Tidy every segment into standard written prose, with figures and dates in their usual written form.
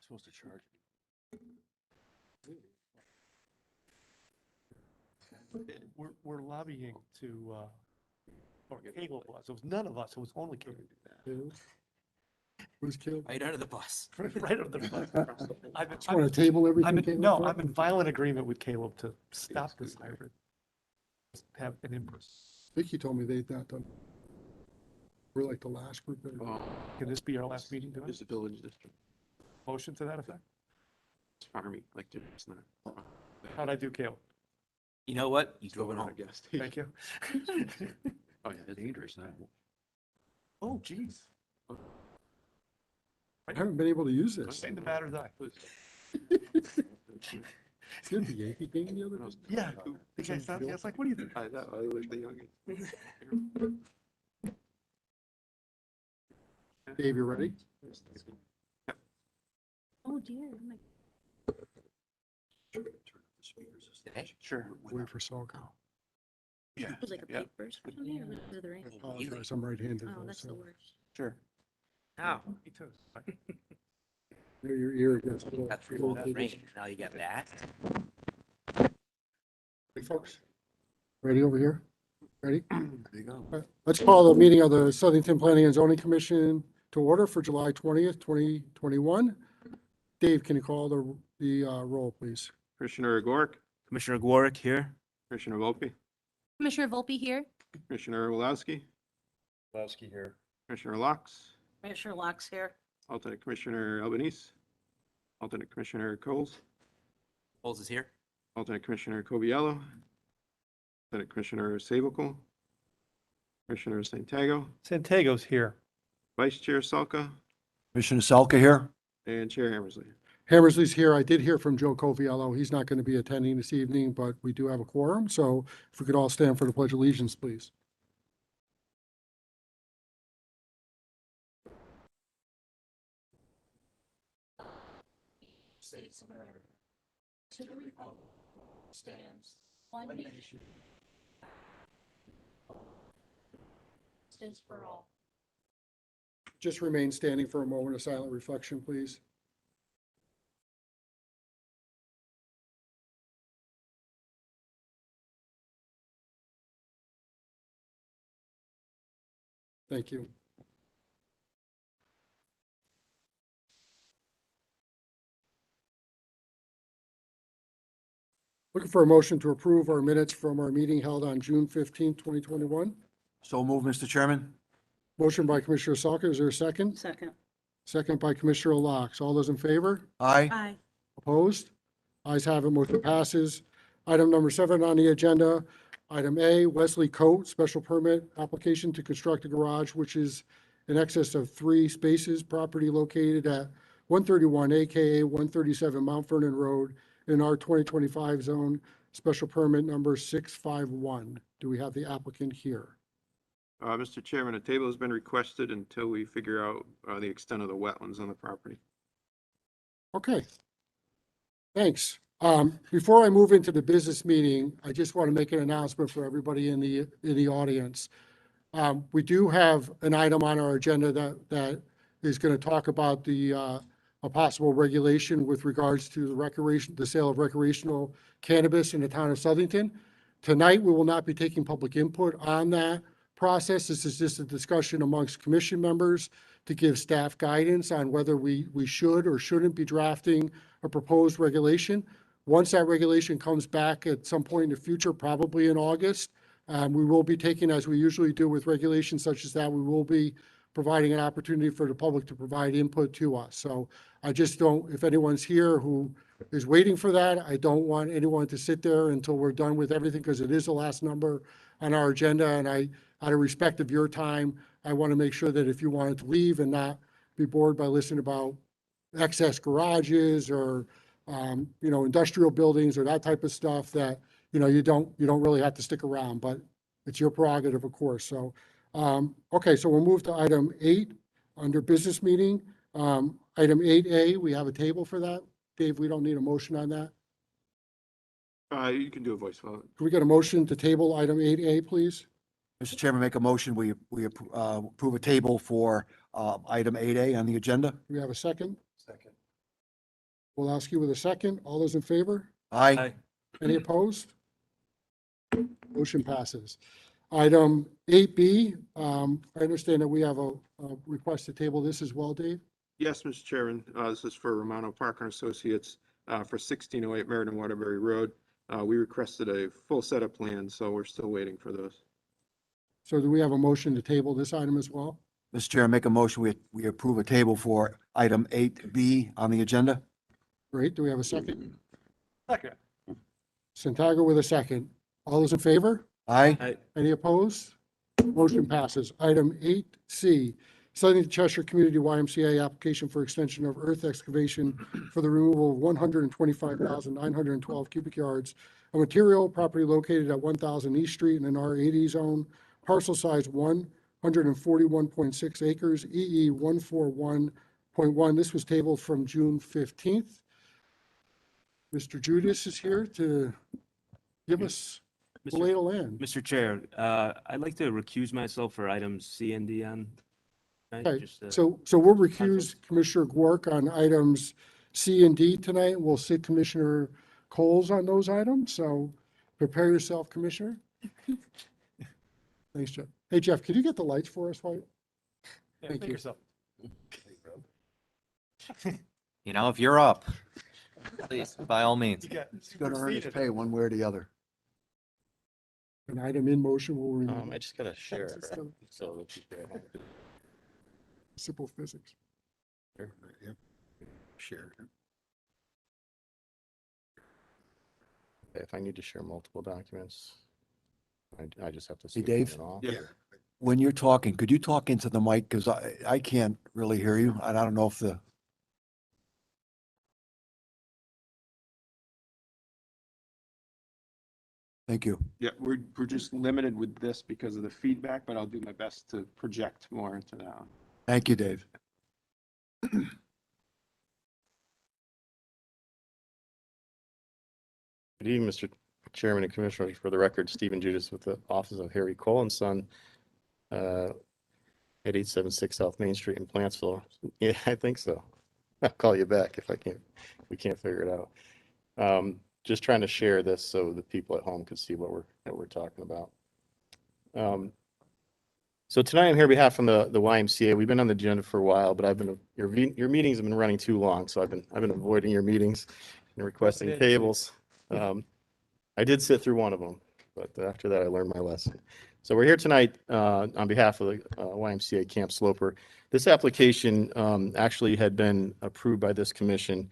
Supposed to charge. We're lobbying to, or cable was, it was none of us, it was only cable. Who's killed? Right under the bus. Right under the bus. I've been- Just want to table everything. I've been, Caleb, no, for? I'm in violent agreement with Caleb to stop this hybrid. Just have an input. Vicky told me they'd not done. We're like the last group. that- Oh, Can this be our last meeting tonight? it's the village district. Motion to that effect? It's farming, like, it's not. How'd I do, Caleb? You know what? You drove it home. Thank you. Oh, yeah, it's dangerous now. Oh, geez. I haven't been able to use this. Same the batter die. Did the Yankee game the other day? Yeah. The guy sounds, yeah, it's like, what do you think? I know, I was the youngest. Dave, you ready? Oh dear. Oh my- Sure. Wait for Salko. Yeah. Was it like a Yeah. papers or something? Or was it the rain? Apologize, I'm right-handed. Oh, though, that's the so worst. Sure. Ow. Me too. Your ear gets a little. Got 3 balls of rain, now you got that. Hey, folks. Ready over here? Ready? There you go. All right, let's call the meeting of the Southington Planning and Zoning Commission to order for July 20th, 2021. Dave, can you call the roll, please? Commissioner Agoric, Commissioner Gorick here. Commissioner Volpe, Commissioner Volpe here. Commissioner Wulowski, Lowski here. Commissioner Locks, Commissioner Locks here. Alternate Commissioner Albanese, Alternate Commissioner Coles, Bowles is here. Alternate Commissioner Coviello, Alternate Commissioner Sable, Commissioner Santiago, Santiago's here. Vice Chair Salka, Commissioner Salka here. and Chair Hammersley. Hammersley's here. I did hear from Joe Coviello. He's not going to be attending this evening, but we do have a quorum. So if we could all stand for the Pledge of Allegiance, please. To the republic stands one nation. Stands for all. Just remain standing for a moment of silent reflection, please. Thank you. Looking for a motion to approve our minutes from our meeting held on June 15th, 2021. So move, Mr. Chairman. Motion by Commissioner Salker. Is there a second? Second. Second by Commissioner Locks. All those in favor? Aye. Aye. Opposed? Ayes have it, motion passes. Item number 7 on the agenda, item A, Wesley Coat, special permit application to construct a garage which is in excess of 3 spaces, property located at 131 AKA 137 Mount Vernon Road in our 2025 zone, special permit number 651. Do we have the applicant here? Mr. Chairman, a table has been requested until we figure out the extent of the wetlands on the property. Okay. Thanks. Before I move into the business meeting, I just want to make an announcement for everybody in the audience. We do have an item on our agenda that is going to talk about a possible regulation with regards to the sale of recreational cannabis in the town of Southington. Tonight, we will not be taking public input on that process. This is just a discussion amongst commission members to give staff guidance on whether we should or shouldn't be drafting a proposed regulation. Once that regulation comes back at some point in the future, probably in August, we will be taking, as we usually do with regulations such as that, we will be providing an opportunity for the public to provide input to us. So I just don't, if anyone's here who is waiting for that, I don't want anyone to sit there until we're done with everything, because it is the last number on our agenda. And out of respect of your time, I want to make sure that if you wanted to leave and not be bored by listening about excess garages or, industrial buildings or that type of stuff, that, you don't really have to stick around, but it's your prerogative, of course. So, okay, so we'll move to item 8 under business meeting. Item 8A, we have a table for that. Dave, we don't need a motion on that. You can do a voice vote. Can we get a motion to table item 8A, please? Mr. Chairman, make a motion, we approve a table for item 8A on the agenda. Do we have a second? Second. We'll ask you with a second. All those in favor? Aye. Any opposed? Motion passes. Item 8B, I understand that we have a request to table this as well, Dave? Yes, Mr. Chairman, this is for Romano Parker and Associates, for 1608 Meriden Waterbury Road. We requested a full set of plans, so we're still waiting for those. So do we have a motion to table this item as well? Mr. Chair, make a motion, we approve a table for item 8B on the agenda. Great. Do we have a second? Second. Santiago with a second. All those in favor? Aye. Any opposed? Motion passes. Item 8C, Southington Cheshire Community YMCA application for extension of earth excavation for the removal of 125,912 cubic yards of material, property located at 1,000 East Street in an R80 zone, parcel size 141.6 acres, EE 141.1. This was tabled from June 15th. Mr. Judas is here to give us the lay of the land. Mr. Chair, I'd like to recuse myself for items C and D on. tonight, Okay, just, so we'll recuse Commissioner Gwark on items C and D tonight. We'll sit Commissioner Coles on those items, so prepare yourself, Commissioner. Thanks, Jeff. Hey, Jeff, could you get the lights for us, while? Yeah, Thank make you. yourself. You know, if you're up, please, by all means. You got He's gonna earn his superseded. pay one way or the other. An item in motion will remain. I just gotta share it, right? So that you can. Simple physics. Share. If I need to share multiple documents, I just have to. Hey, switch Dave? it off. Yeah. When you're talking, could you talk into the mic? Because I can't really hear you. And I don't know if the. Thank you. Yeah, we're just limited with this because of the feedback, but I'll do my best to project more into that. Thank you, Dave. Good evening, Mr. Chairman and Commissioners. For the record, Stephen Judas with the Office of Harry Cole and Son, at 876 South Main Street in Plantsville. Yeah, I think so. I'll call you back if we can't figure it out. Just trying to share this so the people at home can see what we're talking about. So tonight I'm here on behalf of the YMCA. We've been on the agenda for a while, but your meetings have been running too long, so I've been avoiding your meetings and requesting Yes. tables. I did sit through one of them, but after that I learned my lesson. So we're here tonight on behalf of the YMCA Camp Sloper. This application actually had been approved by this commission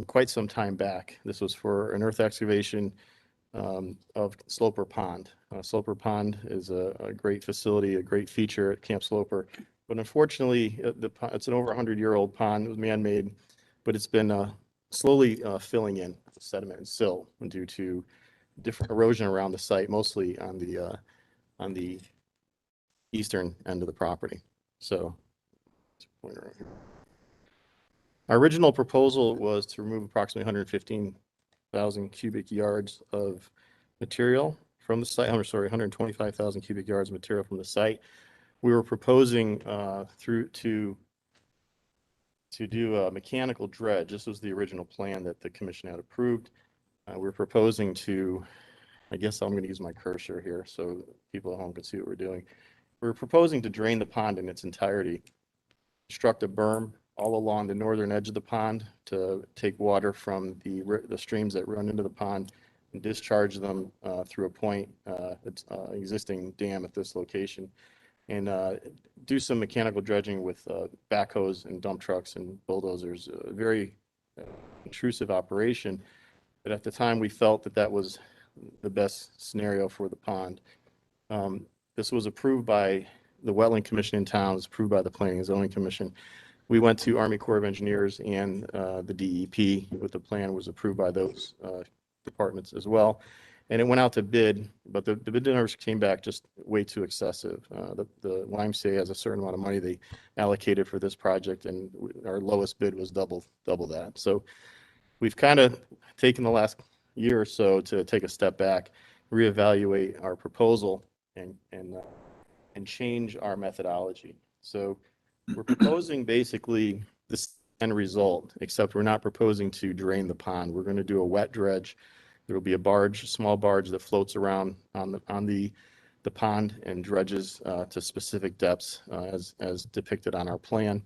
quite some time back. This was for an earth excavation of Sloper Pond. Sloper Pond is a great facility, a great feature at Camp Sloper. But unfortunately, it's an over 100-year-old pond. It was man-made, but it's been slowly filling in with sediment and silt due to different erosion around the site, mostly on the eastern end of the property. So, our original proposal was to remove approximately 115,000 cubic yards of material from the site. I'm sorry, 125,000 cubic yards of material from the site. We were proposing to do a mechanical dredge. This was the original plan that the commission had approved. We're proposing to, I guess I'm going to use my cursor here so people at home can see what we're doing. We're proposing to drain the pond in its entirety, construct a berm all along the northern edge of the pond to take water from the streams that run into the pond and discharge them through a point, existing dam at this location, and do some mechanical dredging with backhoes and dump trucks and bulldozers. A very intrusive operation, but at the time we felt that that was the best scenario for the pond. This was approved by the Wetland Commission in town, it was approved by the Planning and Zoning Commission. We went to Army Corps of Engineers and the DEP, with the plan was approved by those departments as well. And it went out to bid, but the bid numbers came back just way too excessive. The YMCA has a certain amount of money they allocated for this project, and our lowest bid was double that. So we've kind of taken the last year or so to take a step back, reevaluate our proposal, and change our methodology. So we're proposing basically this end result, except we're not proposing to drain the pond. We're going to do a wet dredge. There will be a barge, small barge that floats around on the pond and dredges to specific depths as depicted on our plan.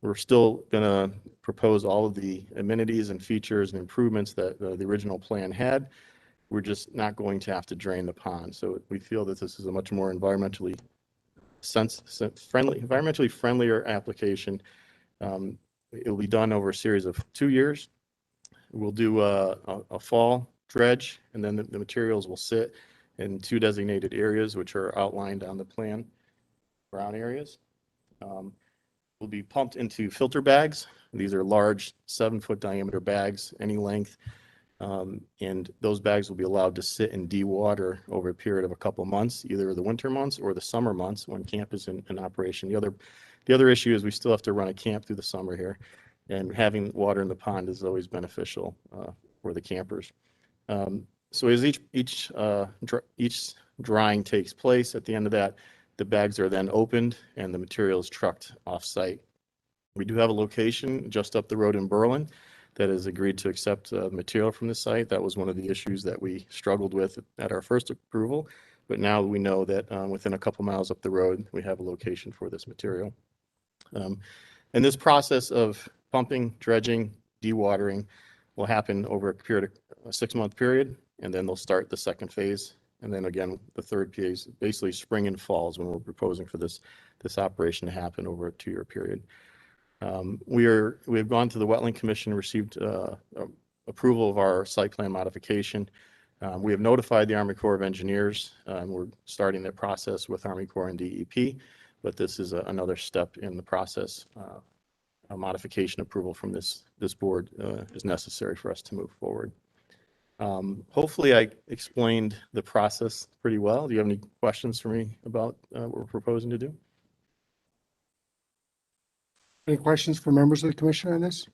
We're still going to propose all of the amenities and features and improvements that the original plan had. We're just not going to have to drain the pond. So we feel that this is a much more environmentally friendlier application. It'll be done over a series of 2 years. We'll do a fall dredge, and then the materials will sit in 2 designated areas, which are outlined on the plan, brown areas. Will be pumped into filter bags. These are large 7-foot diameter bags, any length. And those bags will be allowed to sit and dewater over a period of a couple months, either the winter months or the summer months when camp is in operation. The other issue is we still have to run a camp through the summer here, and having water in the pond is always beneficial for the campers. So as each drying takes place, at the end of that, the bags are then opened and the material is trucked off-site. We do have a location just up the road in Berlin that has agreed to accept material from the site. That was one of the issues that we struggled with at our first approval, but now we know that within a couple miles up the road, we have a location for this material. And this process of pumping, dredging, dewatering will happen over a 6-month period, and then they'll start the second phase. And then again, the third phase, basically spring and fall is when we're proposing for this operation to happen over a 2-year period. We have gone to the Wetland Commission, received approval of our site plan modification. We have notified the Army Corps of Engineers, and we're starting the process with Army Corps and DEP, but this is another step in the process. A modification approval from this board is necessary for us to move forward. Hopefully I explained the process pretty well. Do you have any questions for me about what we're proposing to do? Any questions for members of the commission on this?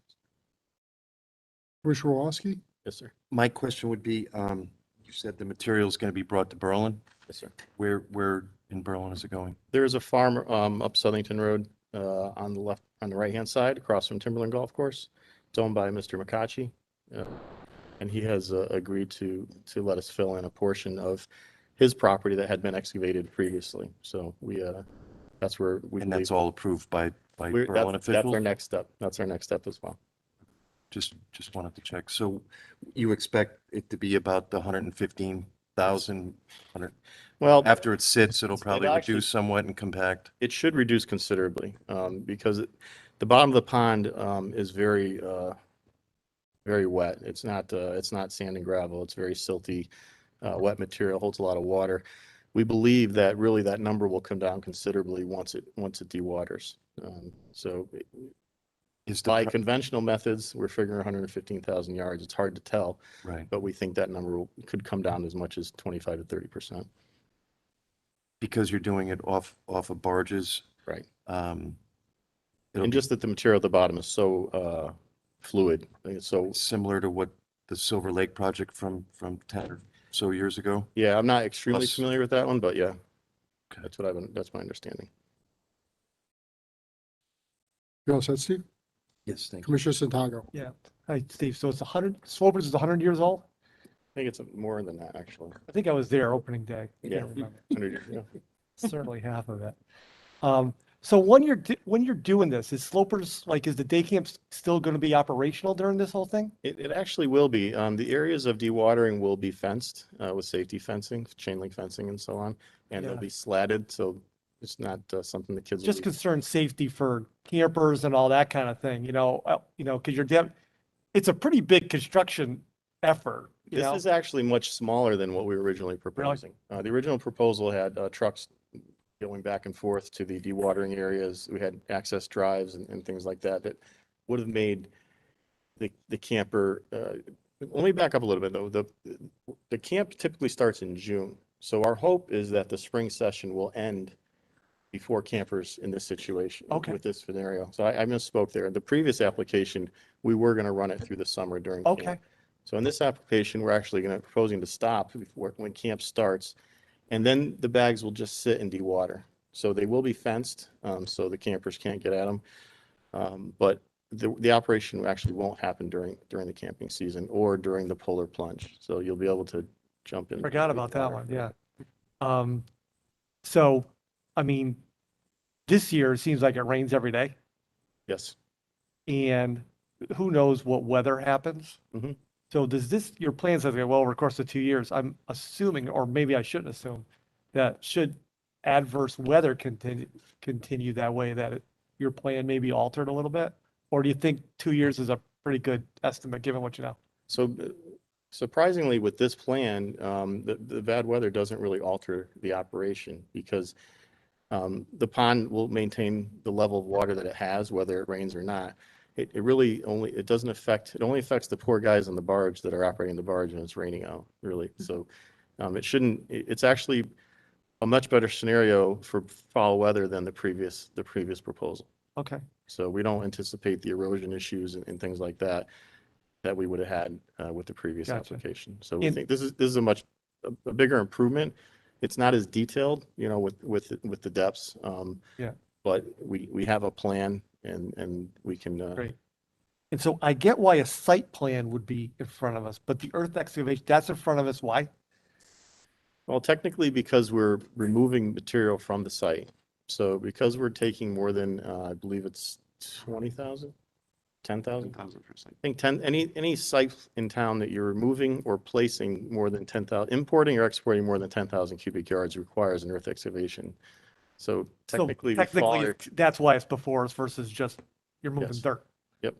Commissioner Walski? Yes, sir. My question would be, you said the material is going to be brought to Berlin. Yes, sir. Where in Berlin is it going? There is a farm up Southington Road on the right-hand side across from Timberland Golf Course. It's owned by Mr. McCacci. And he has agreed to let us fill in a portion of his property that had been excavated previously. So that's where we And believe. that's all approved by Berlin That's officials? our next step. That's our next step as well. Just wanted to check. So you expect it to be about the 115,000? Well, After it sits, it'll probably actually- reduce somewhat and compact? it should reduce considerably because the bottom of the pond is very wet. It's not sand and gravel. It's very silty, wet material, holds a lot of water. We believe that really that number will come down considerably once it dewaters. So Is by the, conventional methods, we're figuring 115,000 yards. It's hard to tell, right, but we think that number could come down as much as 25 to 30%. because you're doing it off of barges? Right. It'll And be just that the material at the bottom is so fluid. It's so, similar to what the Silver Lake project from 10 or so years ago? yeah, I'm not extremely Plus- familiar with that one, but yeah, Okay. that's my understanding. You all set, Steve? Yes, thank you. Commissioner Santago? Yeah. Hi, Steve. So it's 100, Slopers is 100 years old? I think it's more than that, actually. I think I was there opening day. I Yeah. can't remember. 100 years, yeah. Certainly half of it. So when you're doing this, is Slopers, like, is the day camp still going to be operational during this whole thing? It actually will be. The areas of dewatering will be fenced with safety fencing, chain link fencing and so on. And they'll Yeah. be slatted, so it's not something the kids will Just be. concerned safety for campers and all that kind of thing, because it's a pretty big construction effort, This is actually much smaller than what we were originally proposing. The original proposal had trucks going back and forth to the dewatering areas. We had access drives and things like that would have made the camper, let me back up a little bit though. The camp typically starts in June. So our hope is that the spring session will end before campers in this situation. Okay. With this scenario. So I misspoke there. The previous application, we were going to run it through the summer during camp. Okay, So in this application, we're actually proposing to stop when camp starts. And then the bags will just sit and dewater. So they will be fenced, so the campers can't get at them. But the operation actually won't happen during the camping season or during the polar plunge. So you'll be able to jump in. Forgot about that one, yeah. So, I mean, this year it seems like it rains every day, Yes. and who knows what weather happens? Mhm. So does this, your plan says, well, over the course of 2 years, I'm assuming, or maybe I shouldn't assume, that should adverse weather continue that way, that your plan may be altered a little bit? Or do you think 2 years is a pretty good estimate, given what you know? So surprisingly, with this plan, the bad weather doesn't really alter the operation because the pond will maintain the level of water that it has, whether it rains or not. It really only, it doesn't affect, it only affects the poor guys on the barge that are operating the barge when it's raining out, really. So it shouldn't, it's actually a much better scenario for foul weather than the previous proposal. Okay, So we don't anticipate the erosion issues and things like that we would have had with the previous Gotcha. application. So we And- think this is a much a bigger improvement. It's not as detailed, with the depths. Yeah. But we have a plan and we can. great. And so I get why a site plan would be in front of us, but the earth excavation, that's in front of us, why? Well, technically, because we're removing material from the site. So because we're taking more than, I believe it's 20,000, 10,000? 10,000 for a second. I think 10, any site in town that you're removing or placing more than 10,000, importing or exporting more than 10,000 cubic yards requires an earth excavation. So So technically, we technically, fall- that's why it's before us versus just you're moving Yes. dirt. Yep.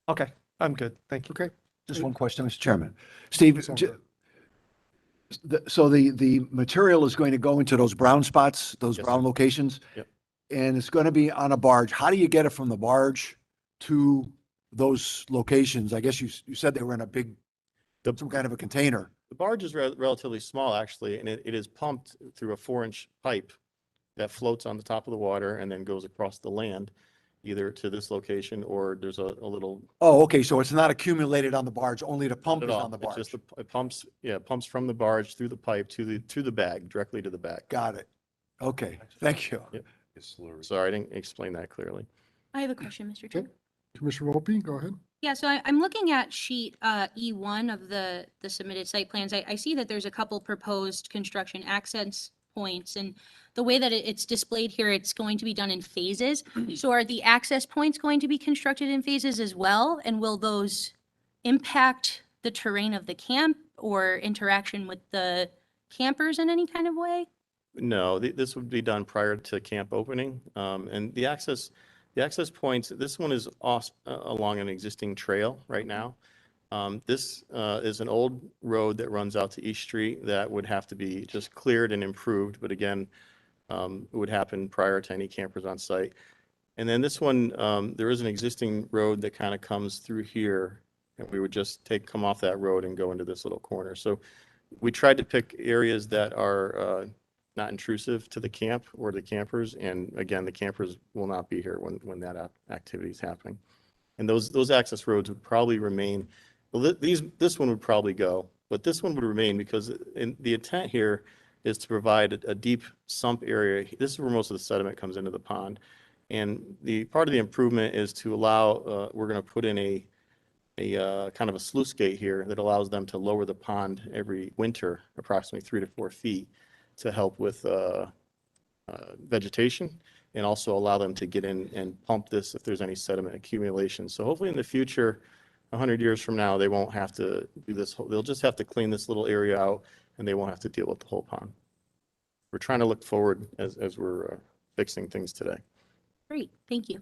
Okay, I'm good. Thank you. Okay, Just one question, Mr. Chairman. Steve, Sounds j- good. so the material is going to go into those brown spots, those Yes, brown sir. locations? Yep. And it's going to be on a barge. How do you get it from the barge to those locations? I guess you said they were in a big, some kind of a container. The barge is relatively small, actually, and it is pumped through a 4-inch pipe that floats on the top of the water and then goes across the land, either to this location or there's a little. Oh, okay, so it's not accumulated on the barge, only the pump Not is at all. on the It's just barge. it pumps from the barge through the pipe to the bag, directly to the bag. Got it. Okay, thank you. Yep. Sorry, I didn't explain that clearly. I have a question, Mr. Chair. Commissioner Volpe, go ahead. Yeah, so I'm looking at sheet E1 of the submitted site plans. I see that there's a couple proposed construction access points, and the way that it's displayed here, it's going to be done in phases. So are the access points going to be constructed in phases as well? And will those impact the terrain of the camp or interaction with the campers in any kind of way? No, this would be done prior to camp opening. And the access points, this one is off along an existing trail right now. This is an old road that runs out to East Street that would have to be just cleared and improved. But again, it would happen prior to any campers on site. And then this one, there is an existing road that kind of comes through here. And we would just come off that road and go into this little corner. So we tried to pick areas that are not intrusive to the camp or the campers. And again, the campers will not be here when that activity is happening. And those access roads would probably remain, well, this one would probably go, but this one would remain because the intent here is to provide a deep sump area. This is where most of the sediment comes into the pond. And the part of the improvement is to allow, we're going to put in a kind of a sluice gate here that allows them to lower the pond every winter, approximately 3 to 4 feet, to help with vegetation and also allow them to get in and pump this if there's any sediment accumulation. So hopefully in the future, 100 years from now, they won't have to do this. They'll just have to clean this little area out and they won't have to deal with the whole pond. We're trying to look forward as we're fixing things today. Great, thank you.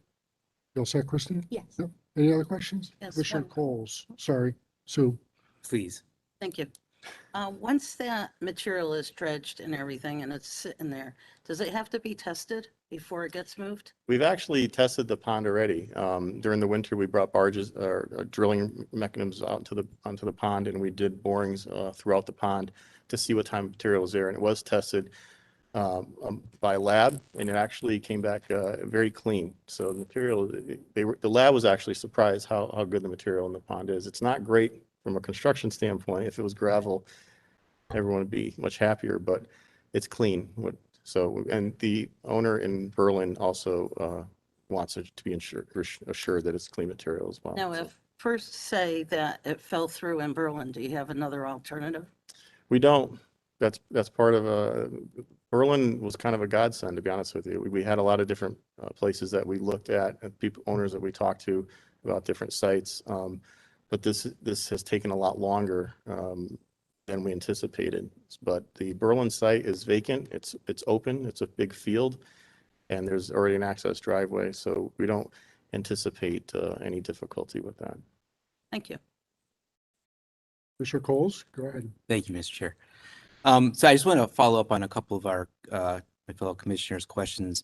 You all set, Kristen? Yes. Yep. Any other questions? Yes, Commissioner one. Coles, sorry, Sue. Please. Thank you. Once that material is dredged and everything and it's sitting there, does it have to be tested before it gets moved? We've actually tested the pond already. During the winter, we brought barges or drilling mechanisms out onto the pond, and we did borings throughout the pond to see what type of material was there. And it was tested by lab, and it actually came back very clean. So the material, the lab was actually surprised how good the material in the pond is. It's not great from a construction standpoint. If it was gravel, everyone would be much happier, but it's clean. So, and the owner in Berlin also wants it to be assured that it's clean material as well. Now, So if first say that it fell through in Berlin, do you have another alternative? we don't, that's part of Berlin was kind of a godsend, to be honest with you. We had a lot of different places that we looked at and owners that we talked to about different sites. But this has taken a lot longer than we anticipated. But the Berlin site is vacant. It's open. It's a big field, and there's already an access driveway, so we don't anticipate any difficulty with that. Thank you. Commissioner Coles, go ahead. Thank you, Mr. Chair. So I just want to follow up on a couple of our, my fellow commissioners' questions.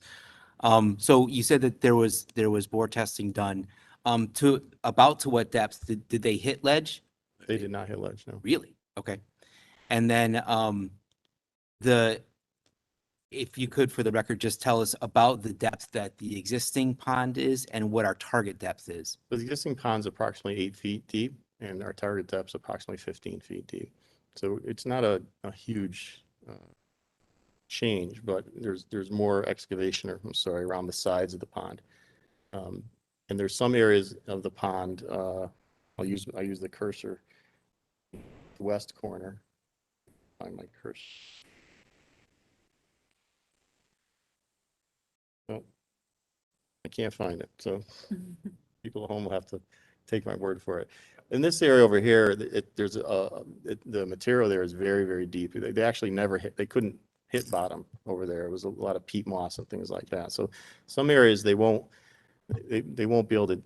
So you said that there was bore testing done. To what depth? Did they hit ledge? They did not hit ledge, no. Really? Okay. And then if you could, for the record, just tell us about the depth that the existing pond is and what our target depth is. The existing pond's approximately 8 feet deep, and our target depth's approximately 15 feet deep. So it's not a huge change, but there's more excavation, around the sides of the pond. And there's some areas of the pond, I use the cursor, the west corner, find my cursor. Oh, I can't find it, so people at home will have to take my word for it. In this area over here, the material there is very, very deep. They actually never hit, they couldn't hit bottom over there. It was a lot of peat moss and things like that. So some areas they won't be able to,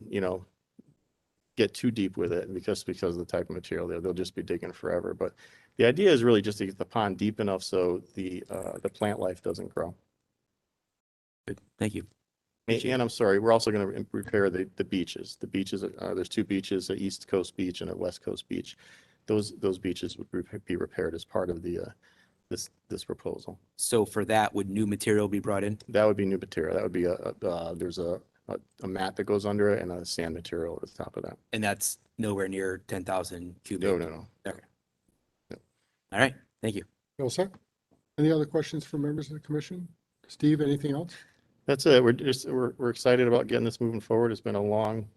get too deep with it because of the type of material there. They'll just be digging forever. But the idea is really just to get the pond deep enough so the plant life doesn't grow. Good. Thank you. And I'm sorry, we're also going to repair the beaches. The beaches, there's 2 beaches, a East Coast beach and a West Coast beach. Those beaches would be repaired as part of the this proposal. So for that, would new material be brought in? That would be new material. That would be there's a mat that goes under it and a sand material over the top of that. And that's nowhere near 10,000 cubic? No. Okay. All right. Thank you. You all set? Any other questions from members of the commission? Steve, anything else? That's it. We're excited about getting this moving forward. It's been a long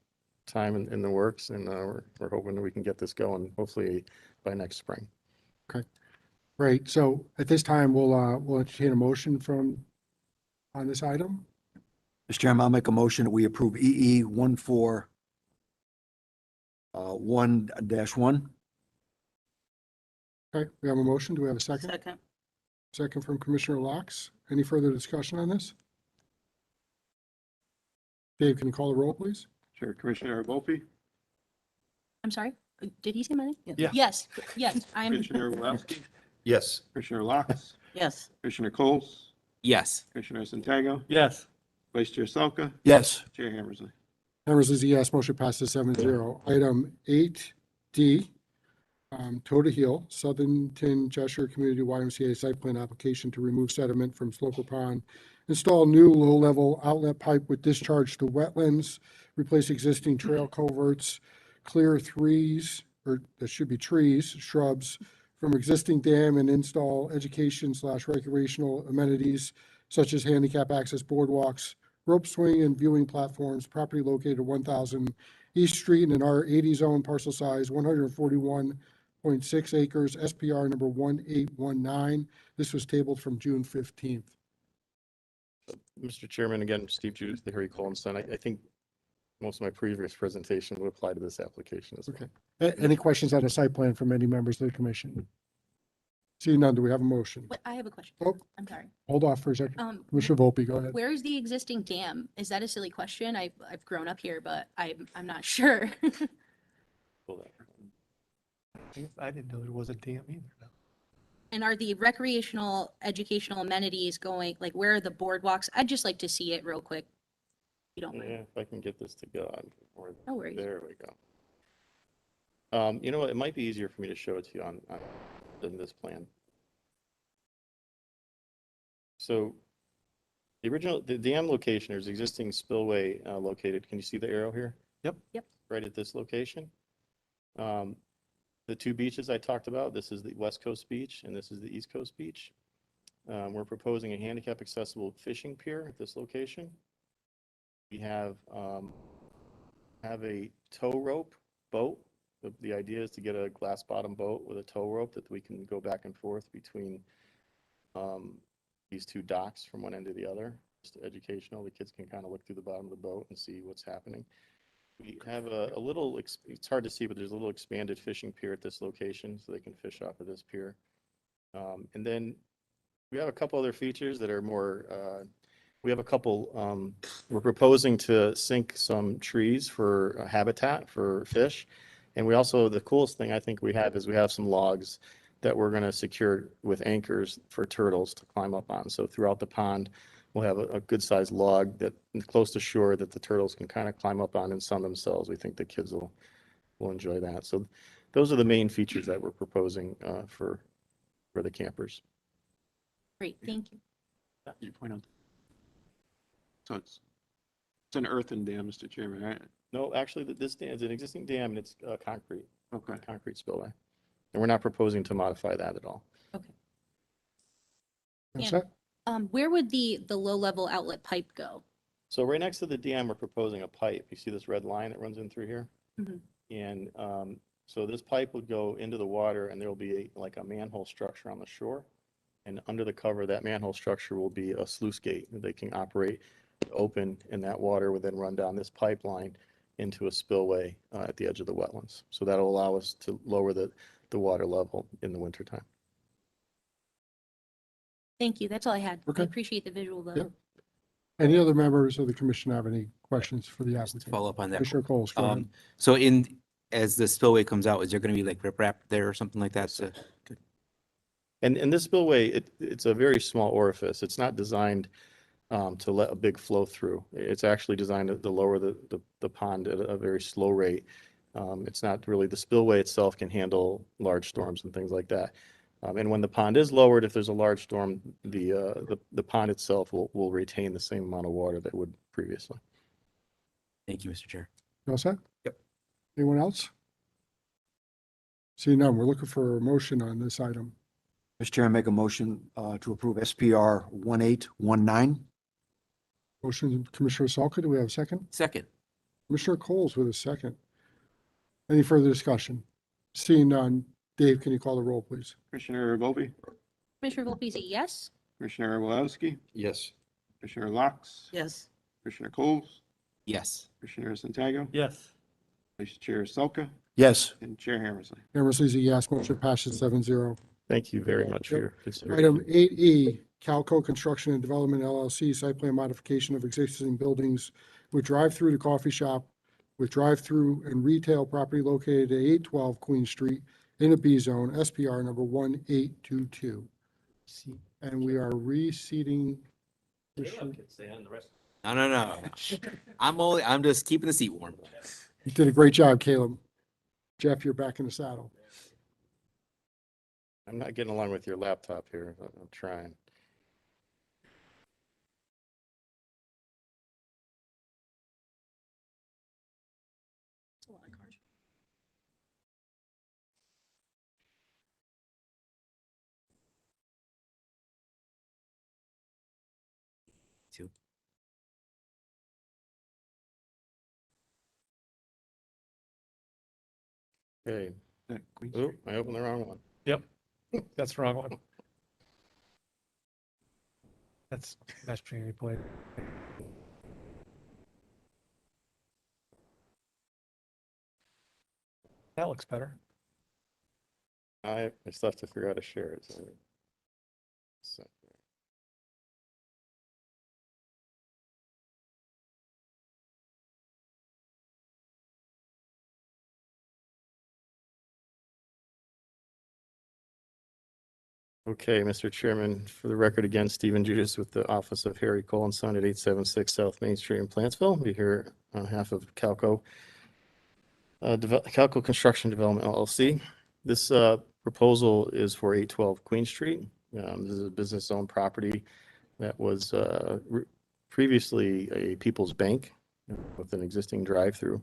time in the works, and we're hoping that we can get this going hopefully by next spring. Great. So at this time, we'll entertain a motion on this item. Mr. Chairman, I'll make a motion that we approve EE 141-1. Okay, we have a motion. Do we have a second? Second. Second from Commissioner Locks. Any further discussion on this? Dave, can you call the roll, please? Sure. Commissioner Volpe, I'm sorry, did he say my name? Yeah. Yes, I'm, Commissioner Wowski, Yes. Commissioner Locke, Yes. Commissioner Coles, Yes. Commissioner Santiago, Yes. Vice Chair Selka, Yes. Chair Hammersley. Members is a yes, motion passes 7-0. Item 8D, Toda Hill, Southington Cheshire Community YMCA site plan application to remove sediment from Sloper Pond, install new low-level outlet pipe with discharge to wetlands, replace existing trail culverts, clear trees, shrubs from existing dam, and install education/recreational amenities such as handicap access boardwalks, rope swing and viewing platforms, property located at 1,000 East Street in an R80 zone, parcel size 141.6 acres, SPR number 1819. This was tabled from June 15th. Mr. Chairman, again, Steve Judith, the Harry Collinson. I think most of my previous presentation would apply to this application as well. Okay. Any questions on the site plan from any members of the commission? Seeing none, do we have a motion? I have a question. Oh. I'm sorry. Hold off for a second. Commissioner Volpe, go ahead. Where is the existing dam? Is that a silly question? I've grown up here, but I'm not sure. Pull that. I didn't know there was a dam either. And are the recreational educational amenities going, like, where are the boardwalks? I'd just like to see it real quick. You don't Yeah, mind. if I can get this to go. No worries. There we go. You know what? It might be easier for me to show it to you on than this plan. So the dam location, there's existing spillway located. Can you see the arrow here? Yep. Yep. Right at this location. The 2 beaches I talked about, this is the West Coast Beach and this is the East Coast Beach. We're proposing a handicap accessible fishing pier at this location. We have a tow rope boat. The idea is to get a glass bottom boat with a tow rope that we can go back and forth between these two docks from one end to the other. Just educational. The kids can kind of look through the bottom of the boat and see what's happening. We have a little, it's hard to see, but there's a little expanded fishing pier at this location, so they can fish off of this pier. And then we have a couple other features that are more, we have a couple, we're proposing to sink some trees for habitat for fish. And we also, the coolest thing I think we have is we have some logs that we're going to secure with anchors for turtles to climb up on. So throughout the pond, we'll have a good sized log that close to shore that the turtles can kind of climb up on and sun themselves. We think the kids will enjoy that. So those are the main features that we're proposing for the campers. Great, thank you. You point out. So it's an earthen dam, Mr. Chairman, right? No, actually, this dam is an existing dam and it's concrete spillway. And we're not proposing to modify that at all. All And- set? Where would the low-level outlet pipe go? So right next to the dam, we're proposing a pipe. You see this red line that runs in through here? Mhm. And so this pipe would go into the water and there will be like a manhole structure on the shore. And under the cover of that manhole structure will be a sluice gate that they can operate open, and that water would then run down this pipeline into a spillway at the edge of the wetlands. So that'll allow us to lower the water level in the wintertime. Thank you, that's all I had. I Okay. appreciate the visual, though. Yep. Any other members of the commission have any questions for the Just to applicant? follow up on that. Commissioner Coles, go ahead. So as the spillway comes out, is there going to be like riprap there or something like that? So, good. And this spillway, it's a very small orifice. It's not designed to let a big flow through. It's actually designed to lower the pond at a very slow rate. It's not really, the spillway itself can handle large storms and things like that. And when the pond is lowered, if there's a large storm, the pond itself will retain the same amount of water that it would previously. Thank you, Mr. Chair. You all set? Yep. Anyone else? Seeing none, we're looking for a motion on this item. Mr. Chair, I make a motion to approve SPR 1819. Motion, Commissioner Salka, do we have a second? Second. Commissioner Coles with a second. Any further discussion? Seeing none, Dave, can you call the roll, please? Commissioner Volpe, Commissioner Volpe is a yes? Commissioner Walewski, Yes. Commissioner Locke, Yes. Commissioner Coles, Yes. Commissioner Santiago, Yes. Vice Chair Selka, Yes. and Chair Hammersley. Hammersley's a yes, motion passes 7-0. Thank you very much for your Item consideration. 8E, Calco Construction and Development LLC, site plan modification of existing buildings with drive-through to coffee shop with drive-through and retail property located at 812 Queen Street in a B zone, SPR number 1822. And we are reseating. No. I'm just keeping the seat warm. You did a great job, Caleb. Jeff, you're back in the saddle. I'm not getting along with your laptop here. I'm trying. Two. Okay. Queen Oh, Street. I opened the wrong one. That's the wrong one. That's pedestrian replay. That looks better. I still have to figure out how to share it. So. Okay, Mr. Chairman, for the record again, Stephen Judas with the Office of Harry Cole and Son at 876 South Main Street in Plantsville. We're here on behalf of Calco, Calco Construction Development LLC. This proposal is for 812 Queen Street. This is a business-owned property that was previously a People's Bank with an existing drive-through.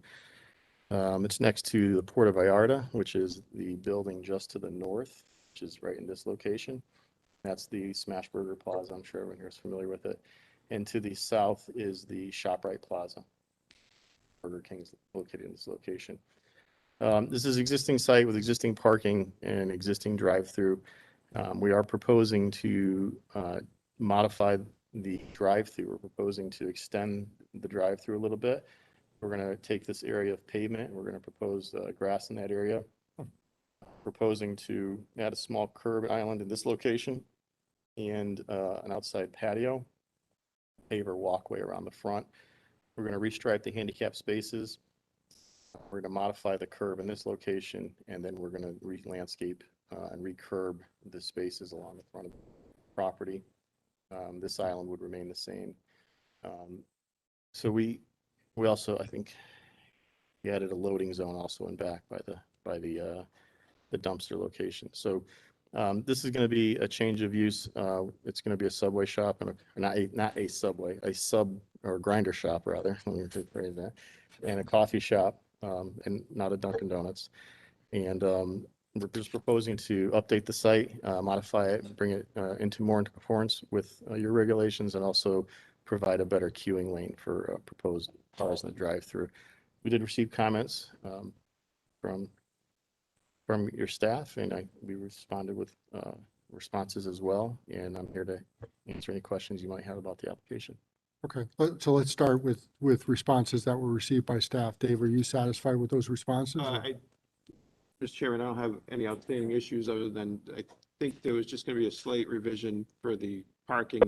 It's next to the Port of Vallarta, which is the building just to the north, which is right in this location. That's the Smashburger Plaza. I'm sure everyone here is familiar with it. And to the south is the ShopRite Plaza. Burger King's located in this location. This is existing site with existing parking and existing drive-through. We are proposing to modify the drive-through. We're proposing to extend the drive-through a little bit. We're going to take this area of pavement and we're going to propose grass in that area. Proposing to add a small curb island in this location and an outside patio, paver walkway around the front. We're going to restripe the handicap spaces. We're going to modify the curb in this location, and then we're going to re-landscape and recurb the spaces along the front of the property. This island would remain the same. So we also, I think, we added a loading zone also in back by the dumpster location. So this is going to be a change of use. It's going to be a Subway shop and not a Subway, a sub or grinder shop rather. Let me rephrase that, and a coffee shop, and not a Dunkin' Donuts. And we're just proposing to update the site, modify it, bring it more into conformance with your regulations, and also provide a better queuing lane for proposed cars in the drive-through. We did receive comments from your staff, and we responded with responses as well. And I'm here to answer any questions you might have about the application. Okay, so let's start with responses that were received by staff. Dave, are you satisfied with those responses? Mr. Chairman, I don't have any outstanding issues other than I think there was just going to be a slight revision for the parking.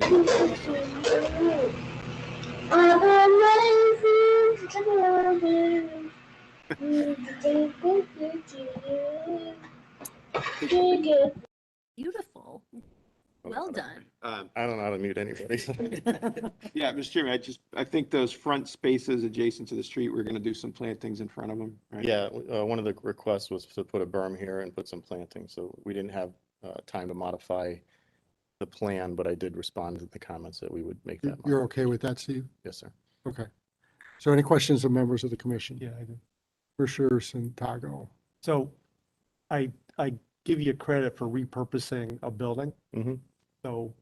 Beautiful. Well done. I don't know how to mute anybody. Yeah, Mr. Chairman, I think those front spaces adjacent to the street, we're going to do some plantings in front of them, right? Yeah, one of the requests was to put a berm here and put some planting. So we didn't have time to modify the plan, but I did respond to the comments that we would make that. You're okay with that, Steve? Yes, sir. Okay. So any questions of members of the commission? Yeah, I do. Commissioner Santago. So I give you credit for repurposing a building. Mhm. So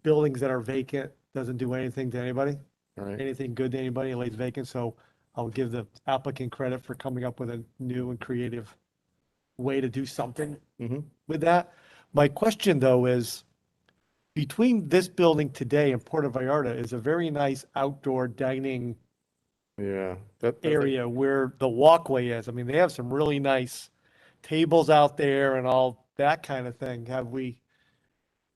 buildings that are vacant doesn't do anything to anybody, All right. anything good to anybody, it lays vacant. So I'll give the applicant credit for coming up with a new and creative way to do something Mhm. with that. My question though is, between this building today and Puerto Vallarta is a very nice outdoor dining Yeah. That's area where the walkway is. I mean, they have some really nice tables out there and all that kind of thing. Have we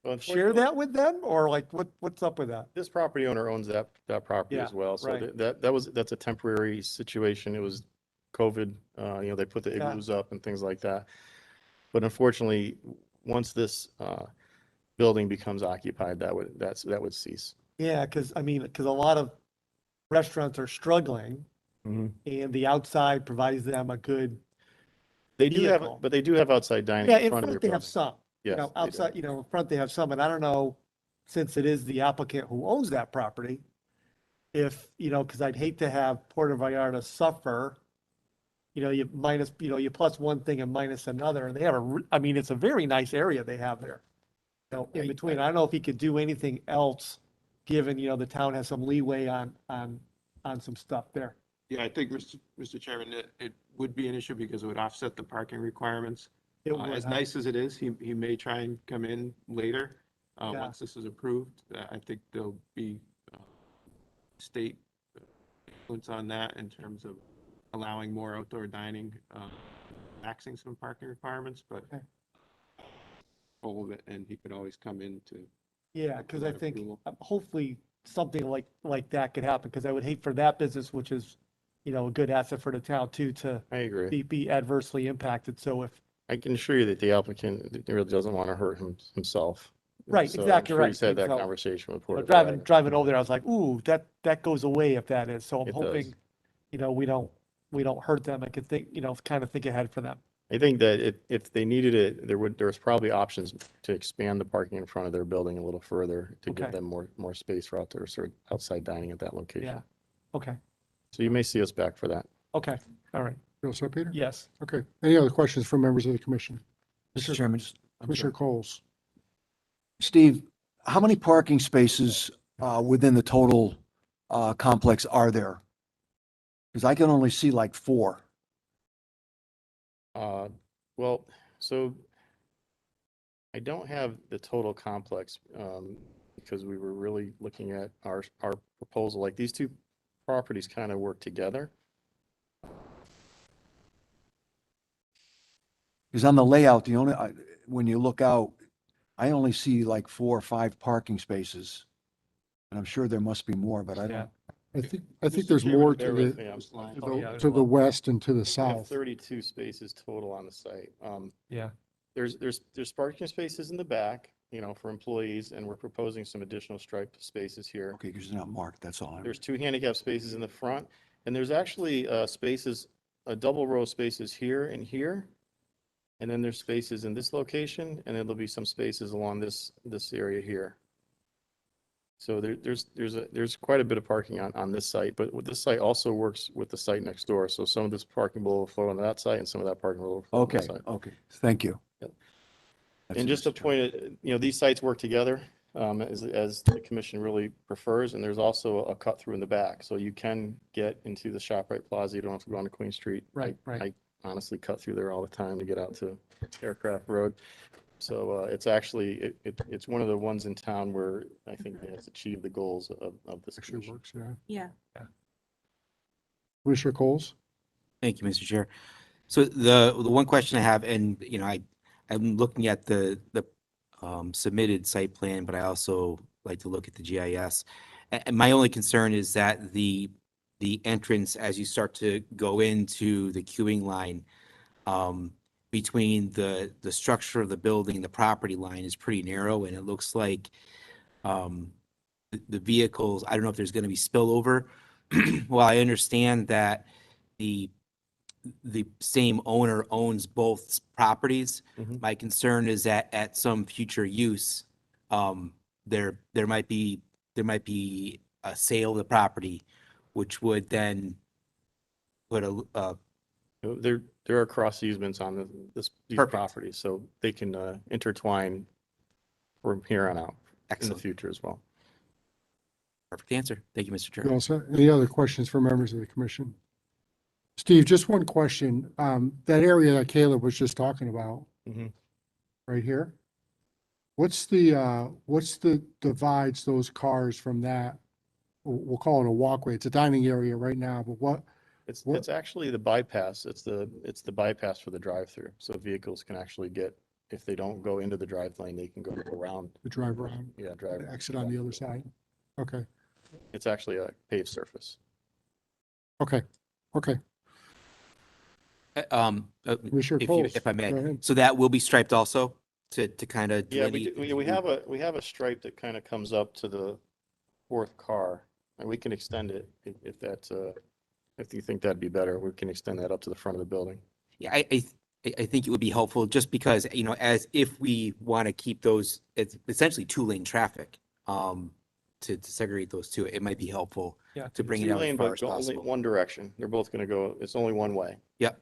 well, shared unfortunately, that with them, or like what's up with that? this property owner owns that property Yeah, as well. So right. that's a temporary situation. It was COVID, they put the Yeah. igloos up and things like that. But unfortunately, once this building becomes occupied, that would cease. Yeah, because I mean, because a lot of restaurants are struggling Mhm. and the outside provides them a good, They do have, Vehicle. but they do have outside dining yeah, in in front of front their they have building. some. You Yes, know, they do. outside, in front they have some, and I don't know, since it is the applicant who owns that property, if, because I'd hate to have Puerto Vallarta suffer, you minus, you plus one thing and minus another, and they have I mean, it's a very nice area they have there. In between, I don't know if he could do anything else, given, the town has some leeway on some stuff there. Yeah, I think, Mr. Chairman, it would be an issue because it would offset the parking requirements. It would, As huh? nice as it is, he may try and come in later, Yeah. once this is approved. I think there'll be state influence on that in terms of allowing more outdoor dining, relaxing some parking requirements, but Okay. all of it, and he could always come in to. Yeah, because I Without think approval. hopefully something like that could happen, because I would hate for that business, which is, a good asset for the town too, to I agree. be adversely impacted. So if, I can assure you that the applicant really doesn't want to hurt himself. Right, So I'm exactly sure right. He's had that So, conversation with Porter. driving over there, I was like, ooh, that goes away if that is. So I'm It does. hoping, we don't hurt them. I could think, kind of think ahead for them. I think that if they needed it, there's probably options to expand the parking in front of their building a little further to give Okay. them more space for outdoor sort of outside dining at that location. Yeah. Okay. So you may see us back for that. Okay. All right. You all set, Peter? Yes. Okay. Any other questions from members of the commission? Mr. Chairman, Commissioner Coles. Steve, how many parking spaces within the total complex are there? Because I can only see like 4. Well, so I don't have the total complex, because we were really looking at our proposal, like these two properties kind of work together. Because on the layout, when you look out, I only see like 4 or 5 parking spaces. And I'm sure there must be more, but I Yeah. don't. I think Mr. there's Chairman, more bear to with the, me, I'm- Yeah, to the west and to the We have south. 32 spaces total on the site. Yeah. There's parking spaces in the back, for employees, and we're proposing some additional striped spaces here. Okay, because they're not marked, that's all. There's 2 handicap spaces in the front, and there's actually spaces, a double row of spaces here and here. And then there's spaces in this location, and then there'll be some spaces along this area here. So there's quite a bit of parking on this site, but this site also works with the site next door. So some of this parking will flow on that site, and some of that parking will flow on Okay, this site. okay, thank you. Yep. That's And it, just to Mr. Chairman. point it, these sites work together, as the commission really prefers, and there's also a cut through in the back, so you can get into the ShopRite Plaza. You don't have to go onto Queen Street. Right, right. I honestly cut through there all the time to get out to Aircraft Road. So it's actually, it's one of the ones in town where I think it has achieved the goals of this Actually commission. works, yeah. Yeah. Commissioner Coles? Thank you, Mr. Chair. So the one question I have, and I'm looking at the submitted site plan, but I also like to look at the GIS. And my only concern is that the entrance, as you start to go into the queuing line, between the structure of the building and the property line is pretty narrow, and it looks like the vehicles, I don't know if there's going to be spillover. Well, I understand that the same owner owns both properties. Mhm. My concern is that at some future use, there might be a sale of the property, which would then put a There are cross easements on these Perfect. properties, so they can intertwine from here on out in the excellent, future as well. perfect answer. Thank you, Mr. Chair. You all set? Any other questions for members of the commission? Steve, just one question. That area that Caleb was just talking about, Mhm. right here? What's the divides those cars from that? We'll call it a walkway. It's a dining area right now, but what, It's actually the bypass. It's the bypass for the drive-through. So vehicles can actually get, if they don't go into the drive lane, they can go around. the drive around, Yeah, drive. exit on the other side? Okay, It's actually a paved surface. okay. Commissioner Coles, If I may, go ahead. so that will be striped also to kind of Yeah, we have a stripe that kind of comes up to the 4th car, and we can extend it if that's, if you think that'd be better, we can extend that up to the front of the building. Yeah, I think it would be helpful just because, as if we want to keep those, it's essentially 2-lane traffic, to segregate those two, it might be helpful Yeah. to bring it out as 2-lane, far but as only possible. one direction. They're both gonna go, it's only one way. Yep.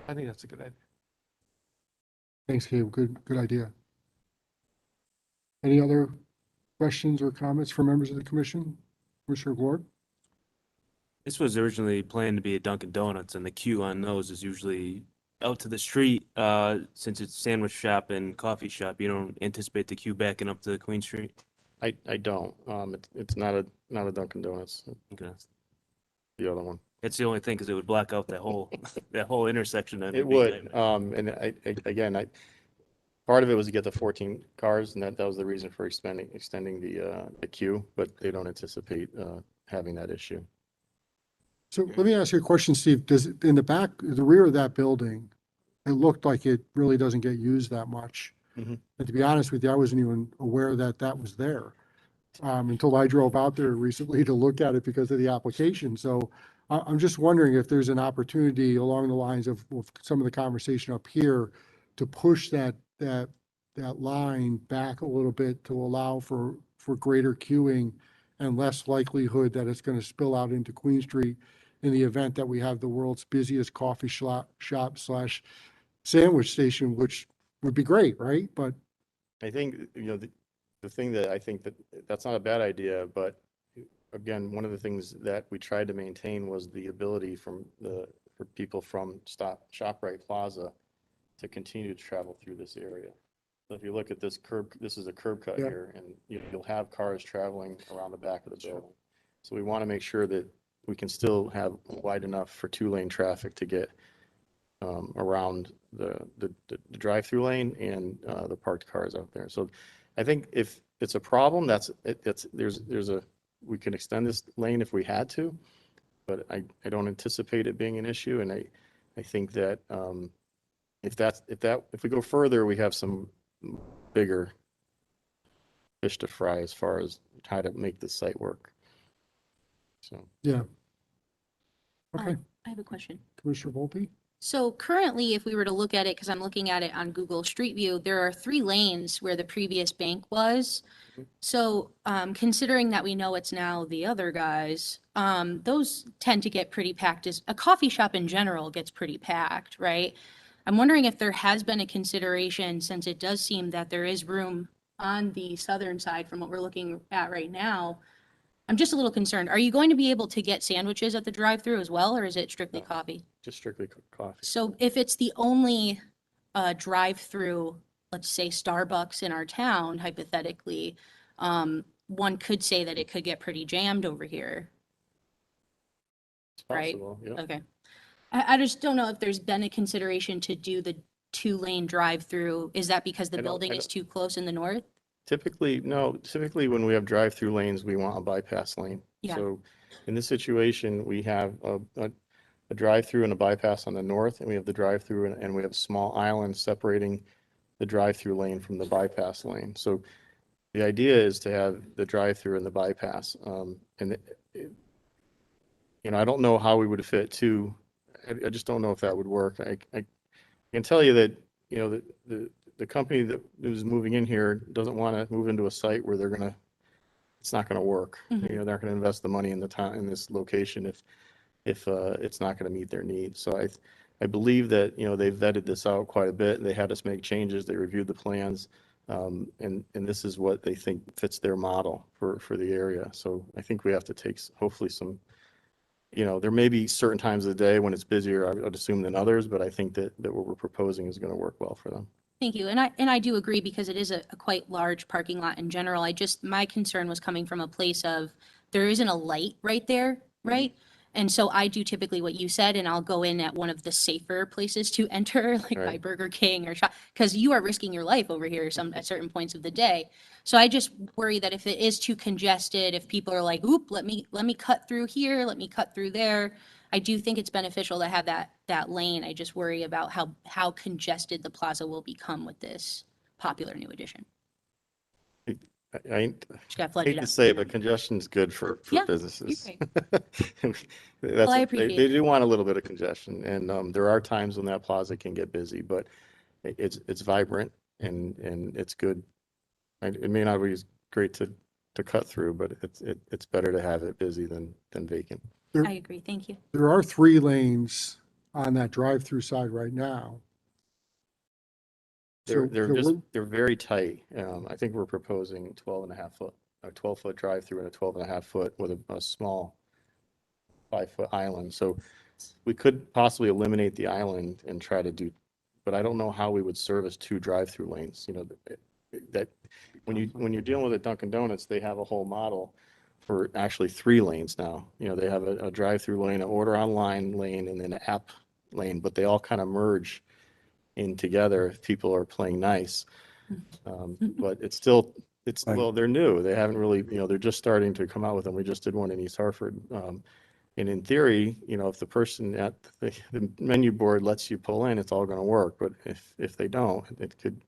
I think that's a good idea. Thanks, Caleb. Good idea. Any other questions or comments from members of the commission? Commissioner Ward? This was originally planned to be a Dunkin' Donuts, and the queue on those is usually out to the street. Since it's sandwich shop and coffee shop, you don't anticipate the queue backing up to Queen Street? I don't, it's not a Dunkin' Donuts, Okay. the other one. That's the only thing, because it would block out that whole intersection. Then It be a would, nightmare. and again, part of it was to get the 14 cars, and that was the reason for extending the queue, but they don't anticipate having that issue. So let me ask you a question, Steve. Does, in the back, the rear of that building, it looked like it really doesn't get used that much. Mhm. And to be honest with you, I wasn't even aware that that was there until I drove out there recently to look at it because of the application. So I'm just wondering if there's an opportunity along the lines of some of the conversation up here to push that line back a little bit to allow for greater queuing and less likelihood that it's going to spill out into Queen Street in the event that we have the world's busiest coffee shop / sandwich station, which would be great, right? But I think, the thing that I think that's not a bad idea, but again, one of the things that we tried to maintain was the ability for people from ShopRite Plaza to continue to travel through this area. So if you look at this curb, this is a curb cut Yeah. here, and you'll have cars traveling around the back of the building. So we want to make sure that we can still have wide enough for two-lane traffic to get around the drive-through lane and the parked cars out there. So I think if it's a problem, we can extend this lane if we had to, but I don't anticipate it being an issue. And I think that if we go further, we have some bigger fish to fry as far as how to make the site work. So. Yeah. Okay, I have a question. Commissioner Volpe? So currently, if we were to look at it, because I'm looking at it on Google Street View, there are 3 lanes where the previous bank was. So considering that we know it's now the other guys, those tend to get pretty packed. As a coffee shop in general gets pretty packed, right? I'm wondering if there has been a consideration, since it does seem that there is room on the southern side from what we're looking at right now. I'm just a little concerned. Are you going to be able to get sandwiches at the drive-through as well, or is it strictly No. coffee? Just strictly coffee. So if it's the only drive-through, let's say Starbucks in our town, hypothetically, one could say that it could get pretty jammed over here. It's Right. possible, yeah. Okay. I just don't know if there's been a consideration to do the 2-lane drive-through. Is that because the I don't- building I is don't- too close in the north? Typically, no, typically when we have drive-through lanes, we want a bypass lane. Yeah. So in this situation, we have a drive-through and a bypass on the north, and we have the drive-through and we have a small island separating the drive-through lane from the bypass lane. So the idea is to have the drive-through and the bypass. I don't know how we would fit two. I just don't know if that would work. I can tell you that, the company that is moving in here doesn't want to move into a site where it's not going to work. Mhm. They're not going to invest the money in in this location if it's not going to meet their needs. So I believe that, they've vetted this out quite a bit. They had us make changes. They reviewed the plans. And this is what they think fits their model for the area. So I think we have to take hopefully some, there may be certain times of the day when it's busier, I would assume, than others, but I think that what we're proposing is going to work well for them. Thank you. And I do agree, because it is a quite large parking lot in general. My concern was coming from a place of, there isn't a light right there, right? And so I do typically what you said, and I'll go in at one of the safer places to enter, like by Right. Burger King or shop, because you are risking your life over here at certain points of the day. So I just worry that if it is too congested, if people are like, oop, let me cut through here, let me cut through there. I do think it's beneficial to have that lane. I just worry about how congested the plaza will become with this popular new addition. I Just got hate flooded to out. say it, but congestion is good for Yeah, businesses. you're That's, I they appreciate they it. do want a little bit of congestion, and there are times when that plaza can get busy, but it's vibrant and it's good. It may not be as great to cut through, but it's better to have it busy than vacant. I agree. Thank you. There are 3 lanes on that drive-through side right now. So They're very tight. I think we're proposing 12.5 foot, a 12-foot drive-through and a 12.5 foot with a small 5-foot island. So we could possibly eliminate the island and try to do, but I don't know how we would service 2 drive-through lanes. That when you're dealing with a Dunkin' Donuts, they have a whole model for actually 3 lanes now. They have a drive-through lane, an order online lane, and then an app lane, but they all kind of merge in together if people are playing nice. But it's still, Right. well, they're new. They haven't really, they're just starting to come out with them. We just did one in East Hartford. And in theory, if the person at the menu board lets you pull in, it's all going to work. But if they don't, we could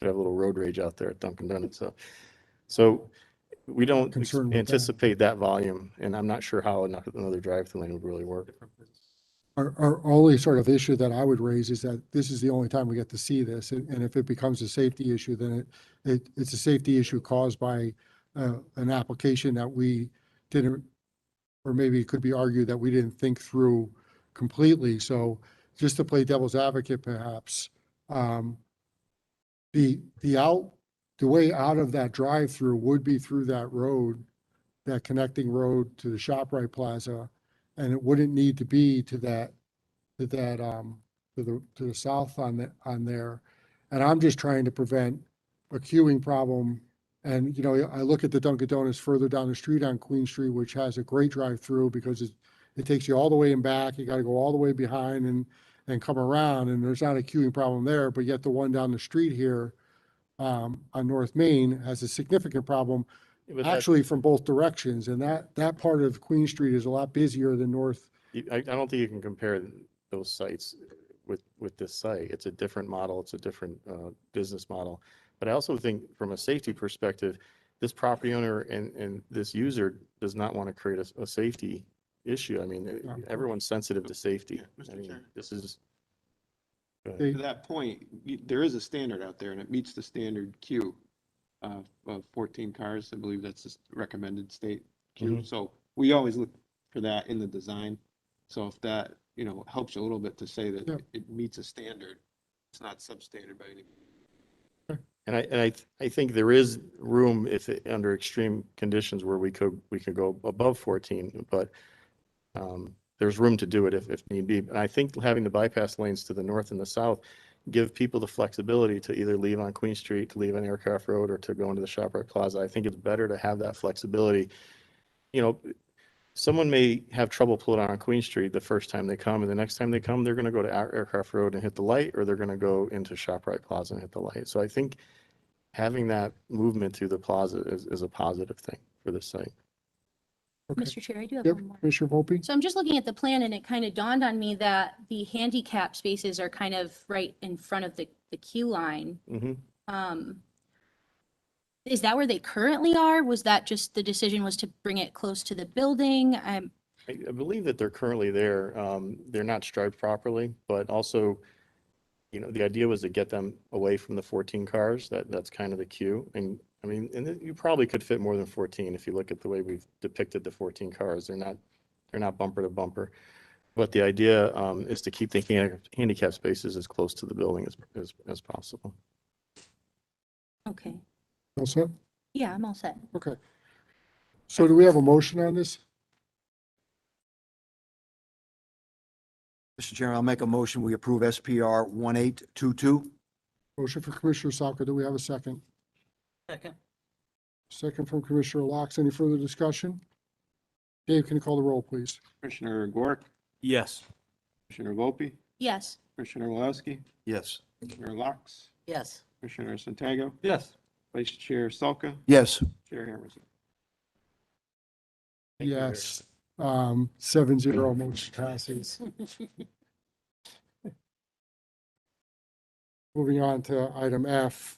have a little road rage out there at Dunkin' Donuts. So we don't Concerned with that. anticipate that volume, and I'm not sure how another drive-through lane would really work. Our only sort of issue that I would raise is that this is the only time we get to see this. And if it becomes a safety issue, then it's a safety issue caused by an application that we didn't, or maybe it could be argued that we didn't think through completely. So just to play devil's advocate, perhaps, the the way out of that drive-through would be through that road, that connecting road to the ShopRite Plaza. And it wouldn't need to be to that, to the south on there. And I'm just trying to prevent a queuing problem. And, you know, I look at the Dunkin' Donuts further down the street on Queen Street, which has a great drive-through because it takes you all the way in back. You got to go all the way behind and come around, and there's not a queuing problem there, but yet the one down the street here, on North Main has a significant problem But that- actually from both directions. And that part of Queen Street is a lot busier than North. I don't think you can compare those sites with this site. It's a different model. It's a different business model. But I also think from a safety perspective, this property owner and this user does not want to create a safety issue. I mean, everyone's sensitive to safety. Mr. I mean, Chair. this is. Go ahead. They- To that point, there is a standard out there and it meets the standard queue of 14 cars. I believe that's the recommended state queue. Mhm. So we always look for that in the design. So if that, helps you a little bit to say that Yep. it meets a standard, it's not substandard by any means. And I think there is room under extreme conditions where we could go above 14, but there's room to do it if need be. And I think having the bypass lanes to the north and the south give people the flexibility to either leave on Queen Street, to leave on Aircraft Road, or to go into the ShopRite Plaza. I think it's better to have that flexibility. Someone may have trouble pulling on Queen Street the first time they come, and the next time they come, they're going to go to Aircraft Road and hit the light, or they're going to go into ShopRite Plaza and hit the light. So I think having that movement through the plaza is a positive thing for this site. Okay. Mr. Chair, I do have Yep, one more. Commissioner Volpe? So I'm just looking at the plan and it kind of dawned on me that the handicap spaces are kind of right in front of the queue line. Mhm. Is that where they currently are? Was that just the decision was to bring it close to the building? I believe that they're currently there. They're not striped properly, but also, the idea was to get them away from the 14 cars. That's kind of the queue. And I mean, you probably could fit more than 14 if you look at the way we've depicted the 14 cars. They're not bumper to bumper. But the idea is to keep the handicap spaces as close to the building as possible. Okay, All set? yeah, I'm all set. Okay. So do we have a motion on this? Mr. Chairman, I'll make a motion. We approve SPR 1822. Motion for Commissioner Salka. Do we have a second? Second. Second from Commissioner Locke. Any further discussion? Dave, can you call the roll, please? Commissioner Gorick, Yes. Commissioner Volpe, Yes, Commissioner Wowski, Yes. Commissioner Locks, Yes. Commissioner Santago, Yes. Vice Chair Salka, Yes. Chair Harrison. Thank you very Yes. 7-0, motion passes. Moving on to item F,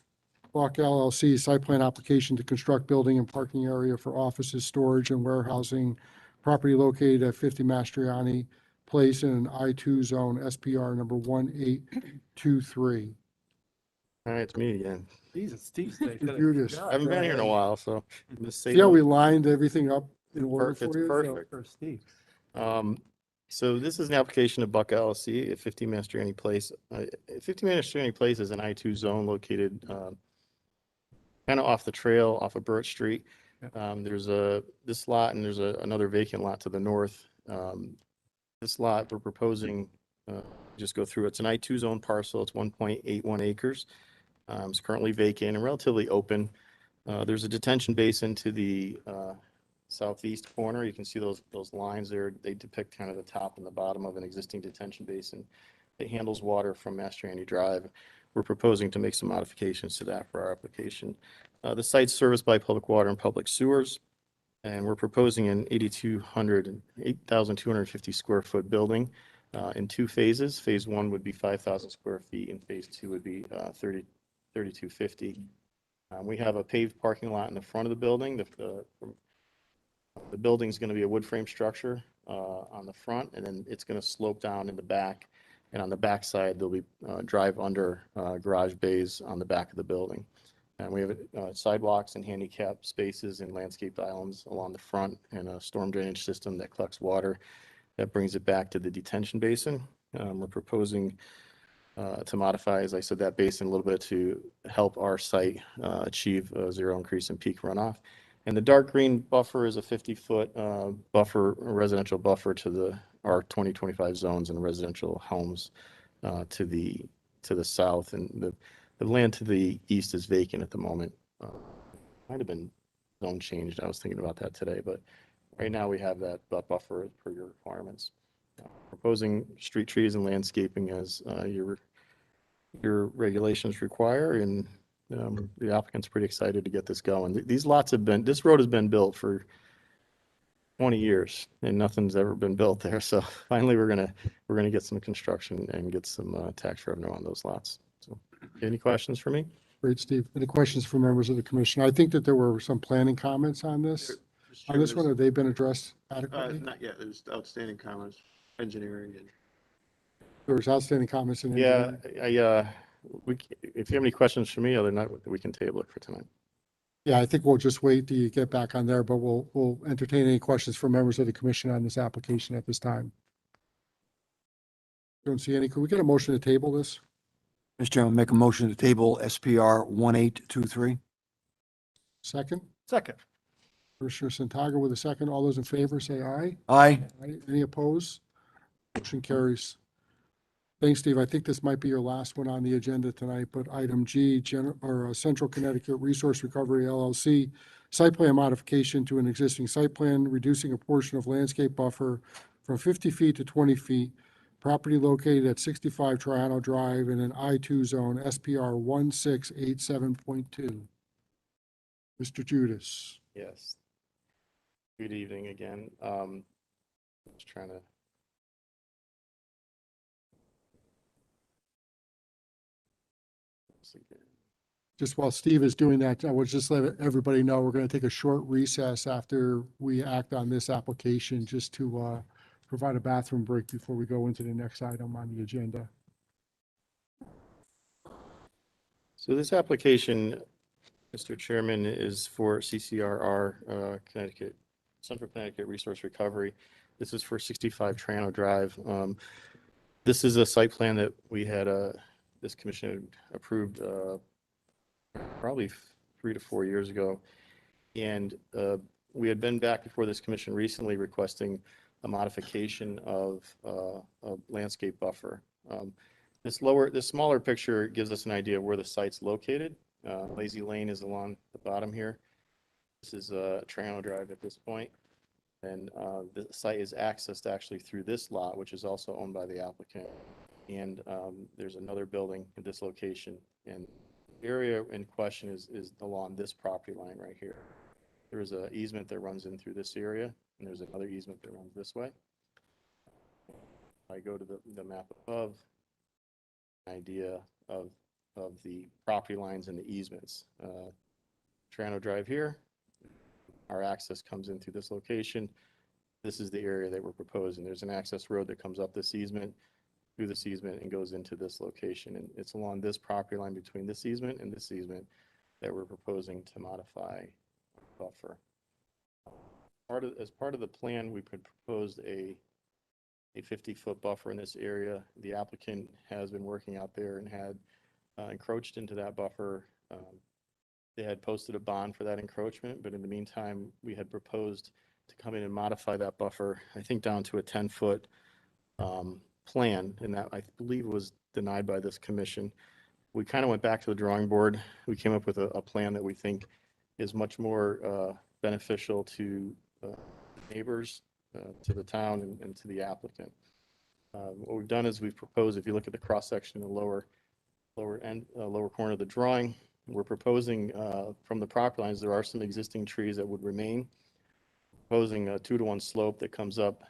Buck LLC site plan application to construct building and parking area for offices, storage, and warehousing. Property located at 50 Mastriani Place in an I-2 zone, SPR number 1823. All right, it's me again. Jesus, Steve's day. You just- I haven't been here in a while, so. See how we lined everything up in order It's for you? So- perfect. For Steve. So this is an application of Buck LLC at 50 Mastriani Place. 50 Mastriani Place is an I-2 zone located kind of off the trail, off of Birch Street. There's this lot and there's another vacant lot to the north. This lot we're proposing, just go through, it's an I-2 zone parcel. It's 1.81 acres. It's currently vacant and relatively open. There's a detention basin to the southeast corner. You can see those lines there. They depict kind of the top and the bottom of an existing detention basin that handles water from Mastriani Drive. We're proposing to make some modifications to that for our application. The site's serviced by public water and public sewers, and we're proposing an 8,250 square foot building in two phases. Phase one would be 5,000 square feet, and phase two would be 3,250. We have a paved parking lot in the front of the building. The building's going to be a wood frame structure on the front, and then it's going to slope down in the back. And on the back side, there'll be drive under garage bays on the back of the building. And we have sidewalks and handicap spaces and landscaped islands along the front, and a storm drainage system that collects water that brings it back to the detention basin. We're proposing to modify, as I said, that basin a little bit to help our site achieve a zero increase in peak runoff. And the dark green buffer is a 50-foot buffer, residential buffer to our 2025 zones and residential homes to the south. And the land to the east is vacant at the moment. Might have been zone changed. I was thinking about that today, but right now we have that buffer per your requirements. Proposing street trees and landscaping as your regulations require, and the applicant's pretty excited to get this going. These lots have been, this road has been built for 20 years and nothing's ever been built there. So finally, we're gonna get some construction and get some tax revenue on those lots. So, any questions for me? Great, Steve. Any questions from members of the commission? I think that there were some planning comments on this. On this one, have they been addressed adequately? Not yet. There's outstanding comments, engineering and. There was outstanding comments in Yeah, engineering. if you have any questions for me, other than that, we can table it for tonight. Yeah, I think we'll just wait till you get back on there, but we'll entertain any questions from members of the commission on this application at this time. Don't see any. Could we get a motion to table this? Mr. Chairman, make a motion to table SPR 1823. Second? Second. Commissioner Santaga with a second. All those in favor say aye. Aye. Aye. Any opposed? Motion carries. Thanks, Steve. I think this might be your last one on the agenda tonight, but item G, Central Connecticut Resource Recovery LLC, site plan modification to an existing site plan, reducing a portion of landscape buffer from 50 feet to 20 feet. Property located at 65 Triano Drive in an I2 zone, SPR 1687.2. Mr. Judas. Yes. Good evening again. Just trying to. Just while Steve is doing that, I would just let everybody know we're going to take a short recess after we act on this application, just to provide a bathroom break before we go into the next item on the agenda. So this application, Mr. Chairman, is for CCRR, Connecticut, Central Connecticut Resource Recovery. This is for 65 Triano Drive. This is a site plan that we had, this commission had approved probably 3 to 4 years ago. And we had been back before this commission recently requesting a modification of a landscape buffer. This smaller picture gives us an idea of where the site's located. Lazy Lane is along the bottom here. This is Triano Drive at this point. And the site is accessed actually through this lot, which is also owned by the applicant. And there's another building at this location. And the area in question is along this property line right here. There's an easement that runs in through this area, and there's another easement that runs this way. I go to the map above, idea of the property lines and the easements. Triano Drive here, our access comes in through this location. This is the area that we're proposing. There's an access road that comes up this easement, through this easement, and goes into this location. And it's along this property line between this easement and this easement that we're proposing to modify buffer. As part of the plan, we proposed a 50-foot buffer in this area. The applicant has been working out there and had encroached into that buffer. They had posted a bond for that encroachment, but in the meantime, we had proposed to come in and modify that buffer, I think down to a 10-foot plan, and that I believe was denied by this commission. We kind of went back to the drawing board. We came up with a plan that we think is much more beneficial to neighbors, to the town, and to the applicant. What we've done is we've proposed, if you look at the cross section in the lower corner of the drawing, we're proposing from the property lines, there are some existing trees that would remain. Proposing a 2-to-1 slope that comes up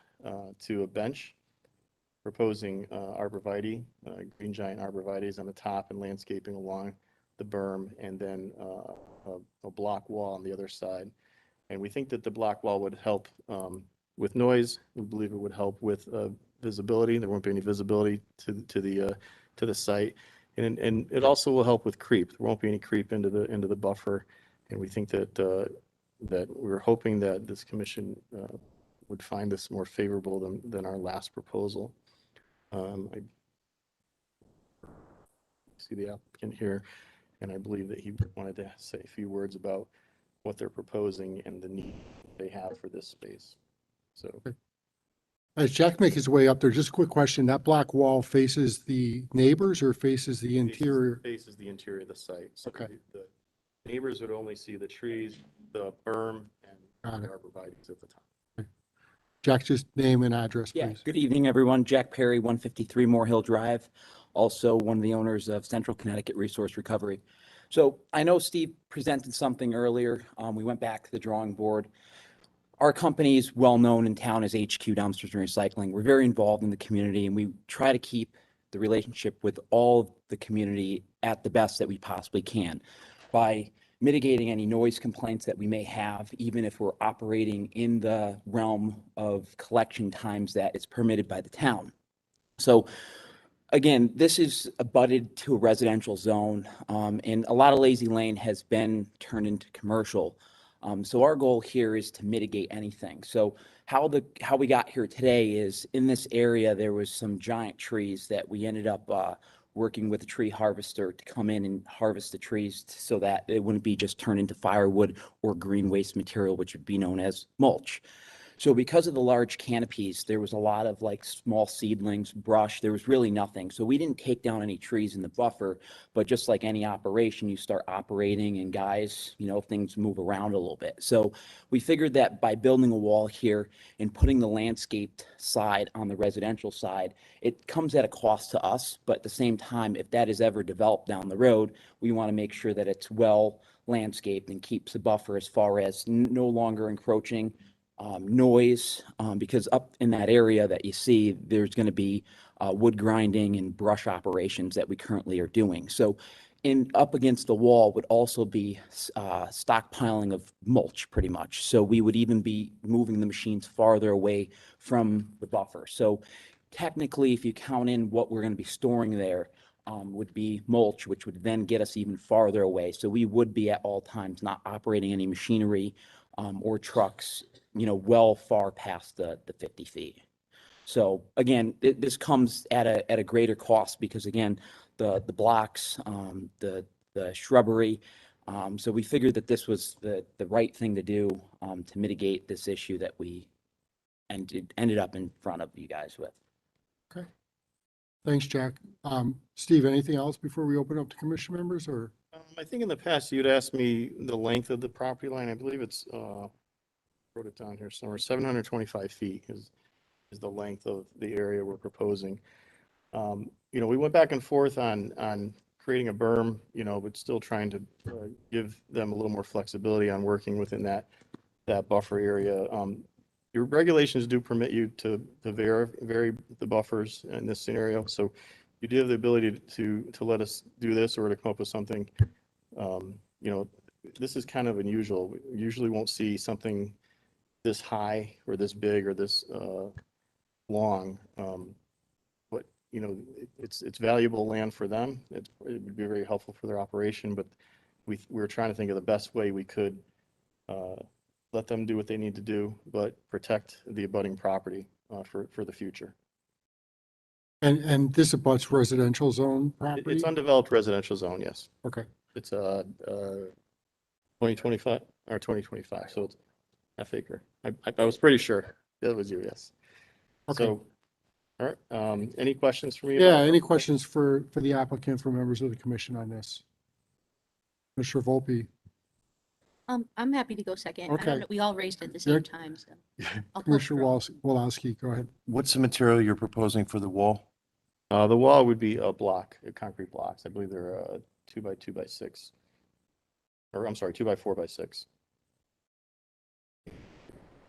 to a bench. Proposing arborvitae, green giant arborvitaes on the top, and landscaping along the berm, and then a block wall on the other side. And we think that the block wall would help with noise. We believe it would help with visibility. There won't be any visibility to the site, and it also will help with creep. There won't be any creep into the buffer, and we think that we're hoping that this commission would find this more favorable than our last proposal. see the applicant here, and I believe that he wanted to say a few words about what they're proposing and the need they have for this space. So As Jack makes his way up there, just a quick question, that black wall faces the neighbors or faces the interior? faces the interior of the site. So Okay. the neighbors would only see the trees, the berm, and Got the it. arborvitae's at the top. Jack, just name and address, Yeah, please. good evening, everyone. Jack Perry, 153 Moore Hill Drive, also one of the owners of Central Connecticut Resource Recovery. So I know Steve presented something earlier. We went back to the drawing board. Our company is well-known in town as HQ Dumpsters and Recycling. We're very involved in the community, and we try to keep the relationship with all of the community at the best that we possibly can by mitigating any noise complaints that we may have, even if we're operating in the realm of collection times that is permitted by the town. So again, this is abutted to a residential zone, and a lot of Lazy Lane has been turned into commercial. So our goal here is to mitigate anything. So how we got here today is in this area, there was some giant trees that we ended up working with a tree harvester to come in and harvest the trees so that it wouldn't be just turned into firewood or green waste material, which would be known as mulch. So because of the large canopies, there was a lot of like small seedlings, brush, there was really nothing. So we didn't take down any trees in the buffer, but just like any operation, you start operating and guys, things move around a little bit. So we figured that by building a wall here and putting the landscaped side on the residential side, it comes at a cost to us, but at the same time, if that is ever developed down the road, we want to make sure that it's well landscaped and keeps a buffer as far as no longer encroaching noise, because up in that area that you see, there's going to be wood grinding and brush operations that we currently are doing. So up against the wall would also be stockpiling of mulch pretty much. So we would even be moving the machines farther away from the buffer. So technically, if you count in what we're going to be storing there, would be mulch, which would then get us even farther away. So we would be at all times not operating any machinery or trucks, well far past the 50 feet. So again, this comes at a greater cost because again, the blocks, the shrubbery. So we figured that this was the right thing to do to mitigate this issue that we ended up in front of you guys with. Okay. Thanks, Jack. Steve, anything else before we open up to commission members or? I think in the past, you'd asked me the length of the property line. I believe it's, wrote it down here somewhere, 725 feet is the length of the area we're proposing. We went back and forth on creating a berm, but still trying to give them a little more flexibility on working within that buffer area. Your regulations do permit you to vary the buffers in this scenario. So you do have the ability to let us do this or to come up with something. This is kind of unusual. We usually won't see something this high or this big or this long. But it's valuable land for them. It would be very helpful for their operation, but we're trying to think of the best way we could let them do what they need to do, but protect the abutting property for the future. And this abuts residential zone property? It's undeveloped residential zone, yes. Okay. It's 2025 or 2025, so it's half acre. I was pretty sure that was you, yes. Okay. So, all right, any questions for me? Yeah, any questions for the applicant, for members of the commission on this? Mr. Volpe? I'm happy to go second. I Okay. don't know, we all raised at the You're- same time, so. I'll talk Commissioner first. Walowski, go ahead. What's the material you're proposing for the wall? The wall would be a block, concrete blocks. I believe they're 2 by 2 by 6. Or I'm sorry, 2 by 4 by 6.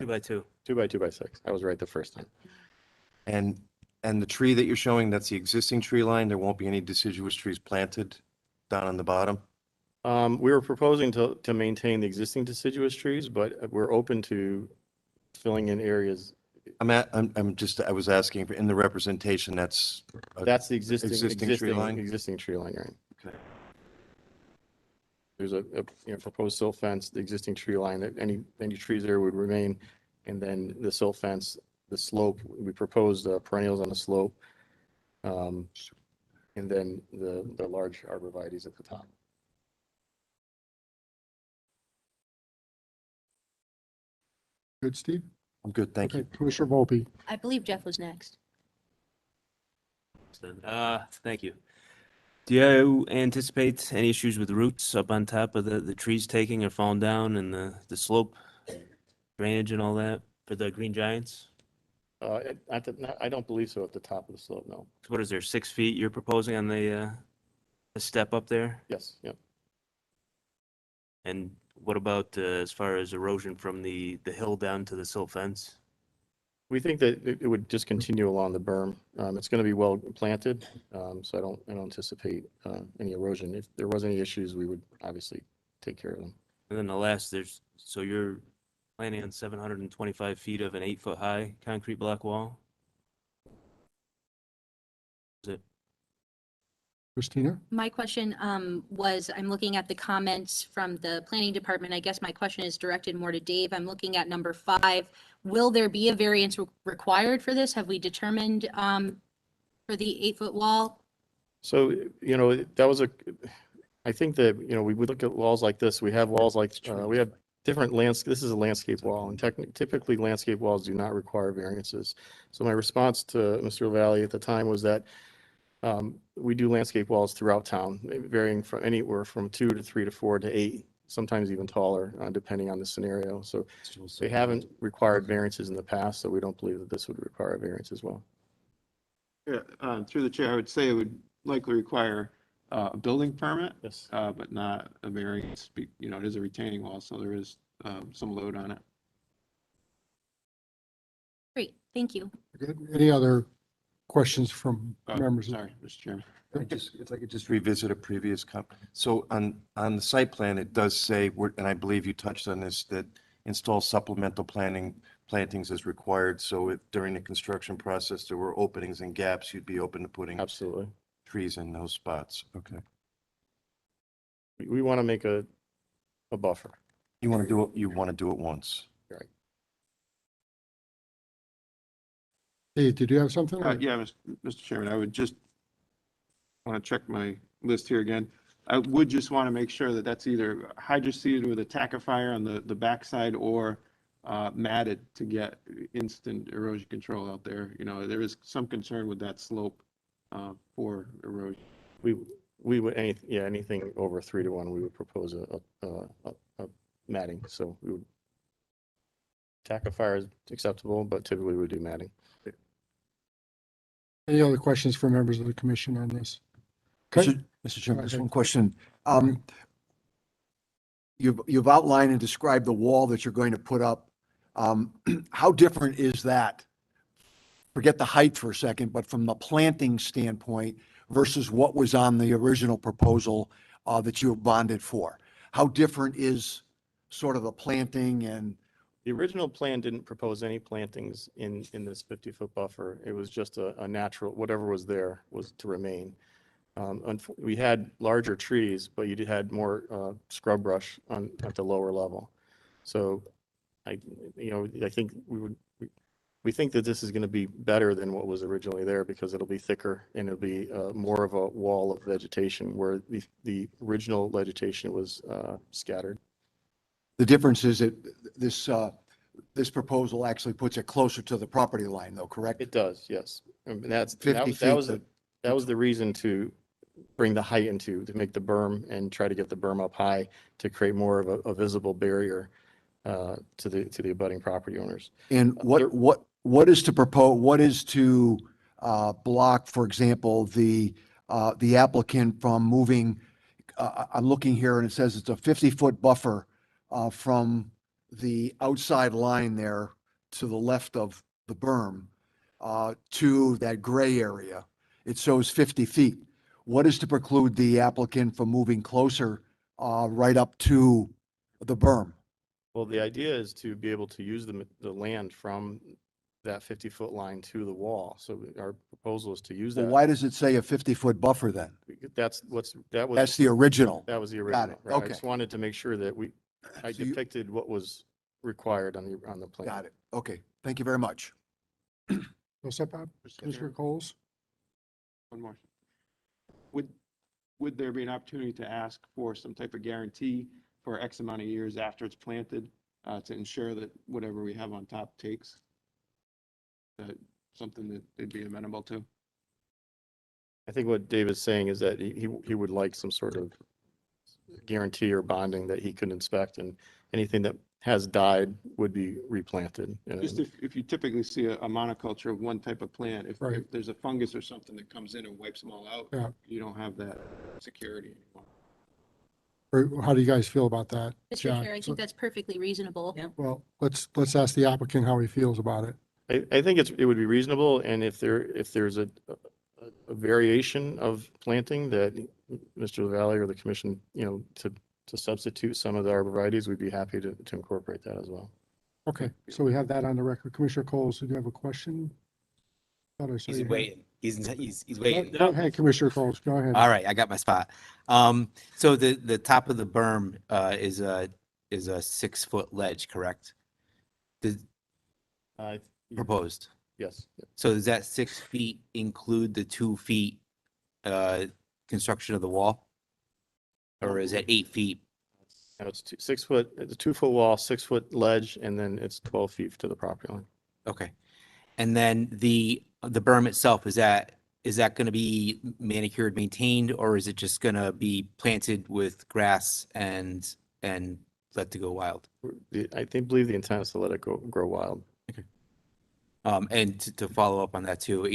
2 by 2. 2 by 2 by 6. I was right the first time. And the tree that you're showing, that's the existing tree line? There won't be any deciduous trees planted down on the bottom? We were proposing to maintain the existing deciduous trees, but we're open to filling in areas. I was asking in the representation, that's. That's the existing tree line? Existing tree line, right? Okay. There's a proposed silt fence, the existing tree line, that any trees there would remain. And then the silt fence, the slope, we proposed perennials on the slope. And and then the large arborvitae's at the top. Good, Steve? I'm good, thank Okay, you. Commissioner Volpe. I believe Jeff was next. Thank you. Do you anticipate any issues with roots up on top of the trees taking or falling down and the slope, drainage and all that for the green giants? I don't believe so at the top of the slope, no. So what is there, 6 feet you're proposing on the step up there? Yes, yep. And what about as far as erosion from the hill down to the silt fence? We think that it would just continue along the berm. It's going to be well planted, so I don't anticipate any erosion. If there was any issues, we would obviously take care of them. And then the last, so you're planning on 725 feet of an 8-foot high concrete block wall? Is it? Christina? My question was, I'm looking at the comments from the planning department. I guess my question is directed more to Dave. I'm looking at number 5. Will there be a variance required for this? Have we determined for the 8-foot wall? So, I think that, we would look at walls like this. We have walls like, we have different this is a landscape wall, and typically landscape walls do not require variances. So my response to Mr. Valley at the time was that we do landscape walls throughout town, varying from anywhere from 2 to 3 to 4 to 8, sometimes even taller, depending on the scenario. So they haven't required variances in the past, so we don't believe that this would require a variance as well. Yeah, through the chair, I would say it would likely require a building permit, Yes. but not a variance. It is a retaining wall, so there is some load on it. Great, thank you. Good. Any other questions from Oh, members? Sorry, Mr. Chairman. If I could just revisit a previous so on the site plan, it does say, and I believe you touched on this, that install supplemental plantings as required. So if during the construction process, there were openings and gaps, you'd be open to putting Absolutely. trees in those spots. Okay. We want to make a buffer. You want to do it once. Right. Dave, did you have something? Yeah, Mr. Chairman, I would just want to check my list here again. I would just want to make sure that that's either hydroseeded with a tackifier on the backside or matted to get instant erosion control out there. There is some concern with that slope for erosion. We would, anything over 3 to 1, we would propose a matting. So we would, tackifier is acceptable, but typically we would do matting. Any other questions for members of the commission on this? Okay. Mr. Chairman, just ahead. one question. You've outlined and described the wall that you're going to put up. How different is that? Forget the height for a second, but from the planting standpoint versus what was on the original proposal that you bonded for? How different is sort of the planting and? The original plan didn't propose any plantings in this 50-foot buffer. It was just a natural, whatever was there was to remain. We had larger trees, but you had more scrub brush at the lower level. So I think we think that this is going to be better than what was originally there because it'll be thicker and it'll be more of a wall of vegetation where the original vegetation was scattered. The difference is that this proposal actually puts it closer to the property line though, correct? It does, yes. And 50 feet. that was the reason to bring the height to make the berm and try to get the berm up high to create more of a visible barrier to the abutting property owners. And what is to propose, what is to block, for example, the applicant from moving, I'm looking here and it says it's a 50-foot buffer from the outside line there to the left of the berm to that gray area. It shows 50 feet. What is to preclude the applicant from moving closer right up to the berm? Well, the idea is to be able to use the land from that 50-foot line to the wall. So our proposal is to use Well, that. why does it say a 50-foot buffer then? That's That's the original. That was the Got original. it. Right. I Okay. just wanted to make sure that I So you- depicted what was required on the plan. Got it. Okay. Thank you very much. What's up, Bob? Mr. Commissioner Chairman, Coles? one more. would there be an opportunity to ask for some type of guarantee for X amount of years after it's planted, to ensure that whatever we have on top takes? That something that they'd be amenable to? I think what David's saying is that he would like some sort of guarantee or bonding that he could inspect, and anything that has died would be replanted. Just if you typically see a monoculture of one type of plant, Right. if there's a fungus or something that comes in and wipes them all out, Yeah. you don't have that security anymore. Or how do you guys feel about that? Mr. Jack? Chair, I think that's perfectly reasonable. Yeah. Well, let's ask the applicant how he feels about it. I think it would be reasonable, and if there's a variation of planting that Mr. LaValle or the commission, to substitute some of the arborvitaes, we'd be happy to incorporate that as well. Okay, so we have that on the record. Commissioner Coles, did you have a question? Thought I saw He's your hand. waiting. He's waiting. Go ahead, Commissioner Coles, go ahead. All right, I got my spot. So the top of the berm is a 6-foot ledge, correct? Proposed. Yes. So does that 6 feet include the 2 feet construction of the wall? Or is it 8 feet? No, it's 6 foot, it's a 2-foot wall, 6-foot ledge, and then it's 12 feet to the property line. Okay. And then the berm itself, is that going to be manicured, maintained, or is it just going to be planted with grass and let to go wild? I believe the intent is to let it grow wild. And to follow up on that too,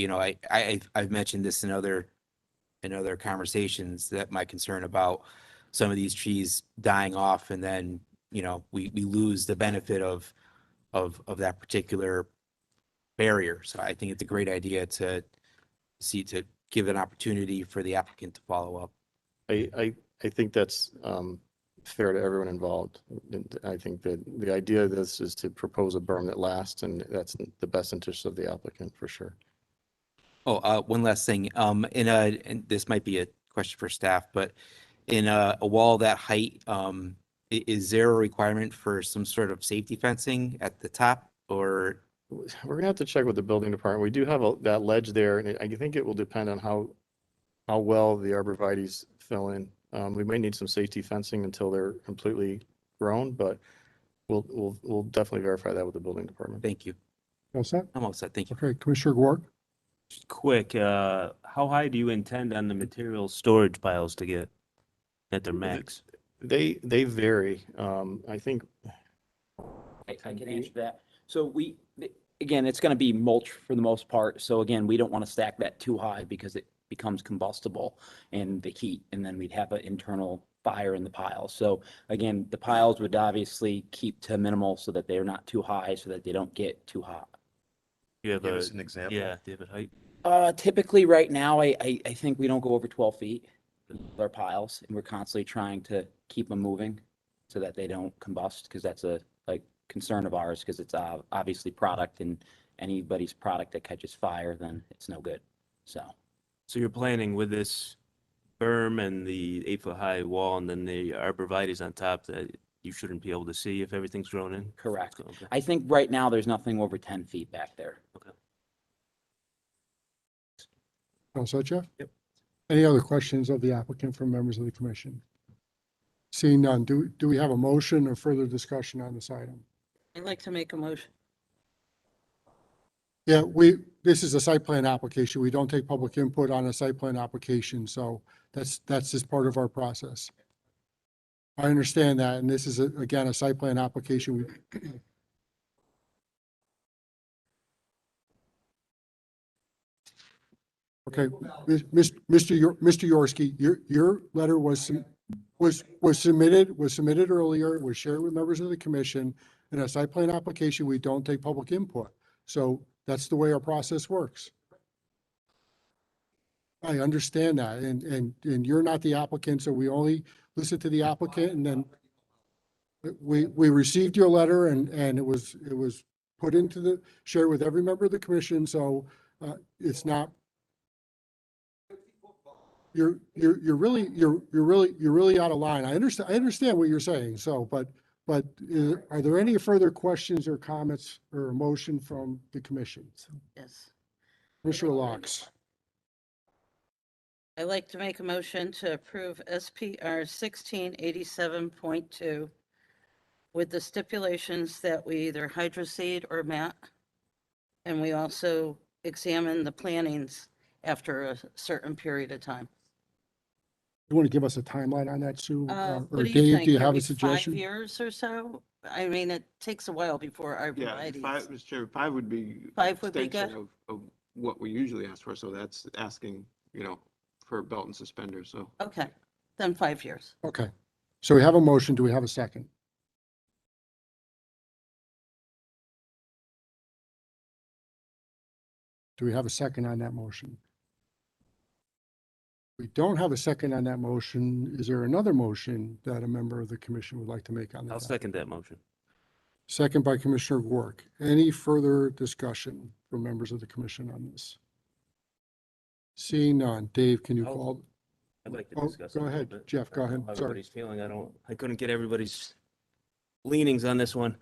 I've mentioned this in other conversations, that my concern about some of these trees dying off, and then, we lose the benefit of that particular barrier. So I think it's a great idea to give an opportunity for the applicant to follow up. I think that's fair to everyone involved. And I think that the idea of this is to propose a berm that lasts, and that's in the best interest of the applicant, for sure. Oh, one last thing. And this might be a question for staff, but in a wall that height, is there a requirement for some sort of safety fencing at the top, or? We're gonna have to check with the building department. We do have that ledge there, and I think it will depend on how well the arborvitaes fill in. We may need some safety fencing until they're completely grown, but we'll definitely verify that with the building department. Thank you. All set? I'm all set. Thank you. Okay, Commissioner Wark? Just quick, how high do you intend on the material storage piles to get at their max? They vary. I think I can answer that. So again, it's going to be mulch for the most part. So again, we don't want to stack that too high because it becomes combustible in the heat, and then we'd have an internal fire in the pile. So again, the piles would obviously keep to minimal so that they're not too high, so that they don't get too hot. You have Give us an example. Yeah, do you have a height? Typically right now, I think we don't go over 12 feet with our piles, and we're constantly trying to keep them moving so that they don't combust, because that's a concern of ours, because it's obviously product, and anybody's product that catches fire, then it's no good. So you're planning with this berm and the 8-foot high wall, and then the arborvitaes on top, that you shouldn't be able to see if everything's grown in? Correct. Okay. I think right now there's nothing over 10 feet back there. All set, Jeff? Yep. Any other questions of the applicant from members of the commission? Seeing none, do we have a motion or further discussion on this item? I'd like to make a motion. Yeah, this is a site plan application. We don't take public input on a site plan application, so that's just part of our process. I understand that, and this is, again, a site plan application. Okay, Mr. Yorsky, your letter was submitted earlier, was shared with members of the commission. In a site plan application, we don't take public input. So that's the way our process works. I understand that, and you're not the applicant, so we only listen to the applicant, and then we received your letter, and it was put into shared with every member of the commission, so it's not. You're really out of line. I understand what you're saying. So, but are there any further questions or comments or a motion from the commission? Yes. Commissioner Locks. I'd like to make a motion to approve SPR 1687.2 with the stipulations that we either hydroseed or mat. And we also examine the plantings after a certain period of time. You want to give us a timeline on that, Sue? Or What do you Dave, think? do you have Maybe a suggestion? 5 years or so? I mean, it takes a while before Yeah, arborvitae's. five, Mr. Chairman, five would be. Five would be extension good? Of what we usually ask for, so that's asking, for a belt and suspenders, so. Okay, then 5 years. Okay. So we have a motion. Do we have a second? Do we have a second on that motion? We don't have a second on that motion. Is there another motion that a member of the commission would like to make on I'll that? second that motion. Second by Commissioner Wark. Any further discussion from members of the commission on this? Seeing none. Dave, can you I'll- call? I'd like to Oh, discuss. go it a little ahead, bit. Jeff, go I don't know ahead. how Sorry. Everybody's feeling, I couldn't get everybody's leanings on this one.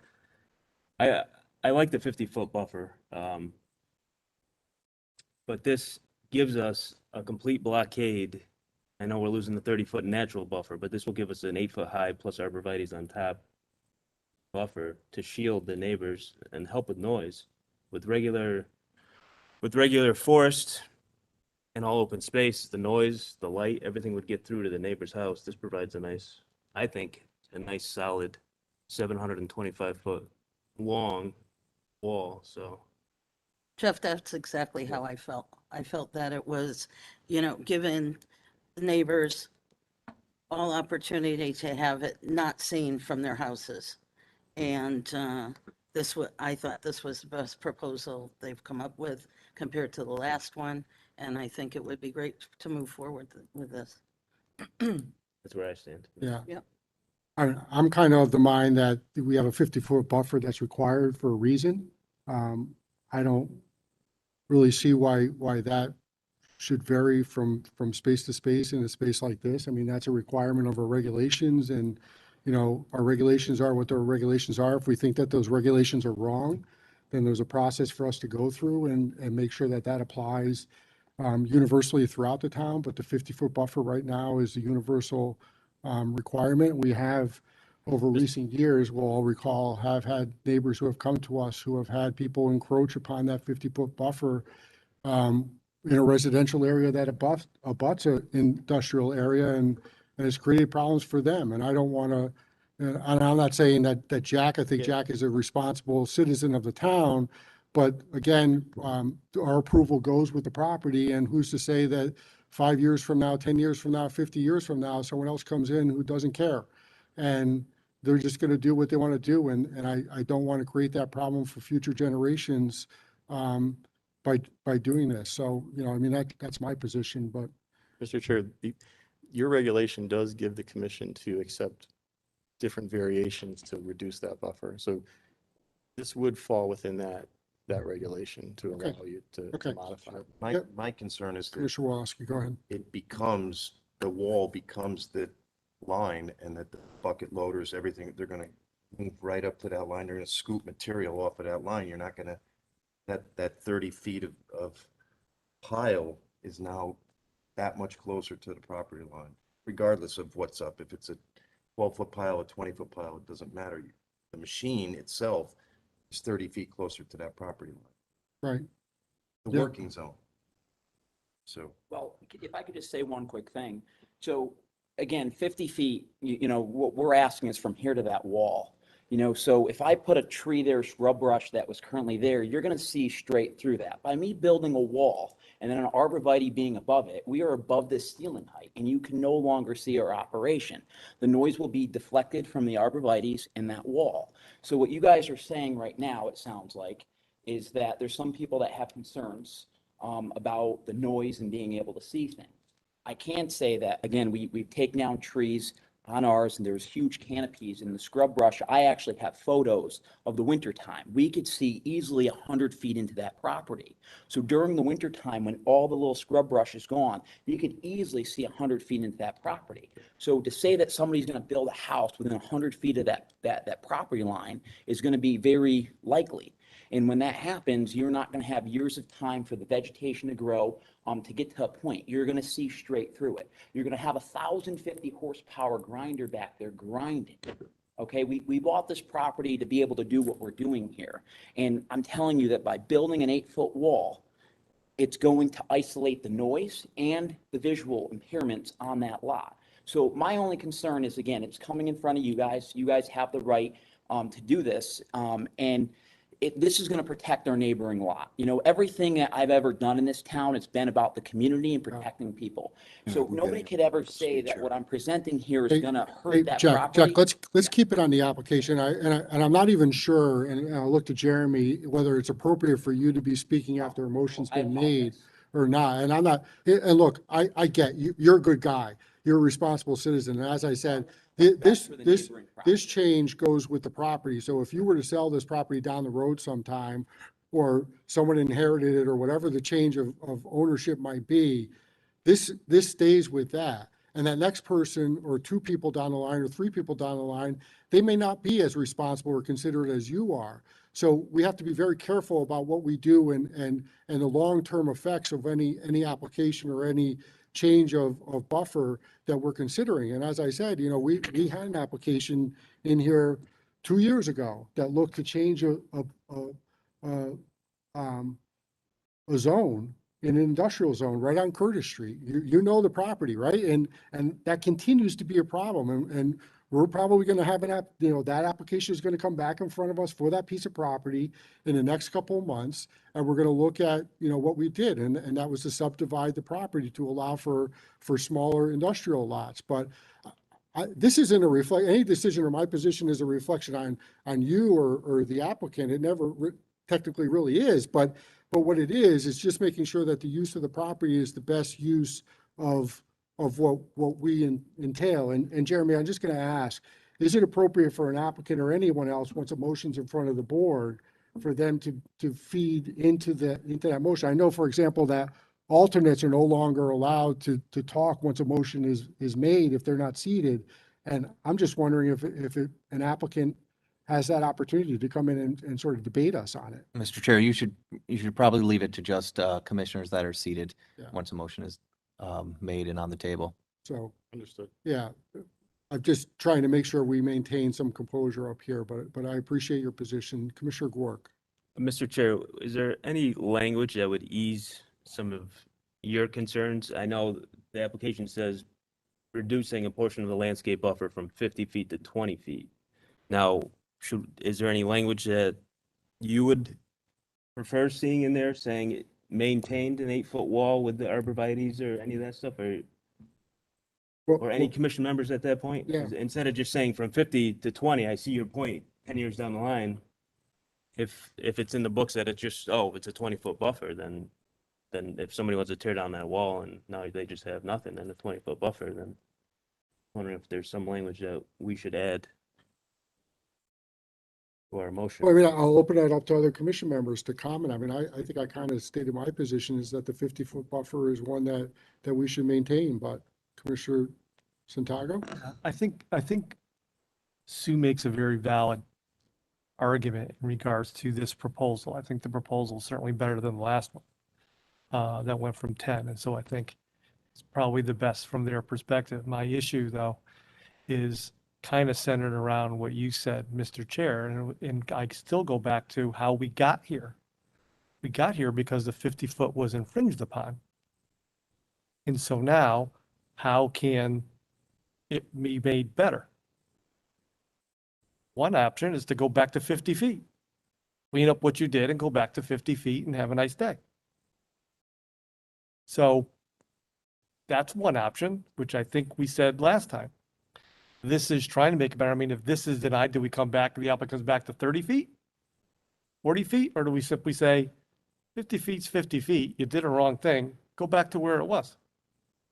I like the 50-foot buffer. But this gives us a complete blockade. I know we're losing the 30-foot natural buffer, but this will give us an 8-foot high plus arborvitae's on top buffer to shield the neighbors and help with noise. With regular forest and all open space, the noise, the light, everything would get through to the neighbor's house. This provides I think, a nice solid 725-foot long wall, so. Jeff, that's exactly how I felt. I felt that it was, giving the neighbors all opportunity to have it not seen from their houses. And I thought this was the best proposal they've come up with compared to the last one. And I think it would be great to move forward with this. That's where I stand. Yeah. Yep. I'm kind of the mind that we have a 50-foot buffer that's required for a reason. I don't really see why that should vary from space to space in a space like this. I mean, that's a requirement of our regulations, and, our regulations are what their regulations are. If we think that those regulations are wrong, then there's a process for us to go through and make sure that that applies universally throughout the town. But the 50-foot buffer right now is the universal requirement. We have, over recent years, we'll all recall, have had neighbors who have come to us who have had people encroach upon that 50-foot buffer in a residential area that abuts an industrial area, and has created problems for them. And I don't want to, and I'm not saying that Jack, I think Jack is a responsible citizen of the town, but again, our approval goes with the property, and who's to say that 5 years from now, 10 years from now, 50 years from now, someone else comes in who doesn't care. And they're just going to do what they want to do. And I don't want to create that problem for future generations by doing this. So, I mean, that's my position, but. Mr. Chair, your regulation does give the commission to accept different variations to reduce that buffer. So this would fall within that regulation to Okay. allow you to Okay. modify it. My concern is that Commissioner Wallace, go ahead. the wall becomes the line, and that the bucket loaders, everything, they're gonna move right up to that line. They're gonna scoop material off of that line. You're not gonna, that 30 feet of pile is now that much closer to the property line, regardless of what's up. If it's a 12-foot pile, a 20-foot pile, it doesn't matter. The machine itself is 30 feet closer to that property line, Right. the Yeah. working zone. So. Well, if I could just say one quick thing. So again, 50 feet, what we're asking is from here to that wall. So if I put a tree there, shrub brush that was currently there, you're going to see straight through that. By me building a wall and then an arborvitae being above it, we are above this ceiling height, and you can no longer see our operation. The noise will be deflected from the arborvitaes and that wall. So what you guys are saying right now, it sounds like, is that there's some people that have concerns about the noise and being able to see things. I can say that, again, we've taken down trees on ours, and there's huge canopies in the scrub brush. I actually have photos of the winter time. We could see easily 100 feet into that property. So during the winter time, when all the little scrub brush is gone, you could easily see 100 feet into that property. So to say that somebody's going to build a house within 100 feet of that property line is going to be very likely. And when that happens, you're not going to have years of time for the vegetation to grow. to get to that point. You're gonna see straight through it. You're gonna have a 1,050 horsepower grinder back there grinding. Okay, we bought this property to be able to do what we're doing here. And I'm telling you that by building an 8-foot wall, it's going to isolate the noise and the visual impairments on that lot. So my only concern is, again, it's coming in front of you guys. You guys have the right to do this. And this is going to protect our neighboring lot. You know, everything that I've ever done in this town, it's been about the community and protecting people. So we're nobody getting could ever to say speech that here. what I'm presenting here is Hey, going to Hey, hurt that Jack, property. let's keep it on the application. And I'm not even sure, and I'll look to Jeremy, whether it's appropriate for you to be speaking after a motion's I been made apologize. or not. And I'm not, and look, I get you, you're a good guy. You're a responsible citizen. And as I said, That's for the this neighboring property. change goes with the property. So if you were to sell this property down the road sometime, or someone inherited it, or whatever the change of ownership might be, this stays with that. And that next person, or two people down the line, or three people down the line, they may not be as responsible or considerate as you are. So we have to be very careful about what we do and the long-term effects of any application or any change of buffer that we're considering. And as I said, you know, we had an application in here 2 years ago that looked to change a zone, in an industrial zone right on Curtis Street. You know the property, right? And that continues to be a problem. And we're probably going to have that application is going to come back in front of us for that piece of property in the next couple of months. And we're going to look at, what we did. And that was to subdivide the property to allow for smaller industrial lots. But this isn't any decision, or my position is a reflection on you or the applicant. It never technically really is, but what it is just making sure that the use of the property is the best use of what we entail. And Jeremy, I'm just going to ask, is it appropriate for an applicant or anyone else, once a motion's in front of the board, for them to feed into that motion? I know, for example, that alternates are no longer allowed to talk once a motion is made if they're not seated. And I'm just wondering if an applicant has that opportunity to come in and sort of debate us on it. Mr. Chair, you should probably leave it to just commissioners that are seated Yeah. once a motion is made and on the table. So, Understood. yeah, I'm just trying to make sure we maintain some composure up here, but I appreciate your position. Commissioner Gwark. Mr. Chair, is there any language that would ease some of your concerns? I know the application says reducing a portion of the landscape buffer from 50 feet to 20 feet. Now, is there any language that you would prefer seeing in there saying it maintained an 8-foot wall with the arborvitaes or any of that stuff, or any commission members at that point? Yeah. Instead of just saying from 50 to 20, I see your point, 10 years down the line. If it's in the books that it's just, it's a 20-foot buffer, then if somebody wants to tear down that wall and now they just have nothing and a 20-foot buffer, then I'm wondering if there's some language that we should add to our motion. Well, I mean, I'll open it up to other commission members to comment. I mean, I think I kind of stated my position is that the 50-foot buffer is one that we should maintain, but Commissioner Santago? I think Sue makes a very valid argument in regards to this proposal. I think the proposal is certainly better than the last one that went from 10. And so I think it's probably the best from their perspective. My issue, though, is kind of centered around what you said, Mr. Chair, and I still go back to how we got here. We got here because the 50-foot was infringed upon. And so now, how can it be made better? One option is to go back to 50 feet. Clean up what you did and go back to 50 feet and have a nice day. So that's one option, which I think we said last time. This is trying to make it better. I mean, if this is denied, do we come back, the applicant comes back to 30 feet? 40 feet? Or do we simply say 50 feet's 50 feet, you did a wrong thing, go back to where it was?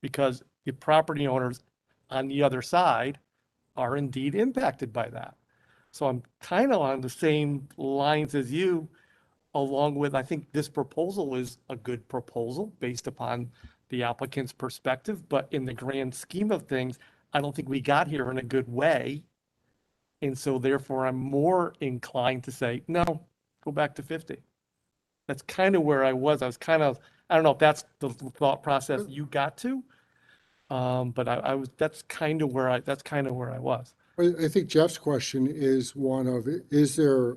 Because the property owners on the other side are indeed impacted by that. So I'm kind of on the same lines as you, along with, I think this proposal is a good proposal based upon the applicant's perspective, but in the grand scheme of things, I don't think we got here in a good way. And so therefore, I'm more inclined to say, no, go back to 50. That's kind of where I was. I was kind of I don't know if that's the thought process you got to. But I was, that's kind of where I was. I think Jeff's question is one of, is there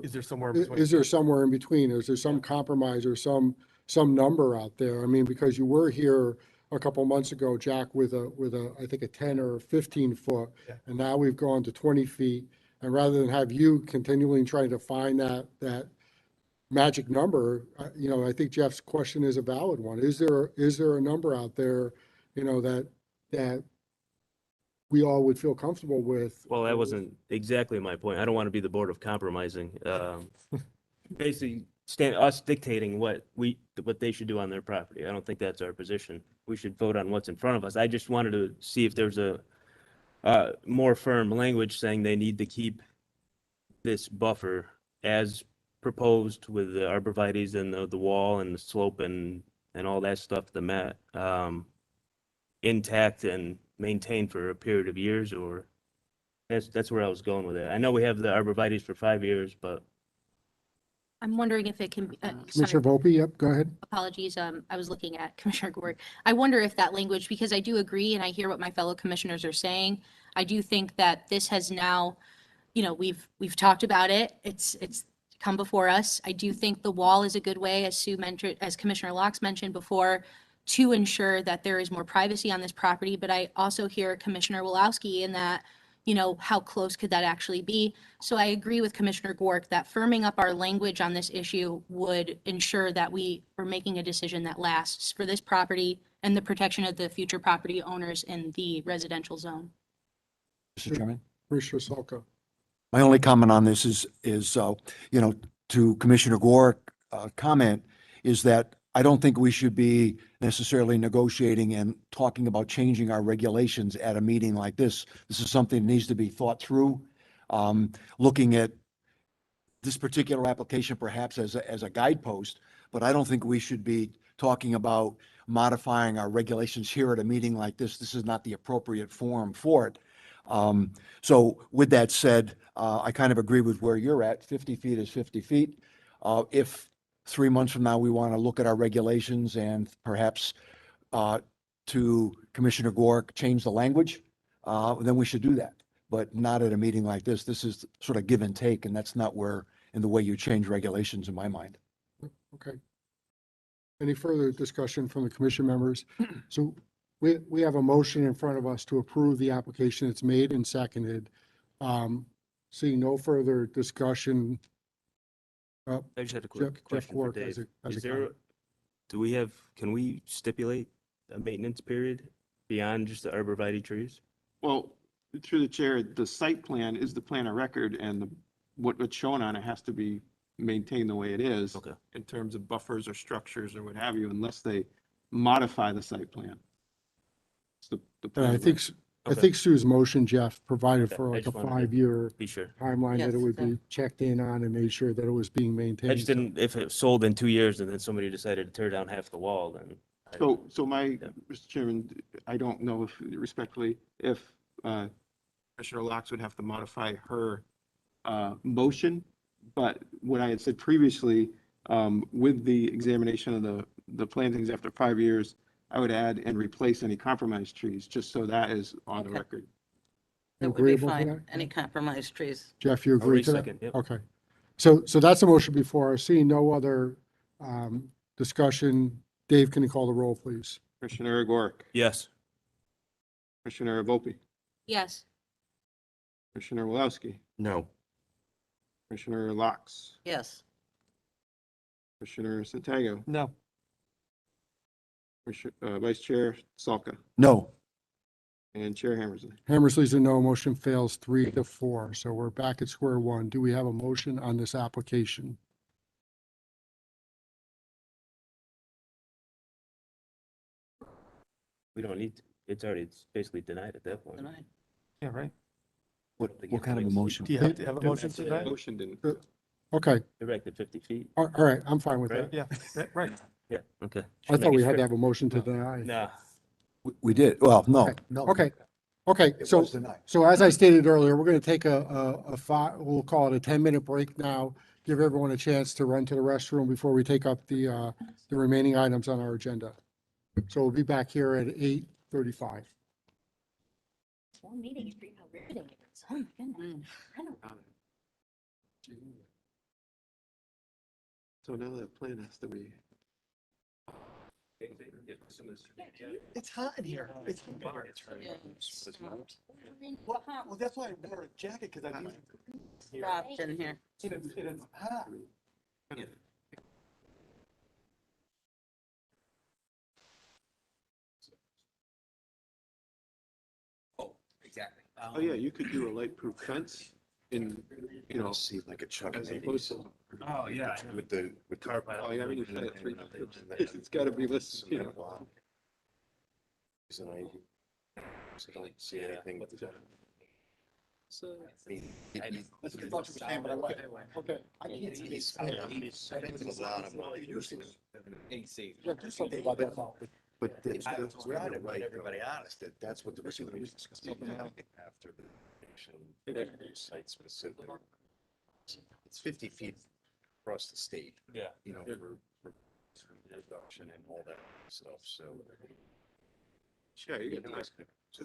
Is there somewhere in is between? there somewhere in between? Is there some compromise or some number out there? I mean, because you were here a couple months ago, Jack, with I think a 10 or 15 foot, Yeah. and now we've gone to 20 feet. And rather than have you continually trying to find that magic number, I think Jeff's question is a valid one. Is there a number out there, that we all would feel comfortable with? Well, that wasn't exactly my point. I don't want to be the board of compromising. Basically, us dictating what they should do on their property. I don't think that's our position. We should vote on what's in front of us. I just wanted to see if there's a more firm language saying they need to keep this buffer as proposed with the arborvitae's and the wall and the slope and all that stuff, the mat, intact and maintained for a period of years, or that's where I was going with it. I know we have the arborvitae's for 5 years, but I'm wondering if it can be, Commissioner Volpe, yep, go ahead. apologies, I was looking at Commissioner Gord. I wonder if that language, because I do agree and I hear what my fellow commissioners are saying. I do think that this has now, we've talked about it. It's come before us. I do think the wall is a good way, as Sue mentioned, as Commissioner Locke mentioned before, to ensure that there is more privacy on this property. But I also hear Commissioner Wolowski in that, how close could that actually be? So I agree with Commissioner Gork that firming up our language on this issue would ensure that we are making a decision that lasts for this property and the protection of the future property owners in the residential zone. Mr. Chairman? Commissioner Salka. My only comment on this is, to Commissioner Gore, comment is that I don't think we should be necessarily negotiating and talking about changing our regulations at a meeting like this. This is something that needs to be thought through. Looking at this particular application perhaps as a guidepost, but I don't think we should be talking about modifying our regulations here at a meeting like this. This is not the appropriate forum for it. So with that said, I kind of agree with where you're at. 50 feet is 50 feet. If 3 months from now, we want to look at our regulations and perhaps, to Commissioner Gork, change the language, then we should do that, but not at a meeting like this. This is sort of give and take, and that's not in the way you change regulations in my mind. Okay. Any further discussion from the commission members? So we have a motion in front of us to approve the application. It's made and seconded. Seeing no further discussion. I just had a Jeff quick question for Gork Dave. as a Is there, comment. can we stipulate a maintenance period beyond just the arborvitae trees? Well, through the chair, the site plan is the plan of record, and what's shown on it has to be maintained the way it is. Okay. In terms of buffers or structures or what have you, unless they modify the site plan. It's the And plan I of think, record. I think Sue's motion, Jeff, provided Okay, for I like a just wanted to 5-year Be sure. timeline that Yes, it would be exactly. checked in on and made sure that it was being I maintained. just didn't, if it sold in 2 years and then somebody decided to tear down half the wall, then. I don't- So my, Yeah. Mr. Chairman, I don't know if respectfully, if Commissioner Locke would have to modify her motion, but what I had said previously, with the examination of the plantings after 5 years, I would add and replace any compromised trees, just so that is on the Okay. record. That would be Agreeable to fine. that? Any compromised trees. Jeff, you I'll agree to that? re-second, yep. Okay. So that's a motion before us. Seeing no other discussion, Dave, can you call the roll, please? Commissioner Gork, Yes. Commissioner Volpe, Yes. Commissioner Wolowski, No. Commissioner Locke, Yes. Commissioner Santiago, No. Vice Chair Salka, No, and Chair Hammersley. Hammersley's a no, motion fails 3-4. So we're back at square one. Do we have a motion on this application? We don't need, it's basically denied at that point. Denied. Yeah, right. what kind of a motion? Do you have to have a motion to that? Motion didn't. Okay, They're back to 50 feet. all right, I'm fine with Right. that. Yeah, right. Yeah, okay. I thought we had to have a motion to deny. Nah. We did, well, no. Okay, It so, was denied. so as I stated earlier, we're going to take we'll call it a 10-minute break now. give everyone a chance to run to the restroom before we take up the remaining items on our agenda. So we'll be back here at 8:35. One meeting is pretty riveting. Oh my goodness. I don't So now that plan has to be. It's hot in here. It's well, that's why I wore a jacket, because I Stopped in here. it's hot. Exactly. Oh, yeah, you could do a light proof fence in, you know, See like a Chuck as E. opposed to. Oh, yeah. With the carpet. Oh, yeah, I mean, you said it 3 times. It's gotta be listed, you know. So I don't see anything. That's a good thought you were saying, but I like it. Okay. I can't see this. AC. Yeah, do something about that. But that's I that's was where trying the to get right everybody goes. honest. That's what the regulations after the site specific. It's 50 feet across the state. Yeah. You know, for reduction and all that stuff, so. Yeah, you can.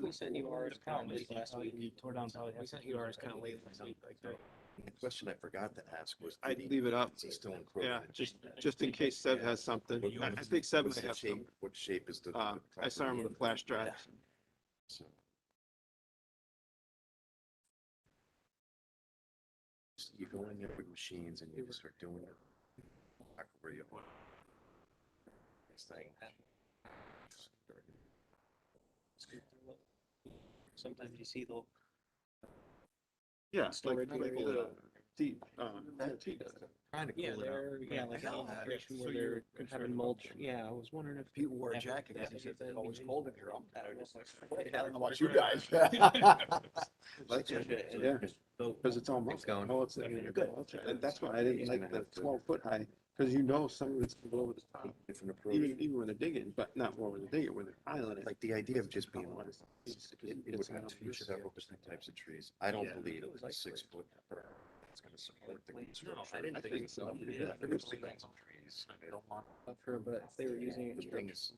We sent you ours kind of late last week. You tore down probably. We sent you ours kind of late last week. The question I forgot to ask was. I'd leave it up. Is he still encroaching? Yeah, just in case Seb has something. I think Seb What's might the have some. shape? What shape is the? I saw him with a flash drive. So. You go in there with machines and you just start doing it. Back where you want. This thing. Sometimes you see the Yeah, like storage the area. deep, Trying to Yeah, cool it out. they're, yeah, like an operation where they're having mulch. Yeah, I was wondering if People wear a Yeah. jacket, Yeah. because it's always cold in here. I don't know. I don't know about you guys. yeah, because it's all It's going. Oh, it's good. And that's why I didn't like the 12-foot high, because you know some of it's gonna go over the top. Different approach. Even when they're digging, but not more when they're digging, when they're piling it. Like the idea of just being, It's it would have several different types of trees. I don't believe it was a 6 foot. It's gonna support the construction. I didn't think so. Yeah, there's things of trees. I don't want. for, but if they were using it. The thing is,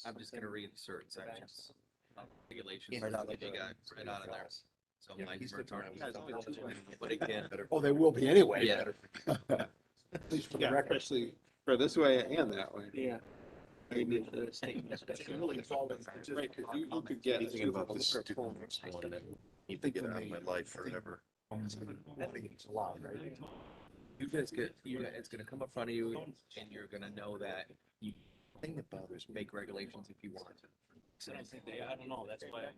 I'm just gonna read certain sections. Regulations, Right out of you the- got right out of there. So Yeah, my he's the attorney, attorney. but again, Oh, they will be anyway. Yeah. At least for the Yeah, record. especially for this way and that way. Yeah. Maybe the state. Really, it's all. Right, because you could get. thinking about this stupid one that I need to get out of my life forever. I think it's a lot, right? you guys get, it's gonna come up front of you and you're gonna know that you The thing that bothers me. make regulations if you want to. So I don't know, that's why.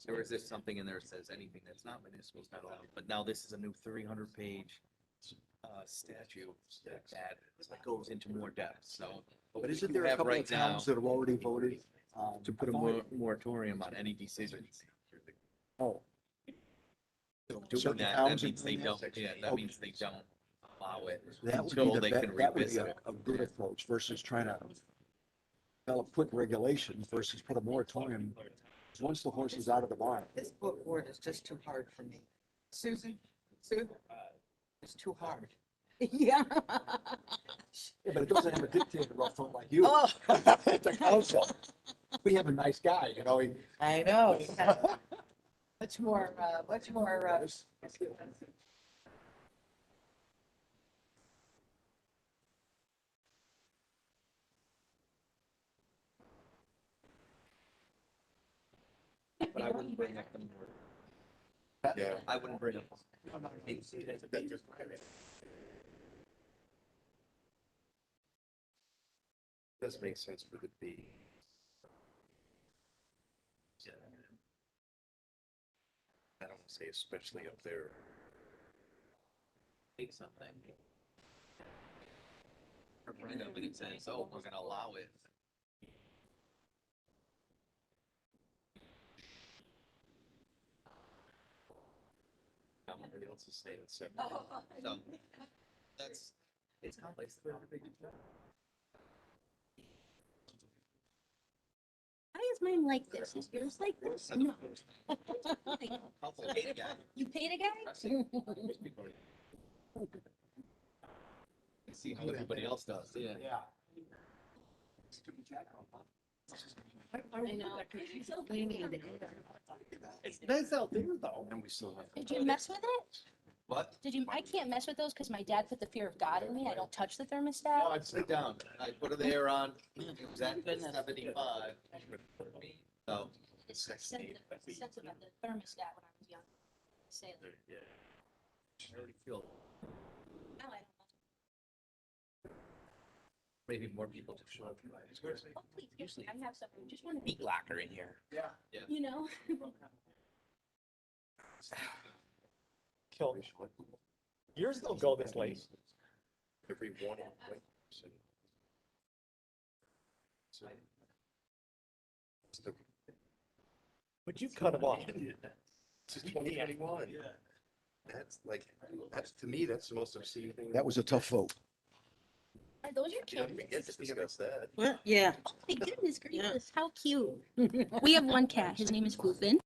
Or is this something in there that says anything that's not municipal is not allowed? But now this is a new 300-page statute that goes into more depth, so. But we isn't there a have couple right of towns that have already voted? To put a moratorium on any decisions. Oh. Doing Certain that, towns that means are they doing don't, that? yeah, that Okay. means they don't allow it That would until be they the, can that would be revisit it. a good approach versus trying to develop quick regulations versus put a moratorium. 'Cause once the horse is out of the barn. This book board is just too hard for me. Susan, it's too hard. Yeah. Yeah, but it doesn't have a dictator up front like you. Oh. At the council. We have a nice guy, you know, he. I know. Much more, But I wouldn't bring up the Yeah. I wouldn't bring up. Does make sense for the B. I don't want to say especially up there. Take something. Or bring up and it says, oh, we're gonna allow it. Everybody else is saying it's separate. So, that's, it's complex. I is mine like this? Is yours like this? No. You paid a guy? See how everybody else does, yeah. I know. It's nice out there though. And we still have. Did you mess with it? What? Did you, I can't mess with those because my dad put the fear of God in me. I don't touch the No, thermostat. I'd sit down. I put the air on, exactly Goodness. 75. So. Said about the thermostat when I was young. Say it. Yeah. I already feel No, I maybe more people to show up. don't. Oh, please, I have something. Just want to be, Meat locker in here. Yeah. Yeah. you know? Kill me. Yours don't go this late. Every morning. But you cut them off. To 2021. Yeah. That's like, that's, to me, that's the most obscene thing. That was a tough vote. Are those your You don't even get kids? to discuss that. Well, yeah. Oh, my goodness gracious, how cute. We have one cat. His name is Floofin.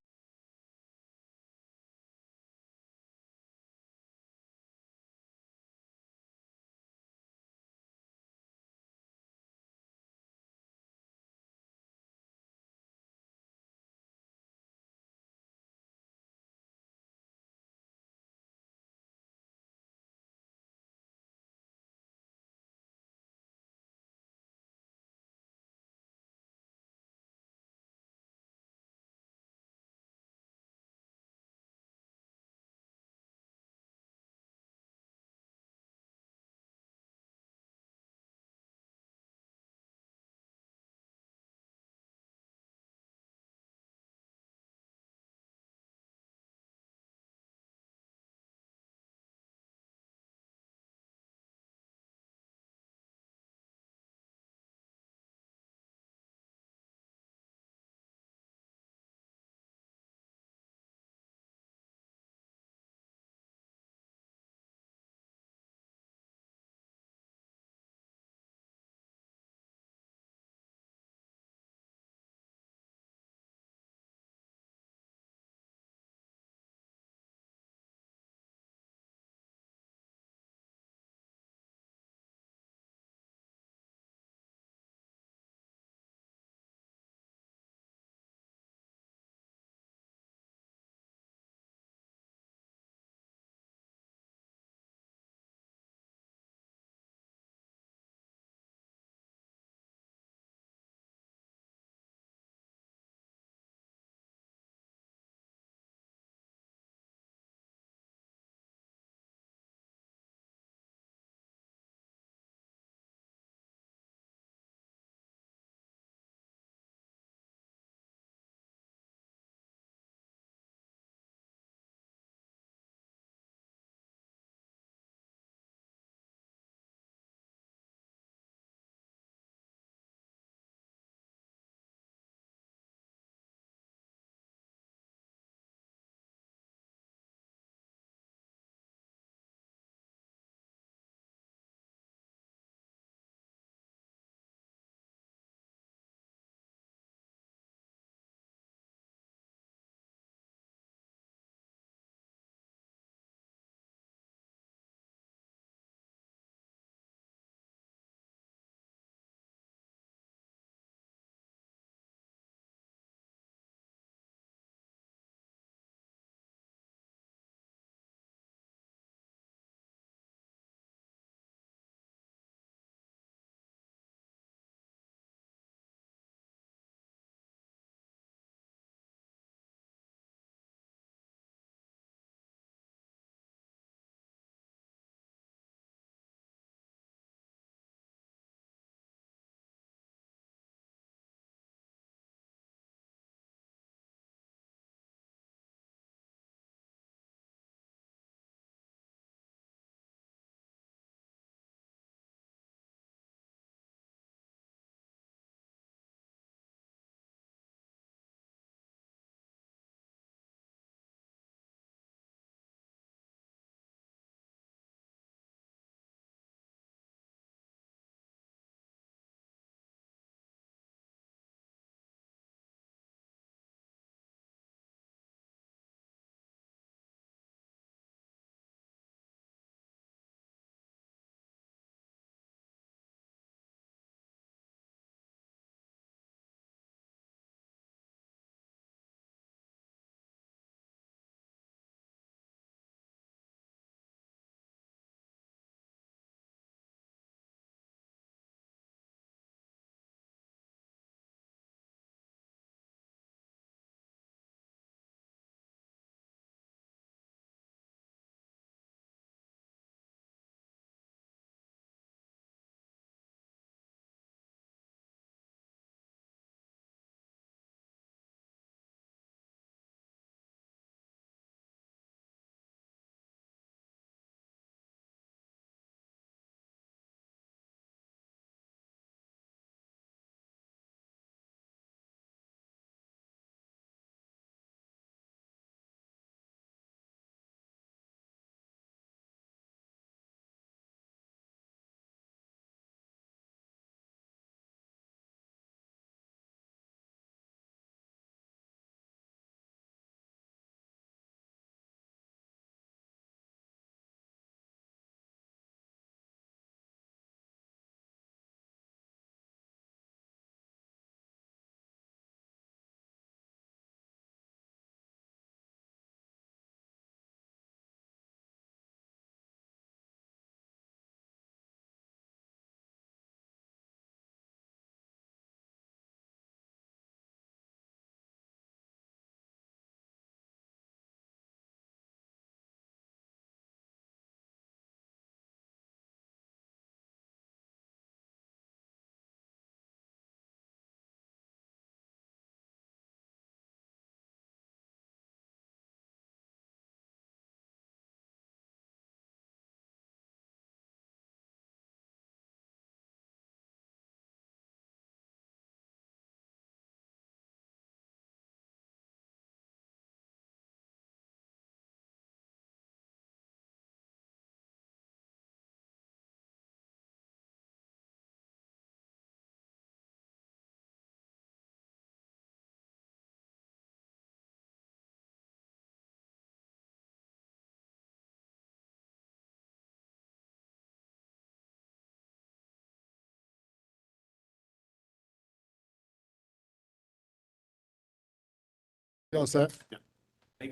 You all set? Yeah.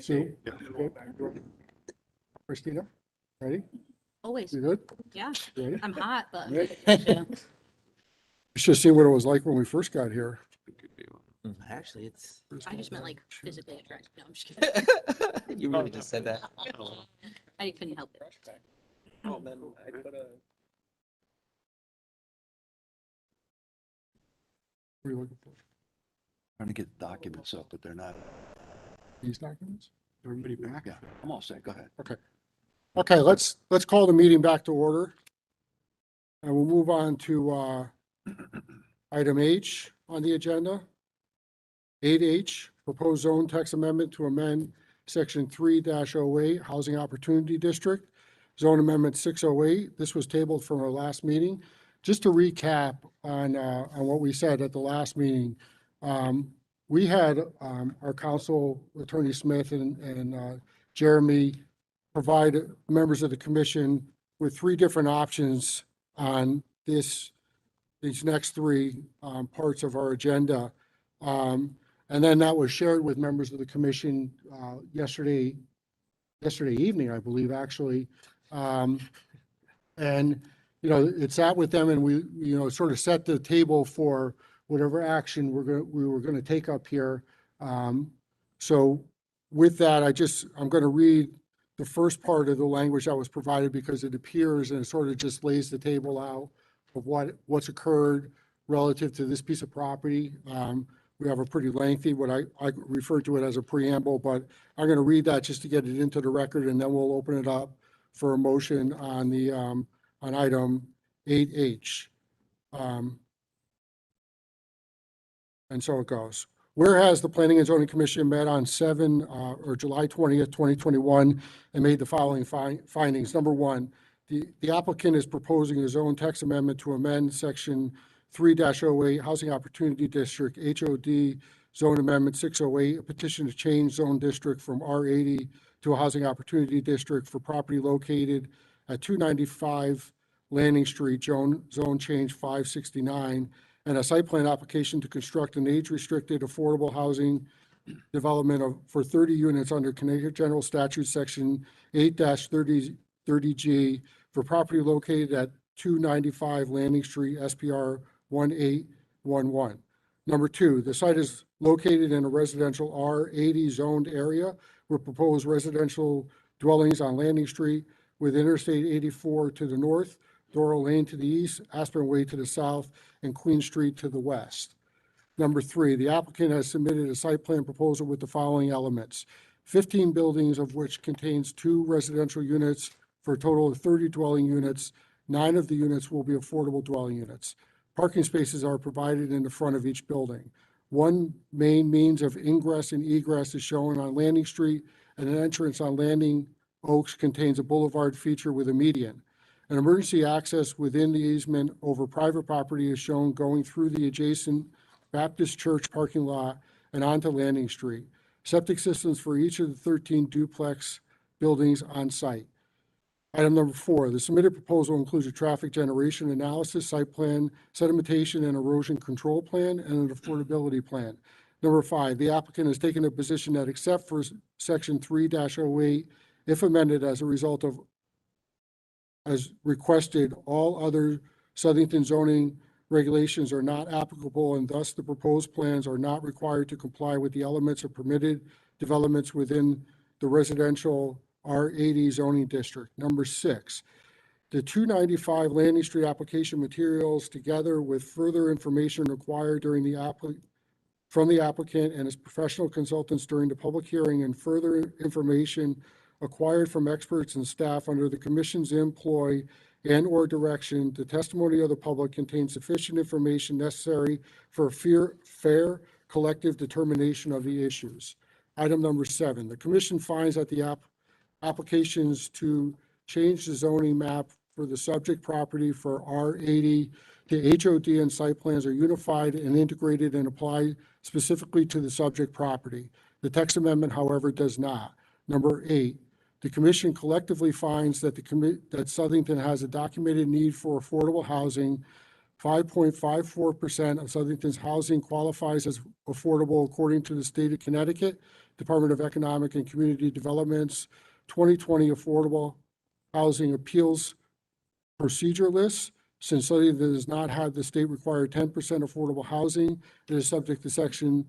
Sue? Good? Christina? Ready? Always, You good? yeah. You ready? I'm hot, but Yeah. You should see what it was like when we first got here. Actually, it's, I just meant like physically attractive. No, I'm just kidding. you really just said that. I couldn't help it. What are you looking for? Trying to get documents up, but they're not. These documents? Everybody back? Yeah, I'm all set. Go ahead. Okay, let's call the meeting back to order. And we'll move on to item H on the agenda. 8H, proposed zone text amendment to amend section 3-08 Housing Opportunity District, zone amendment 608. This was tabled from our last meeting. Just to recap on what we said at the last meeting, we had our council, Attorney Smith and Jeremy, provide members of the commission with three different options on these next three parts of our agenda. And then that was shared with members of the commission yesterday evening, I believe, actually. And, you know, it sat with them and we, you know, sort of set the table for whatever action we were going to take up here. So with that, I'm going to read the first part of the language that was provided because it appears and it sort of just lays the table out of what's occurred relative to this piece of property. We have a pretty lengthy, what I refer to it as a preamble, but I'm going to read that just to get it into the record, and then we'll open it up for a motion on the on item 8H. And so it goes. Whereas the Planning and Zoning Commission met on July 20th, 2021, and made the following findings. Number one, the applicant is proposing a zone text amendment to amend section 3-08 Housing Opportunity District, HOD Zone Amendment 608, a petition to change zone district from R80 to a Housing Opportunity District for property located at 295 Landing Street, zone change 569, and a site plan application to construct an age-restricted affordable housing development for 30 units under Connecticut General Statute Section 8-30G for property located at 295 Landing Street, SPR 1811. Number two, the site is located in a residential R80 zoned area with proposed residential dwellings on Landing Street with Interstate 84 to the north, Doral Lane to the east, Aspirin Way to the south, and Queen Street to the west. Number three, the applicant has submitted a site plan proposal with the following elements: 15 buildings, of which contains 2 residential units for a total of 30 dwelling units. 9 of the units will be affordable dwelling units. Parking spaces are provided in the front of each building. One main means of ingress and egress is shown on Landing Street, and an entrance on Landing Oaks contains a boulevard feature with a median. An emergency access within the easement over private property is shown going through the adjacent Baptist Church parking lot and onto Landing Street. Septic systems for each of the 13 duplex buildings on site. Item number 4, the submitted proposal includes a traffic generation analysis, site plan, sedimentation and erosion control plan, and an affordability plan. Number 5, the applicant has taken a position that except for section 3-08, if amended as a result of, as requested, all other Southington zoning regulations are not applicable, and thus the proposed plans are not required to comply with the elements of permitted developments within the residential R80 zoning district. Number 6, the 295 Landing Street application materials, together with further information required from the applicant and his professional consultants during the public hearing, and further information acquired from experts and staff under the commission's employ and/or direction, the testimony of the public contains sufficient information necessary for a fair collective determination of the issues. Item number 7, the commission finds that the applications to change the zoning map for the subject property for R80 to HOD and site plans are unified and integrated and apply specifically to the subject property. The text amendment, however, does not. Number 8, the commission collectively finds that that Southington has a documented need for affordable housing 5.54% of Southington's housing qualifies as affordable according to the state of Connecticut Department of Economic and Community Development's 2020 Affordable Housing Appeals Procedure List. Since Southington does not have the state required 10% affordable housing, it is subject to section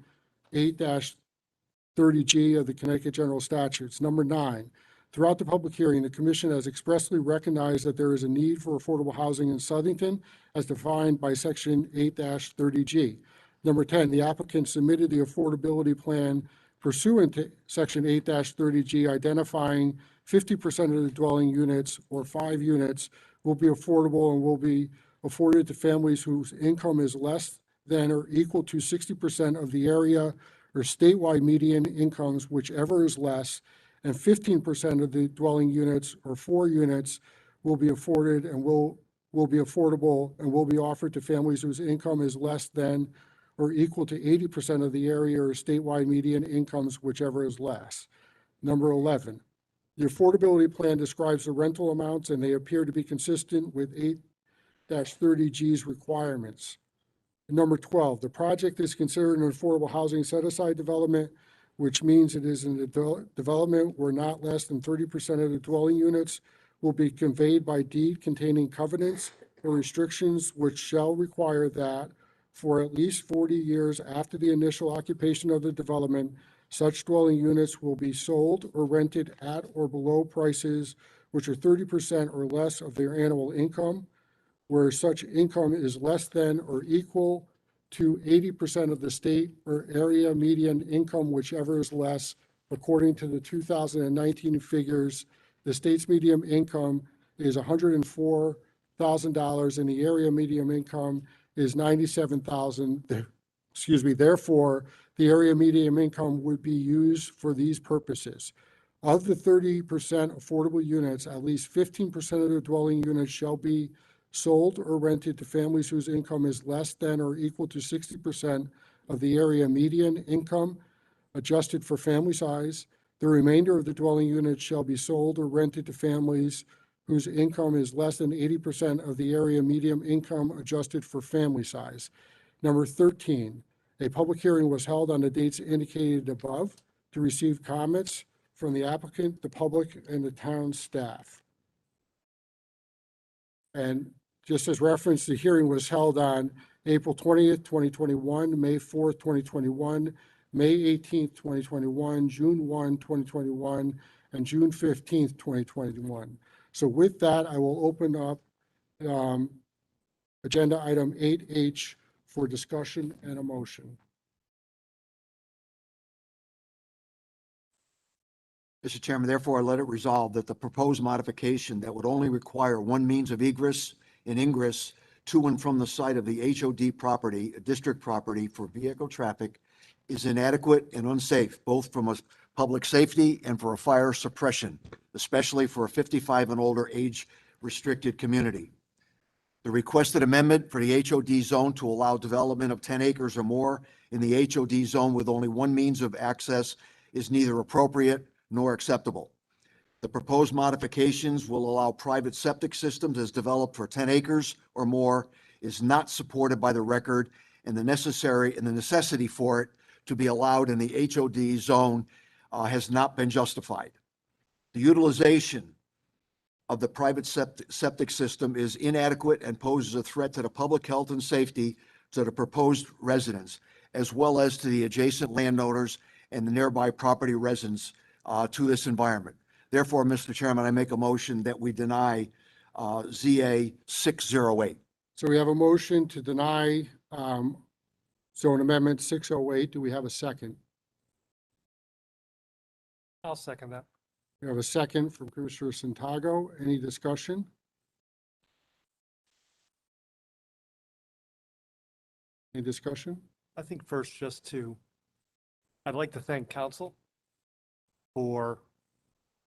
8-30G of the Connecticut General Statutes. Number 9, throughout the public hearing, the commission has expressly recognized that there is a need for affordable housing in Southington as defined by section 8-30G. Number 10, the applicant submitted the affordability plan pursuant to section 8-30G, identifying 50% of the dwelling units or 5 units will be affordable and will be afforded to families whose income is less than or equal to 60% of the area or statewide median incomes, whichever is less, and 15% of the dwelling units or 4 units will be afforded and will be affordable and will be offered to families whose income is less than or equal to 80% of the area or statewide median incomes, whichever is less. Number 11, the affordability plan describes the rental amounts and they appear to be consistent with 8-30G's requirements. Number 12, the project is considered an affordable housing set-aside development, which means it is in a development where not less than 30% of the dwelling units will be conveyed by deed containing covenants or restrictions which shall require that for at least 40 years after the initial occupation of the development, such dwelling units will be sold or rented at or below prices which are 30% or less of their annual income, where such income is less than or equal to 80% of the state or area median income, whichever is less. According to the 2019 figures, the state's median income is $104,000 and the area median income is $97,000. Excuse me, therefore, the area median income would be used for these purposes. Of the 30% affordable units, at least 15% of the dwelling units shall be sold or rented to families whose income is less than or equal to 60% of the area median income, adjusted for family size. The remainder of the dwelling units shall be sold or rented to families whose income is less than 80% of the area median income, adjusted for family size. Number 13, a public hearing was held on the dates indicated above to receive comments from the applicant, the public, and the town staff. And just as reference, the hearing was held on April 20th, 2021, May 4th, 2021, May 18th, 2021, June 1, 2021, and June 15th, 2021. So with that, I will open up agenda item 8H for discussion and a motion. Mr. Chairman, therefore, I let it resolve that the proposed modification that would only require one means of egress and ingress to and from the site of the HOD property, a district property for vehicle traffic, is inadequate and unsafe, both from a public safety and for a fire suppression, especially for a 55 and older age-restricted community. The requested amendment for the HOD zone to allow development of 10 acres or more in the HOD zone with only one means of access is neither appropriate nor acceptable. The proposed modifications will allow private septic systems as developed for 10 acres or more is not supported by the record, and the necessity for it to be allowed in the HOD zone has not been justified. The utilization of the private septic system is inadequate and poses a threat to the public health and safety to the proposed residents, as well as to the adjacent landowners and the nearby property residents to this environment. Therefore, Mr. Chairman, I make a motion that we deny ZA 608. So we have a motion to deny zone amendment 608. Do we have a second? I'll second that. We have a second from Commissioner Santago. Any discussion? Any discussion? I think first, I'd like to thank council for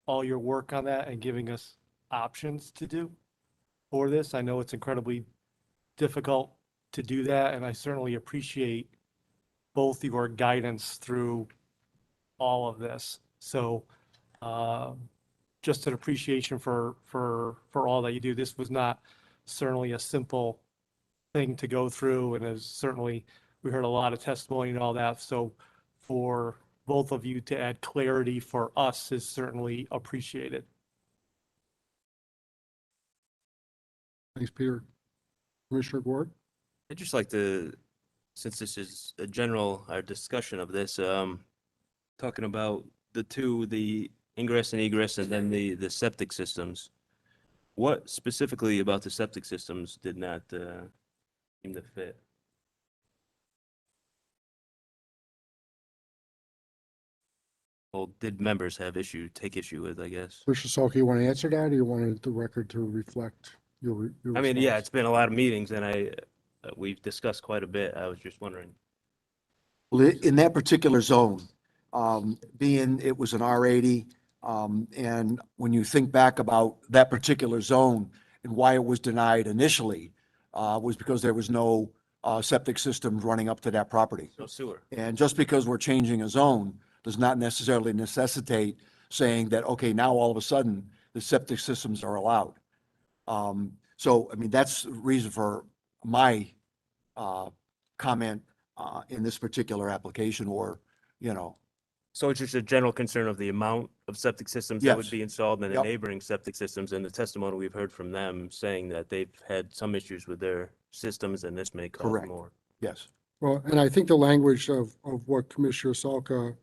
all your work on that and giving us options to do for this. I know it's incredibly difficult to do that, and I certainly appreciate both your guidance through all of this. So just an appreciation for all that you do. This was not certainly a simple thing to go through, and as certainly, we heard a lot of testimony and all that, so for both of you to add clarity for us is certainly appreciated. Thanks, Peter. Commissioner Ward? I'd just like to, since this is a general, our discussion of this, talking about the ingress and egress and then the septic systems. What specifically about the septic systems did not seem to fit? Well, did members take issue with, I guess? Commissioner Salk, you want to answer that, or you wanted the record to reflect your I mean, yeah, response? it's been a lot of meetings and we've discussed quite a bit. I was just wondering. Well, in that particular zone, being it was an R80, and when you think back about that particular zone and why it was denied initially, was because there was no septic systems running up to that property. No sewer. And just because we're changing a zone does not necessarily necessitate saying that, okay, now all of a sudden the septic systems are allowed. So, I mean, that's the reason for my comment in this particular application, or, you know, So it's just a general concern of the amount of septic systems that would Yes. be installed and the Yep. neighboring septic systems, and the testimony we've heard from them saying that they've had some issues with their systems and this may cause Correct. more. yes. Well, and I think the language of what Commissioner Salka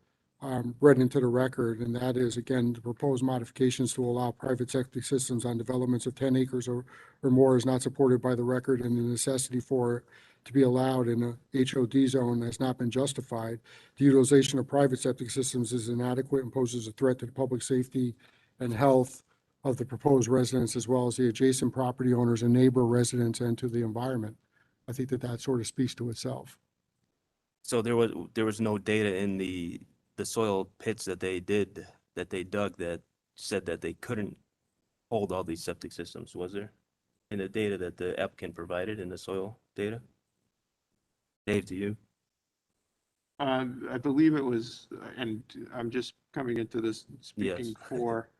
read into the record, and that is, again, the proposed modifications to allow private septic systems on developments of 10 acres or more is not supported by the record, and the necessity for it to be allowed in a HOD zone has not been justified. The utilization of private septic systems is inadequate and poses a threat to the public safety and health of the proposed residents, as well as the adjacent property owners and neighbor residents, and to the environment. I think that sort of speaks to itself. So there was no data in the soil pits that they dug that said that they couldn't hold all these septic systems, was there? In the data that the applicant provided in the soil data? Dave, to you? I believe it was, and I'm just coming into this speaking Yes. for,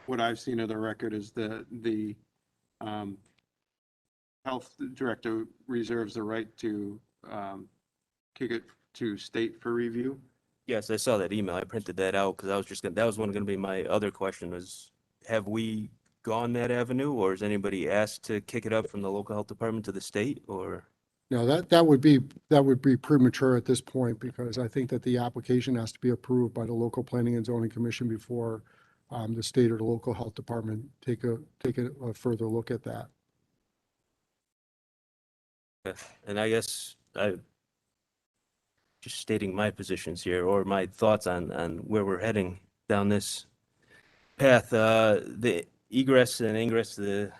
what I've seen of the record is the health director reserves the right to kick it to state for review. Yes, I saw that email. I printed that out because that was gonna be my other question was, have we gone that avenue, or has anybody asked to kick it up from the local health department to the state, or? No, that would be premature at this point, because I think that the application has to be approved by the local planning and zoning commission before the state or the local health department take a further look at that. And I guess just stating my positions here, or my thoughts on where we're heading down this path. The egress and ingress, the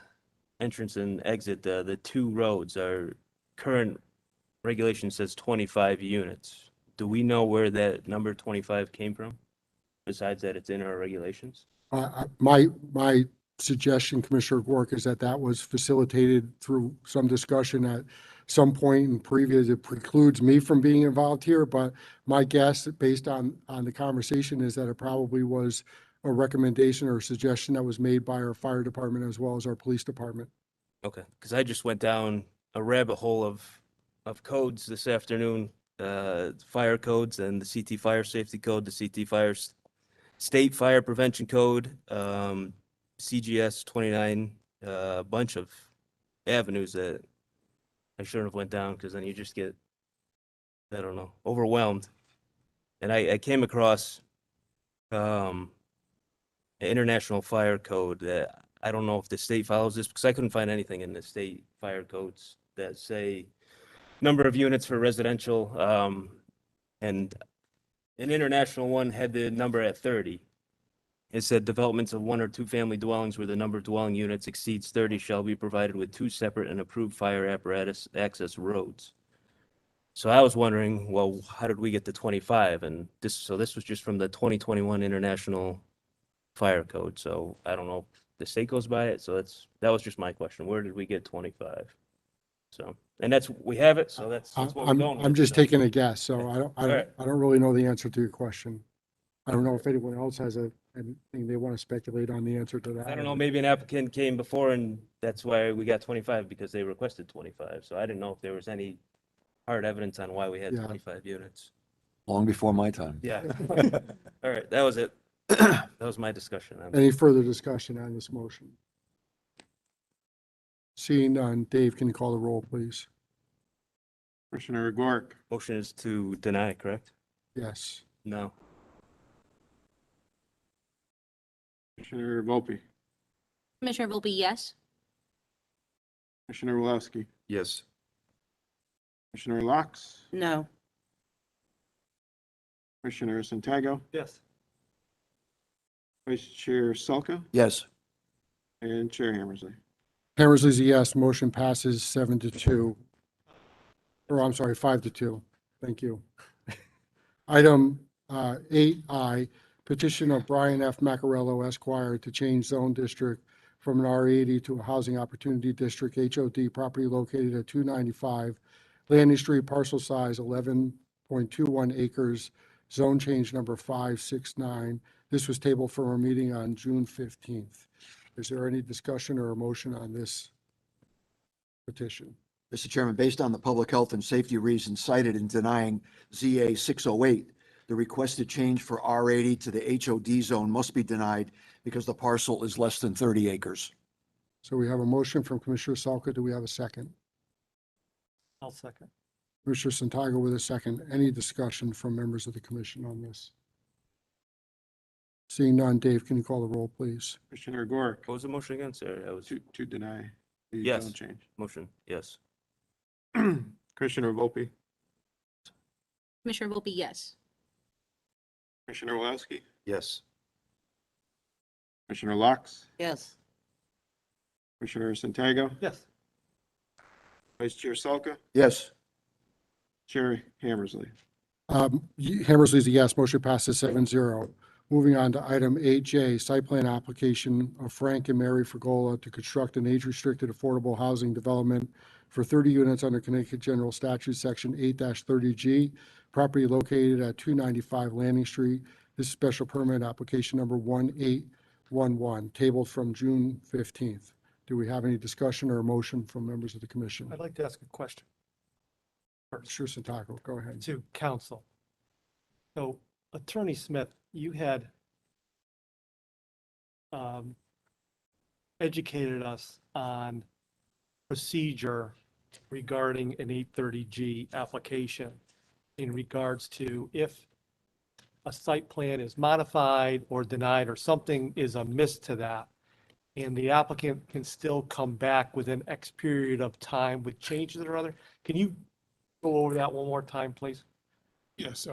entrance and exit, the two roads, our current regulation says 25 units. Do we know where that number 25 came from? Besides that, it's in our regulations? My suggestion, Commissioner Gork, is that was facilitated through some discussion at some point in previous. It precludes me from being involved here, but my guess, based on the conversation, is that it probably was a recommendation or a suggestion that was made by our fire department as well as our police department. Okay, because I just went down a rabbit hole of codes this afternoon, fire codes and the CT Fire Safety Code, the CT Fire State Fire Prevention Code, CGS 29, a bunch of avenues that I shouldn't have went down, because then you just get, I don't know, overwhelmed. And I came across an international fire code that I don't know if the state follows this, because I couldn't find anything in the state fire codes that say number of units for residential, and an international one had the number at 30. It said developments of one or two family dwellings where the number of dwelling units exceeds 30 shall be provided with two separate and approved fire apparatus access roads. So I was wondering, well, how did we get to 25? And this was just from the 2021 International Fire Code. So I don't know if the state goes by it. So that was just my question. Where did we get 25? So, and we have it. So that's what we're going with. I'm just so. taking a guess, so All right. I don't really know the answer to your question. I don't know if anyone else has anything they want to speculate on the answer to that. I don't know, maybe an applicant came before and that's why we got 25 because they requested 25. So I didn't know if there was any hard evidence on why we had Yeah. 25 units. Long before my time. Yeah. All right, that was it. That was my discussion. Any further discussion on this motion? Seeing none, Dave, can you call the roll, please? Commissioner Rourke, Motion is to deny, correct? Yes. No. Commissioner Volpe, Commissioner Volpe, yes. Commissioner Wulowski, Yes. Commissioner Locks, No, Commissioner Santiago, Yes. Vice Chair Salka, Yes. and Chair Hammersley. Hammersley's a yes. Motion passes 7-2. Or I'm sorry, 5-2. Thank you. Item 8I, petition of Brian F. Macarello Esquire to change zone district from an R80 to a housing opportunity district, HOD, property located at 295 Landing Street, parcel size 11.21 acres, zone change number 569. This was tabled for a meeting on June 15th. Is there any discussion or a motion on this petition? Mr. Chairman, based on the public health and safety reasons cited in denying ZA 608, the requested change for R80 to the HOD zone must be denied because the parcel is less than 30 acres. So we have a motion from Commissioner Salka. Do we have a second? I'll second. Commissioner Santiago with a second. Any discussion from members of the commission on this? Seeing none, Dave, can you call the roll, please? Commissioner Rourke, What was the motion again, sir? I was, to deny the Yes. zone change. motion, yes. Commissioner Volpe, Commissioner Volpe, yes. Commissioner Wulowski, Yes. Commissioner Locks, yes, Commissioner Santiago, Yes. Vice Chair Salka, Yes. Chair Hammersley. Hammersley's a yes. Motion passes 7-0. Moving on to item 8J, site plan application of Frank and Mary Fregola to construct an age-restricted affordable housing development for 30 units under Connecticut General Statute, Section 8-30G, property located at 295 Landing Street. This is special permit application number 1811, tabled from June 15th. Do we have any discussion or a motion from members of the commission? I'd like to ask a question first Sure, Santiago, go ahead. to council. So Attorney Smith, you had educated us on procedure regarding an 830G application in regards to if a site plan is modified or denied or something is amiss to that, and the applicant can still come back within X period of time with changes or other. Can you go over that one more time, please? Yes,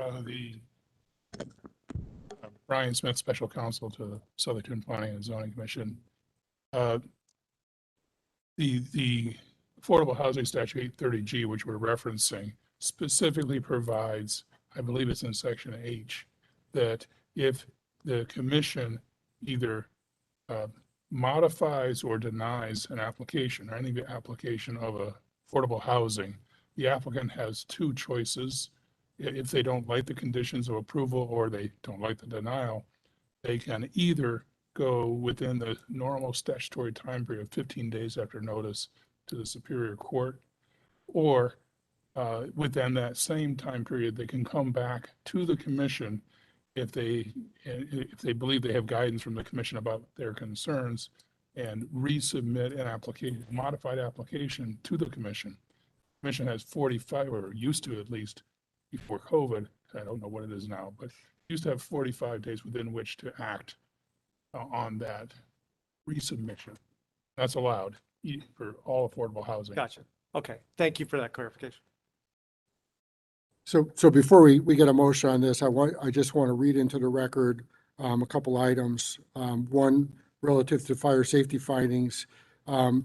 Brian Smith, Special Counsel to the Southington Planning and Zoning Commission. The Affordable Housing Statute 830G, which we're referencing, specifically provides, I believe it's in section H, that if the commission either modifies or denies an application or any application of affordable housing, the applicant has two choices. If they don't like the conditions of approval or they don't like the denial, they can either go within the normal statutory time period of 15 days after notice to the Superior Court, or within that same time period, they can come back to the commission if they believe they have guidance from the commission about their concerns and resubmit an application, modified application to the commission. Commission has 45, or used to at least before COVID, I don't know what it is now, but used to have 45 days within which to act on that resubmission. That's allowed for all affordable housing. Gotcha. Okay, thank you for that clarification. So before we get a motion on this, I just want to read into the record a couple items. One, relative to fire safety findings.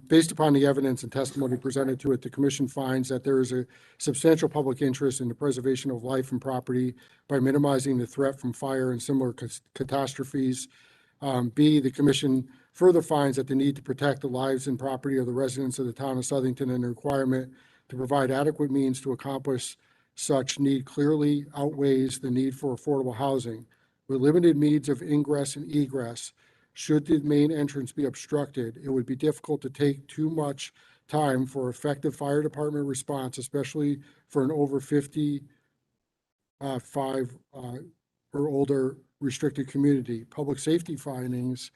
Based upon the evidence and testimony presented to it, the commission finds that there is a substantial public interest in the preservation of life and property by minimizing the threat from fire and similar catastrophes. B, the commission further finds that the need to protect the lives and property of the residents of the town of Southington and the requirement to provide adequate means to accomplish such need clearly outweighs the need for affordable housing. with limited means of ingress and egress. Should the main entrance be obstructed, it would be difficult to take too much time for effective fire department response, especially for an over 50 or older restricted community. Public safety findings,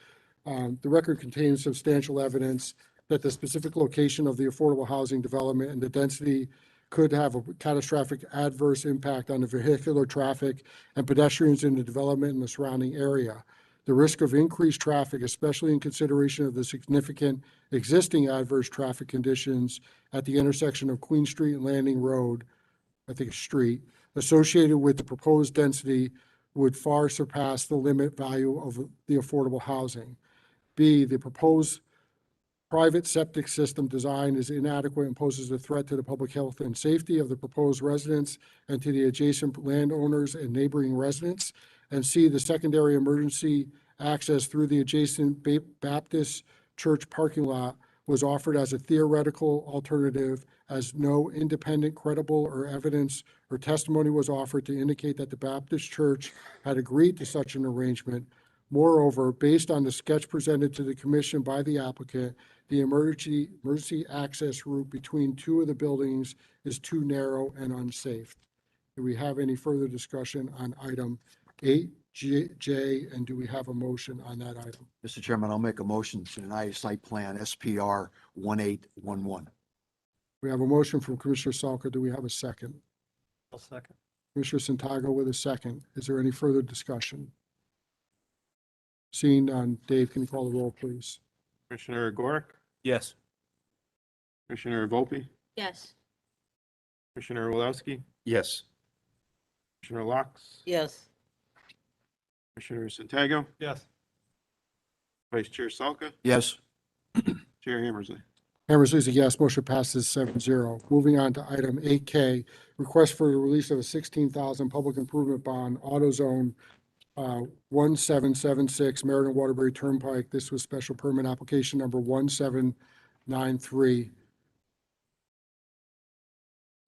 the record contains substantial evidence that the specific location of the affordable housing development and the density could have a catastrophic adverse impact on the vehicular traffic and pedestrians in the development and the surrounding area. The risk of increased traffic, especially in consideration of the significant existing adverse traffic conditions at the intersection of Queen Street and Landing Road, I think it's street, associated with the proposed density would far surpass the limit value of the affordable housing. B, the proposed private septic system design is inadequate and poses a threat to the public health and safety of the proposed residents and to the adjacent landowners and neighboring residents. And C, the secondary emergency access through the adjacent Baptist church parking lot was offered as a theoretical alternative, as no independent, credible, or evidence or testimony was offered to indicate that the Baptist church had agreed to such an arrangement. Moreover, based on the sketch presented to the commission by the applicant, the emergency access route between two of the buildings is too narrow and unsafe. Do we have any further discussion on item 8J, and do we have a motion on that item? Mr. Chairman, I'll make a motion to deny site plan SPR 1811. We have a motion from Commissioner Salka. Do we have a second? I'll second. Commissioner Santago with a second. Is there any further discussion? Seeing none, Dave, can you call the roll, please? Commissioner Gorick, Yes. Commissioner Volpe, Yes. Commissioner Wodowski, Yes. Commissioner Locke, Yes. Commissioner Santago, Yes. Vice Chair Salka, Yes. Chair Hammersley. Hammersley's a yes. Motion passes 7-0. Moving on to item 8K, request for the release of a 16,000 public improvement bond, AutoZone 1776 Meriden Waterbury Turnpike. This was special permit application number 1793.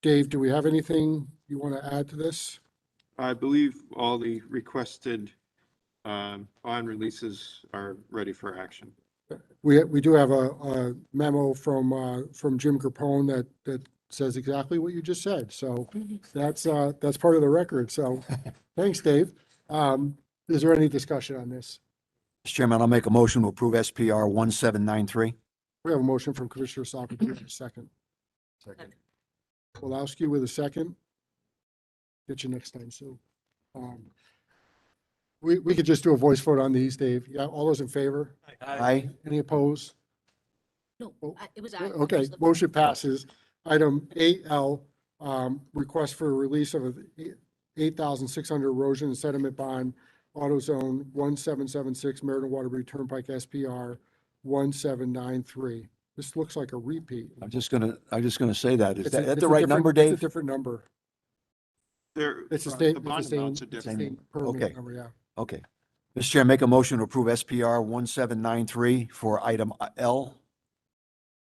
Dave, do we have anything you want to add to this? I believe all the requested bond releases are ready for action. We do have a memo from Jim Capone that says exactly what you just said. So that's part of the record. So thanks, Dave. Is there any discussion on this? Mr. Chairman, I'll make a motion to approve SPR 1793. We have a motion from Commissioner Salka. Do we have a second? Second. Wodowski with a second. Get you next time, Sue. We could just do a voice vote on these, Dave. Yeah, all those in favor? Aye. Any opposed? No, it was. Okay, motion passes. Item 8L, request for release of 8,600 erosion and sediment bond, AutoZone 1776 Meriden Waterbury Turnpike SPR 1793. This looks like a repeat. I'm just gonna say that. Is It's a- that it's the a right different- number, It's a Dave? different number. It's the The same, bond it's the same, amounts are it's the different. same permit Okay. number, yeah. Okay. Mr. Chair, make a motion to approve SPR 1793 for item L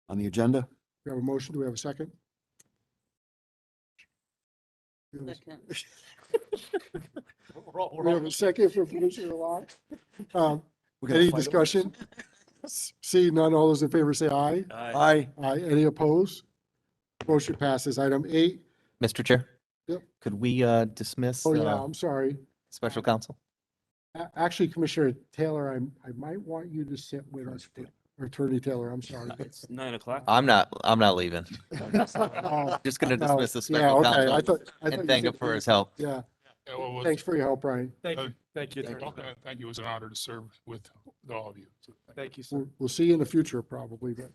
on the agenda. We have a motion. Do we have a second? Second. We have a second from Commissioner Locke. We're gonna Any fight over discussion? Seeing none, all those in favor say aye. this. Aye. Aye. Any opposed? Motion passes. Item 8. Mr. Chair? Yep. Could we dismiss Oh, yeah, I'm sorry. special counsel? Actually, Commissioner Taylor, I might want you to sit with us, or Attorney Taylor, I'm sorry. It's 9 o'clock. I'm not leaving. Oh, Just gonna no. dismiss the Yeah, special okay. counsel I thought you and thank him said- for his help. Yeah, Yeah, well, thanks for your help, Brian. Thank you. Thank you. Thank Attorney. you. Thank you. It was an honor to serve with all of you. So Thank you, sir. We'll see you in the future probably, but,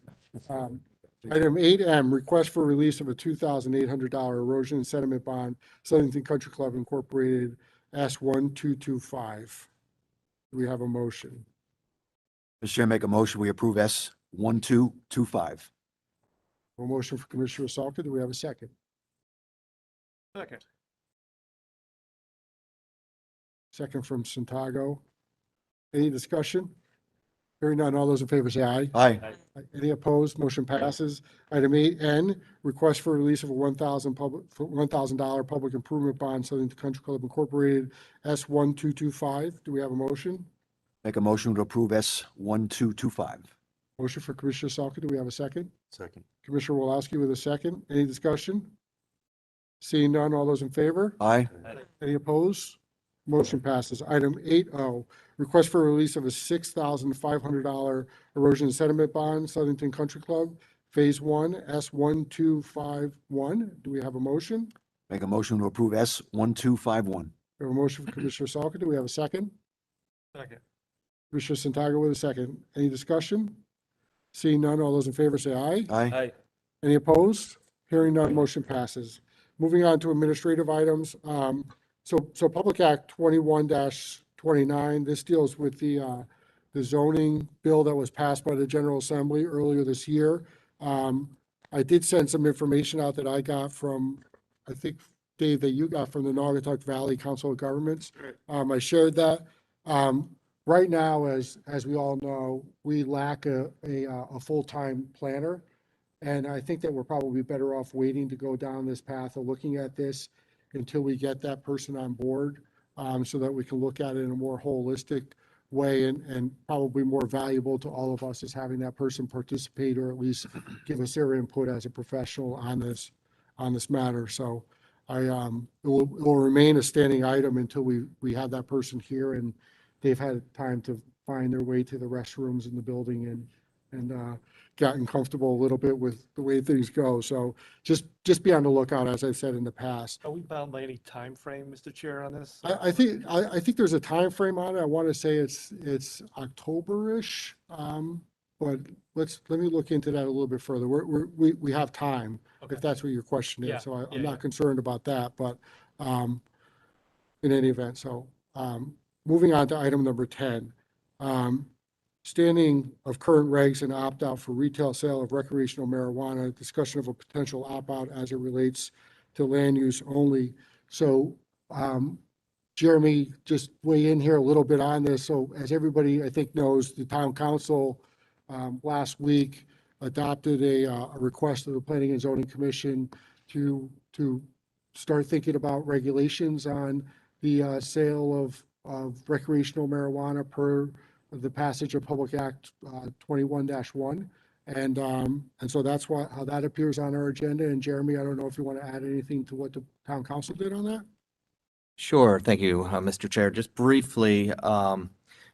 item 8M, request for release of a $2,800 erosion and sediment bond, Southington Country Club Incorporated, S1225. Do we have a motion? Mr. Chair, make a motion, we approve S1225. A motion for Commissioner Salka. Do we have a second? Second. Second from Santago. Any discussion? Hearing none, all those in favor say aye. Aye. Any opposed? Motion passes. Item 8N, request for release of a $1,000 public improvement bond, Southington Country Club Incorporated, S1225. Do we have a motion? Make a motion to approve S1225. Motion for Commissioner Salke. Do we have a second? Second. Commissioner Wolowski with a second. Any discussion? Seeing none, all those in favor? Aye. Any opposed? Motion passes. Item 8O, request for release of a $6,500 erosion and sediment bond, Southington Country Club, Phase 1, S1251. Do we have a motion? Make a motion to approve S1251. We have a motion for Commissioner Salke. Do we have a second? Second. Commissioner Santiago with a second. Any discussion? Seeing none, all those in favor say aye. Aye. Any opposed? Hearing none, motion passes. Moving on to administrative items. So Public Act 21-29, this deals with the zoning bill that was passed by the General Assembly earlier this year. I did send some information out that I got from, I think, Dave, that you got from the Naugatuck Valley Council of Governments. I shared that. Right now, as we all know, we lack a full-time planner. And I think that we're probably better off waiting to go down this path of looking at this until we get that person on board, so that we can look at it in a more holistic way, and probably more valuable to all of us is having that person participate, or at least give us their input as a professional on this matter. So it will remain a standing item until we have that person here and they've had time to find their way to the restrooms in the building and gotten comfortable a little bit with the way things go. So just be on the lookout, as I've said in the past. Are we bound by any time frame, Mr. Chair, on this? I think there's a time frame on it. I want to say it's October-ish. But let me look into that a little bit further. We have time, Okay. if that's what your question Yeah, is. So I'm yeah, not yeah. concerned about that, but in any event, so moving on to item number 10. Standing of current regs and opt-out for retail sale of recreational marijuana, discussion of a potential opt-out as it relates to land use only. So Jeremy, just weigh in here a little bit on this. So as everybody, I think, knows, the town council last week adopted a request of the Planning and Zoning Commission to start thinking about regulations on the sale of recreational marijuana per the passage of Public Act 21-1. And so that's how that appears on our agenda. And Jeremy, I don't know if you want to add anything to what the town council did on that? Sure, thank you, Mr. Chair. Just briefly,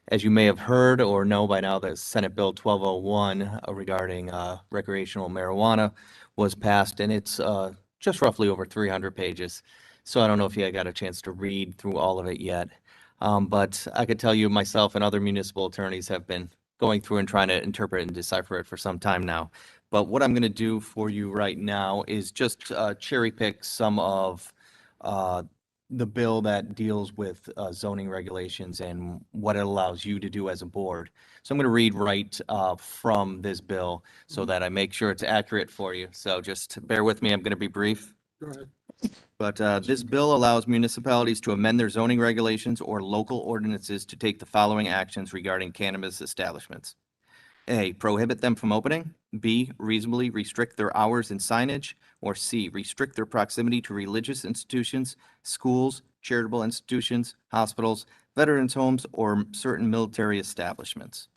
as you may have heard or know by now, that Senate Bill 1201 regarding recreational marijuana was passed, and it's just roughly over 300 pages. So I don't know if you got a chance to read through all of it yet. But I could tell you myself and other municipal attorneys have been going through and trying to interpret and decipher it for some time now. But what I'm going to do for you right now is just cherry pick some of the bill that deals with zoning regulations and what it allows you to do as a board. So I'm going to read right from this bill so that I make sure it's accurate for you. So just bear with me. I'm going to be brief. Go ahead. But this bill allows municipalities to amend their zoning regulations or local ordinances to take the following actions regarding cannabis establishments. A, prohibit them from opening. B, reasonably restrict their hours and signage. Or C, restrict their proximity to religious institutions, schools, charitable institutions, hospitals, veterans' homes, or certain military establishments.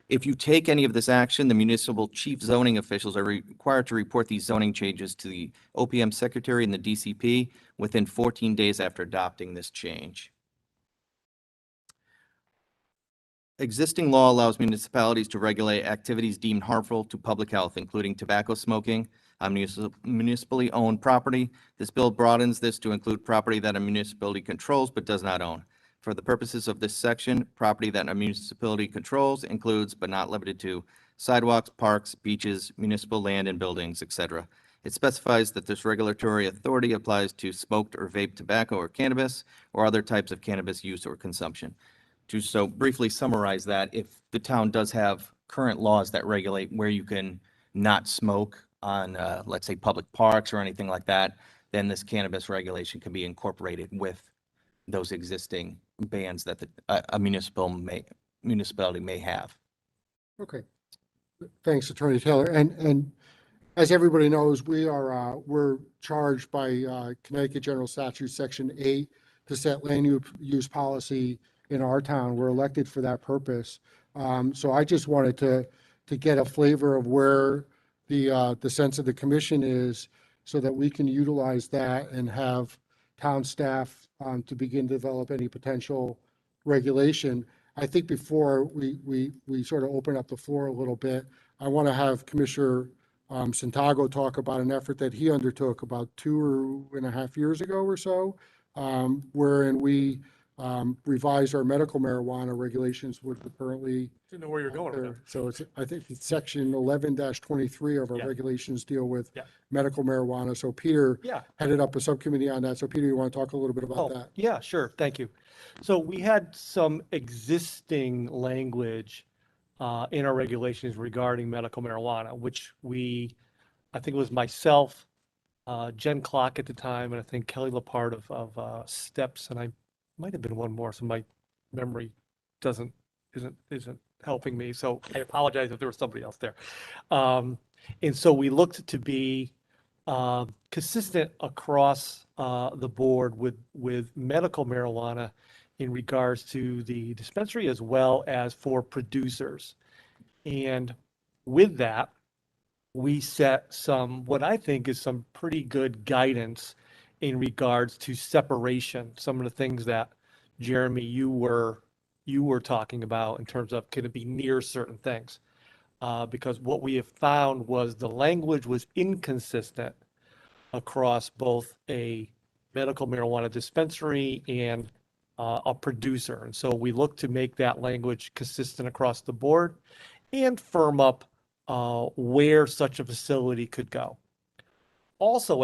If you take any of this action, the municipal chief zoning officials are required to report these zoning changes to the OPM secretary and the DCP within 14 days after adopting this change. Existing law allows municipalities to regulate activities deemed harmful to public health, including tobacco smoking on municipally owned property. This bill broadens this to include property that a municipality controls but does not own. For the purposes of this section, property that a municipality controls includes, but not limited to, sidewalks, parks, beaches, municipal land and buildings, etc. It specifies that this regulatory authority applies to smoked or vaped tobacco or cannabis or other types of cannabis use or consumption. To so briefly summarize that, if the town does have current laws that regulate where you can not smoke on, let's say, public parks or anything like that, then this cannabis regulation can be incorporated with those existing bans that a municipal municipality may have. Okay. Thanks, Attorney Taylor. And as everybody knows, we're charged by Connecticut General Statute, Section 8, to set land use policy in our town. We're elected for that purpose. So I just wanted to get a flavor of where the sense of the commission is so that we can utilize that and have town staff to begin to develop any potential regulation. I think before we sort of open up the floor a little bit, I want to have Commissioner Santago talk about an effort that he undertook about 2.5 years ago or so, wherein we revised our medical marijuana regulations, which are currently Didn't know where you're going with that. there. So it's, I think it's section 11-23 of our Yeah. regulations deal with Yeah. medical marijuana. So Peter Yeah. headed up a subcommittee on that. So Peter, you want to talk a little bit about that? Yeah, sure. Thank you. So we had some existing language in our regulations regarding medical marijuana, which I think it was myself, Jen Clock at the time, and I think Kelly Lepard of Steps, and I might have been one more, so my memory isn't helping me. So I apologize if there was somebody else there. And so we looked to be consistent across the board with medical marijuana in regards to the dispensary as well as for producers. And with that, we set what I think is some pretty good guidance in regards to separation. Some of the things that, Jeremy, you were talking about in terms of can it be near certain things? Because what we have found was the language was inconsistent across both a medical marijuana dispensary and a producer. And so we look to make that language consistent across the board and firm up where such a facility could go. Also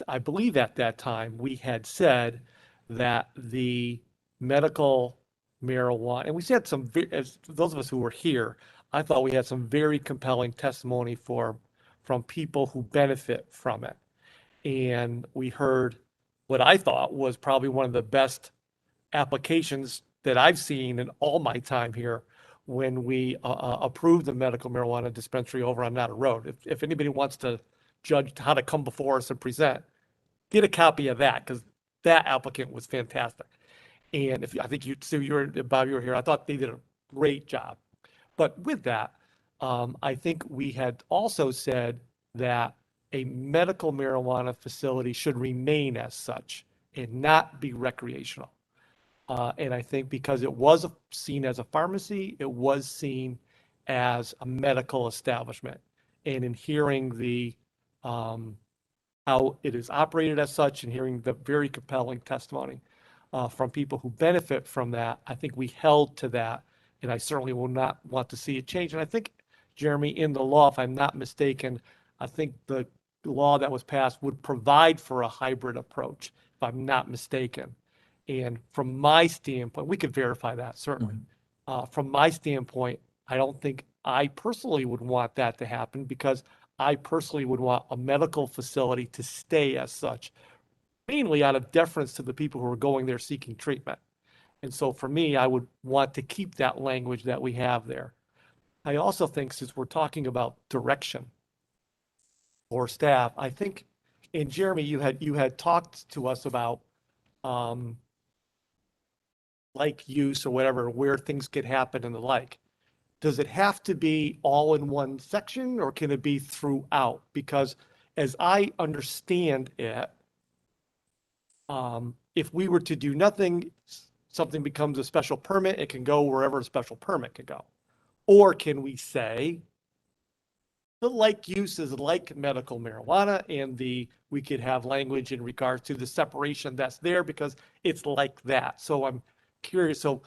I believe at that time, we had said that the medical marijuana, and we had as those of us who were here, I thought we had some very compelling testimony from people who benefit from it. And we heard what I thought was probably one of the best applications that I've seen in all my time here when we approved the medical marijuana dispensary over on Nata Road. If anybody wants to judge how to come before us and present, get a copy of that because that applicant was fantastic. And I think Bob, you were here. I thought they did a great job. But with that, I think we had also said that a medical marijuana facility should remain as such and not be recreational. And I think because it was seen as a pharmacy, it was seen as a medical establishment. And in hearing how it is operated as such and hearing the very compelling testimony from people who benefit from that, I think we held to that. And I certainly will not want to see it change. And I think, Jeremy, in the law, if I'm not mistaken, I think the law that was passed would provide for a hybrid approach, if I'm not mistaken. And from my standpoint, we could verify that, certainly. From my standpoint, I don't think I personally would want that to happen because I personally would want a medical facility to stay as such, mainly out of deference to the people who are going there seeking treatment. And so for me, I would want to keep that language that we have there. I also think since we're talking about direction for staff, I think, and Jeremy, you had talked to us about like use or whatever, where things could happen and the like. Does it have to be all in one section or can it be throughout? Because as I understand it, if we were to do nothing, something becomes a special permit, it can go wherever a special permit can go. Or can we say the like use is like medical marijuana and we could have language in regards to the separation that's there because it's like that. So I'm curious. So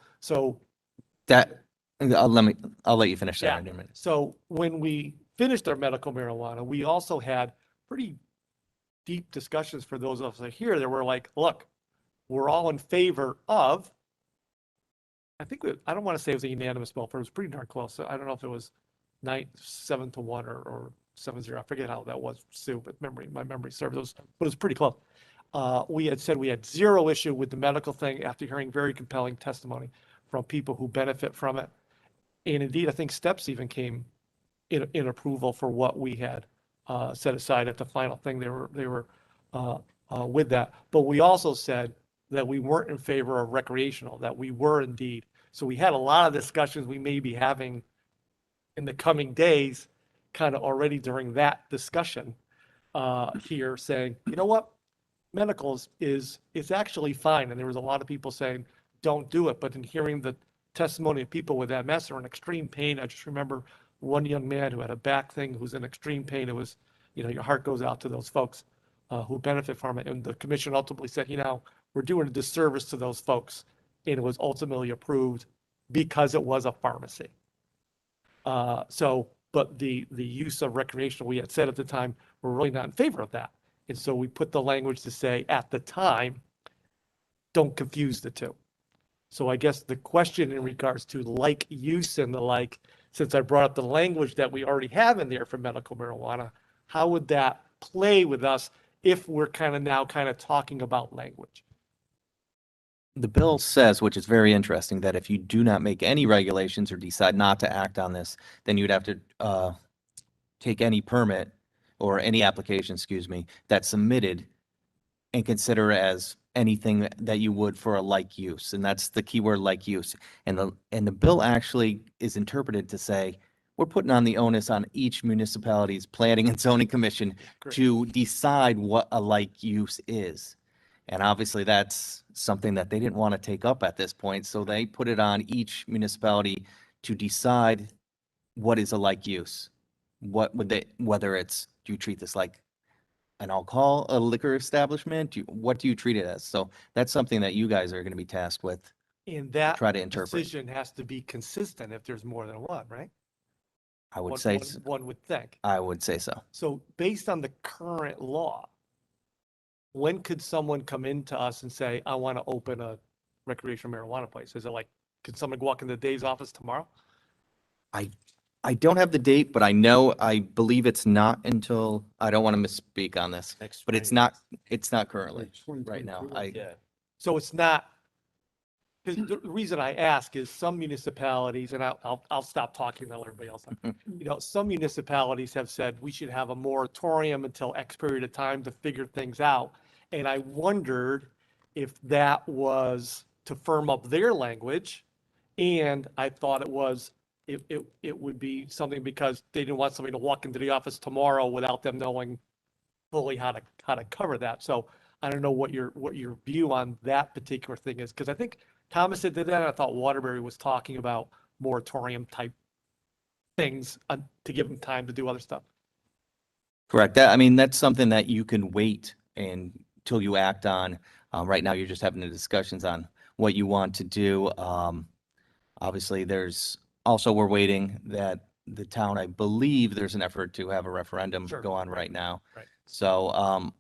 That, I'll let you finish that yeah. in a minute. So when we finished our medical marijuana, we also had pretty deep discussions for those of us that are here that were like, look, we're all in favor of, I don't want to say it was a unanimous vote, but it was pretty darn close. So I don't know if it was 7-1 or 7-0. I forget how that was, Sue, but my memory serves those, but it was pretty close. We had said we had zero issue with the medical thing after hearing very compelling testimony from people who benefit from it. And indeed, I think steps even came in approval for what we had set aside at the final thing. They were with that. But we also said that we weren't in favor of recreational, that we were indeed. So we had a lot of discussions we may be having in the coming days, kind of already during that discussion here, saying, you know what? Medicals is actually fine. And there was a lot of people saying, don't do it. But in hearing the testimony of people with MS or in extreme pain, I just remember one young man who had a back thing who's in extreme pain. It was, your heart goes out to those folks who benefit from it. And the commission ultimately said, we're doing a disservice to those folks. And it was ultimately approved because it was a pharmacy. But the use of recreational, we had said at the time, we're really not in favor of that. And so we put the language to say at the time, don't confuse the two. So I guess the question in regards to like use and the like, since I brought up the language that we already have in there for medical marijuana, how would that play with us if we're kind of talking about language? The bill says, which is very interesting, that if you do not make any regulations or decide not to act on this, then you'd have to take any permit or any application, excuse me, that's submitted and consider as anything that you would for a like use. And that's the keyword, like use. And the bill actually is interpreted to say, we're putting on the onus on each municipality's planning and zoning commission Great. to decide what a like use is. And obviously that's something that they didn't want to take up at this point. So they put it on each municipality to decide what is a like use. Whether it's, do you treat this like an alcohol, a liquor establishment? What do you treat it as? So that's something that you guys are going to be tasked with. And that Try to interpret. decision has to be consistent if there's more than one, right? I would say, One would think. I would say so. So based on the current law, when could someone come into us and say, I want to open a recreational marijuana place? Is it like, could someone walk into Dave's office tomorrow? I don't have the date, but I believe it's not until, I don't want to misspeak on this, Next but it's spring. not currently right now. Yeah. So it's not, because the reason I ask is some municipalities, and I'll stop talking and let everybody else talk. Some municipalities have said we should have a moratorium until X period of time to figure things out. And I wondered if that was to firm up their language. And I thought it would be something because they didn't want somebody to walk into the office tomorrow without them knowing fully how to cover that. So I don't know what your view on that particular thing is, because I think Thomas did that. I thought Waterbury was talking about moratorium type things to give them time to do other stuff. Correct. That's something that you can wait until you act on. Right now, you're just having the discussions on what you want to do. Obviously, we're waiting that the town, I believe there's an effort to have a referendum Sure. go on right now. Right. So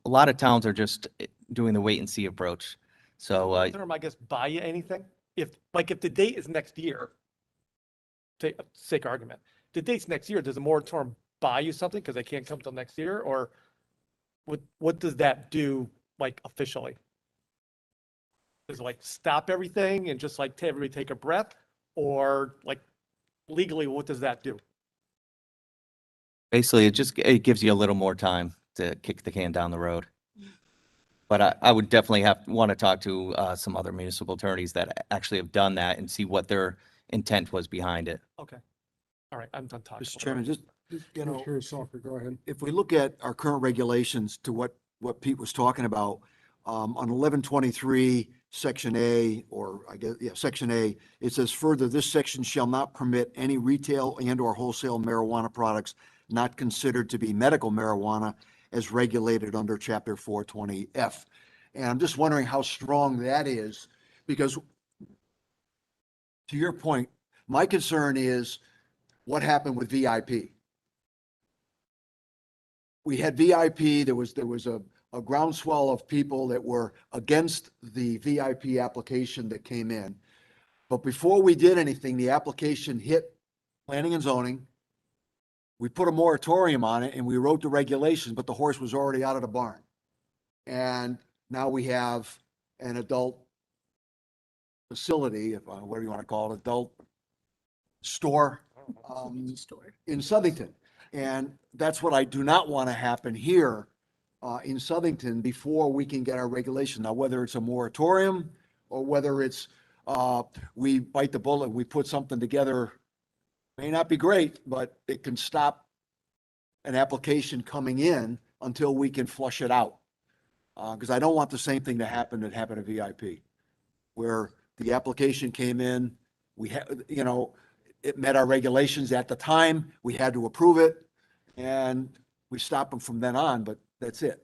a lot of towns are just doing the wait and see approach. So Term, I guess, buy you anything? If the date is next year, take sake argument, the date's next year, does a moratorium buy you something because they can't come till next year? Or what does that do, officially? Does it stop everything and just everybody take a breath? Or legally, what does that do? basically, it gives you a little more time to kick the can down the road. But I would definitely want to talk to some other municipal attorneys that actually have done that and see what their intent was behind it. Okay. All right, I'm done talking. Mr. Chairman, just, Commissioner Salker, go ahead. if we look at our current regulations to what Pete was talking about, on 1123, Section A, or I guess, yeah, Section A, it says further, this section shall not permit any retail and/or wholesale marijuana products not considered to be medical marijuana as regulated under Chapter 420F. And I'm just wondering how strong that is, because to your point, my concern is what happened with VIP. We had VIP, there was a groundswell of people that were against the VIP application that came in. But before we did anything, the application hit planning and zoning. We put a moratorium on it and we wrote the regulations, but the horse was already out of the barn. And now we have an adult facility, if, whatever you want to call it, adult store, Store. in Southington. And that's what I do not want to happen here, in Southington before we can get our regulation. Now, whether it's a moratorium or whether it's, we bite the bullet, we put something together, may not be great, but it can stop an application coming in until we can flush it out. Because I don't want the same thing to happen that happened at VIP, where the application came in, we had, you know, it met our regulations at the time, we had to approve it, and we stopped them from then on, but that's it.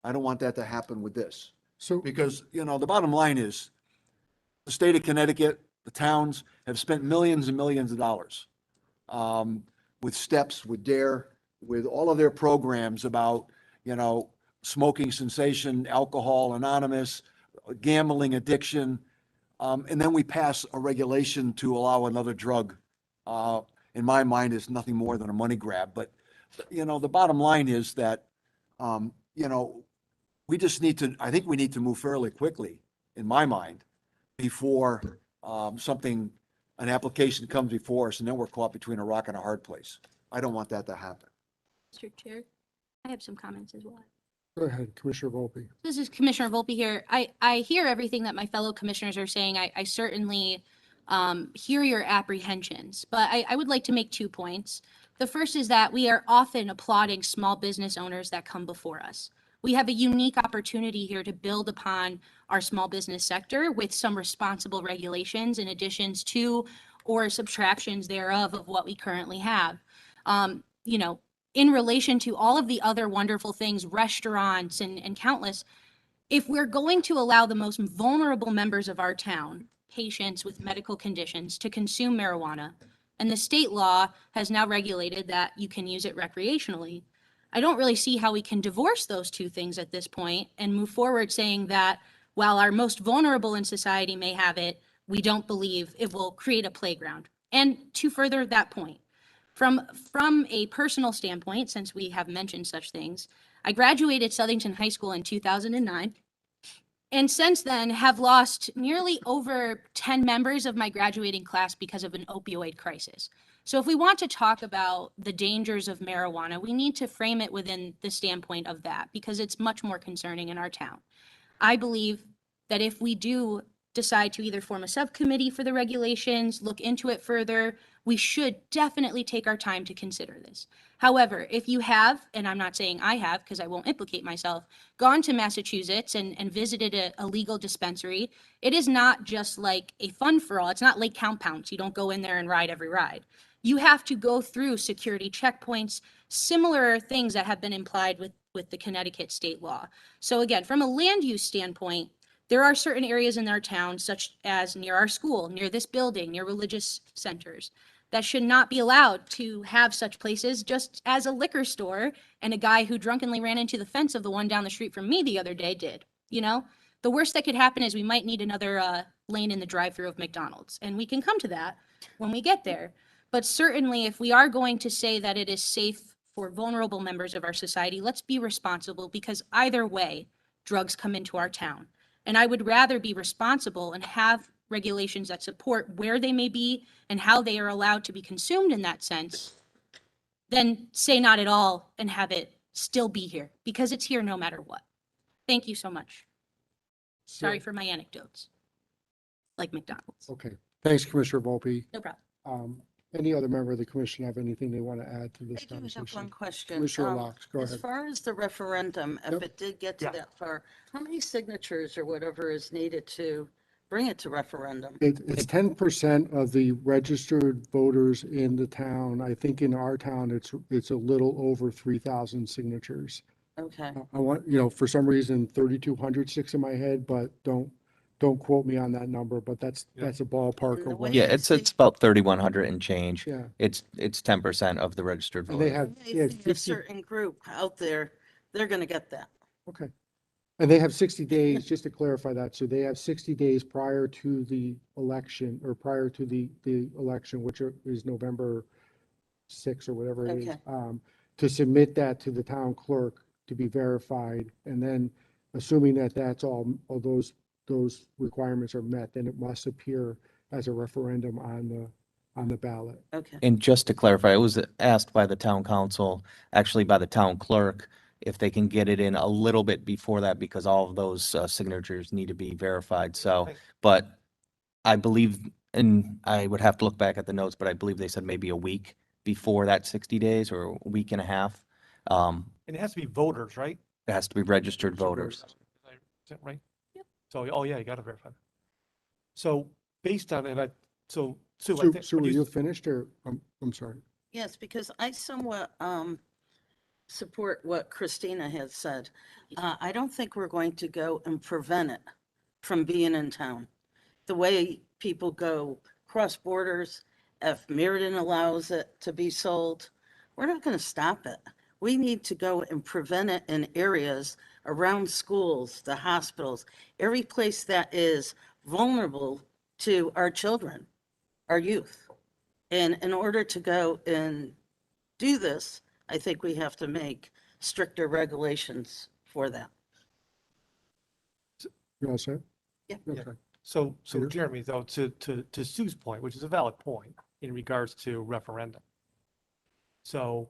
I don't want that to happen with this, So, because, you know, the bottom line is, the state of Connecticut, the towns have spent millions and millions of dollars, with STEPS, with DARE, with all of their programs about, you know, smoking cessation, Alcohol Anonymous, gambling addiction. And then we pass a regulation to allow another drug. In my mind, is nothing more than a money grab. But, you know, the bottom line is that, you know, we just need to, I think we need to move fairly quickly, in my mind, before an application comes before us and then we're caught between a rock and a hard place. I don't want that to happen. Mr. Chair, I have some comments as well. go ahead, Commissioner Volpe. This is Commissioner Volpe here. I hear everything that my fellow commissioners are saying. I certainly hear your apprehensions, but I would like to make 2 points. The first is that we are often applauding small business owners that come before us. We have a unique opportunity here to build upon our small business sector with some responsible regulations in additions to or subtractions thereof of what we currently have. You know, in relation to all of the other wonderful things, restaurants and countless, if we're going to allow the most vulnerable members of our town, patients with medical conditions, to consume marijuana, and the state law has now regulated that you can use it recreationally, I don't really see how we can divorce those 2 things at this point and move forward saying that while our most vulnerable in society may have it, we don't believe it will create a playground. And to further that point, from a personal standpoint, since we have mentioned such things, I graduated Southington High School in 2009. And since then have lost nearly over 10 members of my graduating class because of an opioid crisis. So if we want to talk about the dangers of marijuana, we need to frame it within the standpoint of that because it's much more concerning in our town. I believe that if we do decide to either form a subcommittee for the regulations, look into it further, we should definitely take our time to consider this. However, if you have, and I'm not saying I have because I won't implicate myself, gone to Massachusetts and visited a legal dispensary, it is not just like a fun for all. It's not Lake Compounce. You don't go in there and ride every ride. You have to go through security checkpoints, similar things that have been implied with the Connecticut state law. So again, from a land use standpoint, there are certain areas in our town, such as near our school, near this building, near religious centers, that should not be allowed to have such places, just as a liquor store and a guy who drunkenly ran into the fence of the one down the street from me the other day did. You know, the worst that could happen is we might need another lane in the drive-through of McDonald's, and we can come to that when we get there. But certainly, if we are going to say that it is safe for vulnerable members of our society, let's be responsible, because either way, drugs come into our town. And I would rather be responsible and have regulations that support where they may be and how they are allowed to be consumed in that sense than say not at all and have it still be here, because it's here no matter what. Thank you so much. Sorry for my anecdotes, like McDonald's. Okay, thanks, Commissioner Volpe. No problem. Any other member of the commission have anything they want to add to this I do have one conversation? question. Commissioner Locke, go As ahead. far as the referendum, if Yep. it did get to Yeah. that far, how many signatures or whatever is needed to bring it to referendum? It's 10% of the registered voters in the town. I think in our town, it's a little over 3,000 signatures. Okay, I want, you know, for some reason, 3,200 sticks in my head, but don't quote me on that number, but that's a ballpark And the of way what. Yeah, I it's see- about 3,100 and change. Yeah, It's 10% of the registered and they voters. have, I they have see a 50, certain group out there, they're gonna get that. okay. And they have 60 days, just to clarify that, so they have 60 days prior to the election, or prior to the election, which is November 6th or whatever it is, Okay. to submit that to the town clerk to be verified, and then assuming that that's all those those requirements are met, then it must appear as a referendum on the ballot. Okay. And just to clarify, it was asked by the town council, actually by the town clerk, if they can get it in a little bit before that because all of those signatures need to be verified. So, Right. but I believe, and I would have to look back at the notes, but I believe they said maybe a week before that 60 days or a week and a half. And it has to be voters, right? It has to be registered voters. Is that right? So, oh yeah, you gotta verify. So based on it, so Sue, I think. Sue, would are you you finished or, I'm sorry. Yes, because I somewhat support what Christina has said. I don't think we're going to go and prevent it from being in town. The way people go cross borders, if Meriden allows it to be sold, we're not going to stop it. We need to go and prevent it in areas around schools, the hospitals, every place that is vulnerable to our children, our youth. And in order to go and do this, I think we have to make stricter regulations for that. You all set? Yeah. Okay. So Peter? Jeremy, though, to Sue's point, which is a valid point in regards to referendum. So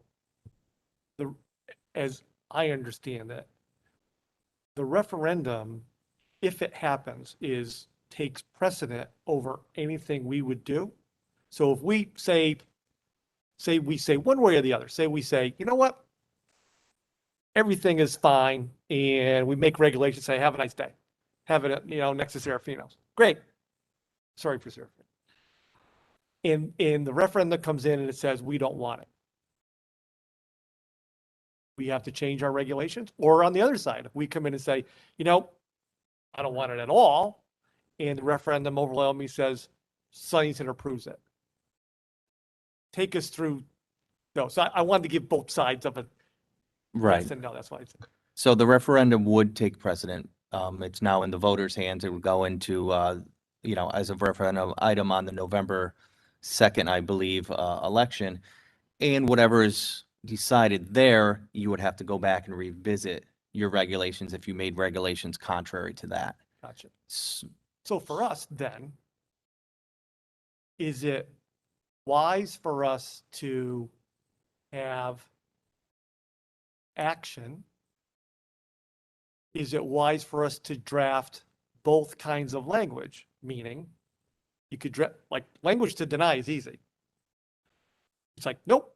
as I understand it, the referendum, if it happens, takes precedent over anything we would do. So if we say we say one way or the other, say we say, you know what? Everything is fine and we make regulations say, have a nice day. Have it, next to Serafino's. Great. Sorry for Serafino. And the referendum comes in and it says, we don't want it. We have to change our regulations. Or on the other side, if we come in and say, I don't want it at all, and the referendum overwhelmingly says Southington approves it. Take us through those. So I wanted to give both sides of it. Right. Yes and no, that's why I said. So the referendum would take precedent. It's now in the voters' hands. It would go into, as a referendum item on the November 2nd, I believe, election. And whatever is decided there, you would have to go back and revisit your regulations if you made regulations contrary to that. Gotcha. S- So for us then, is it wise for us to have action? Is it wise for us to draft both kinds of language? Meaning, you could draft, like, language to deny is easy. It's like, nope.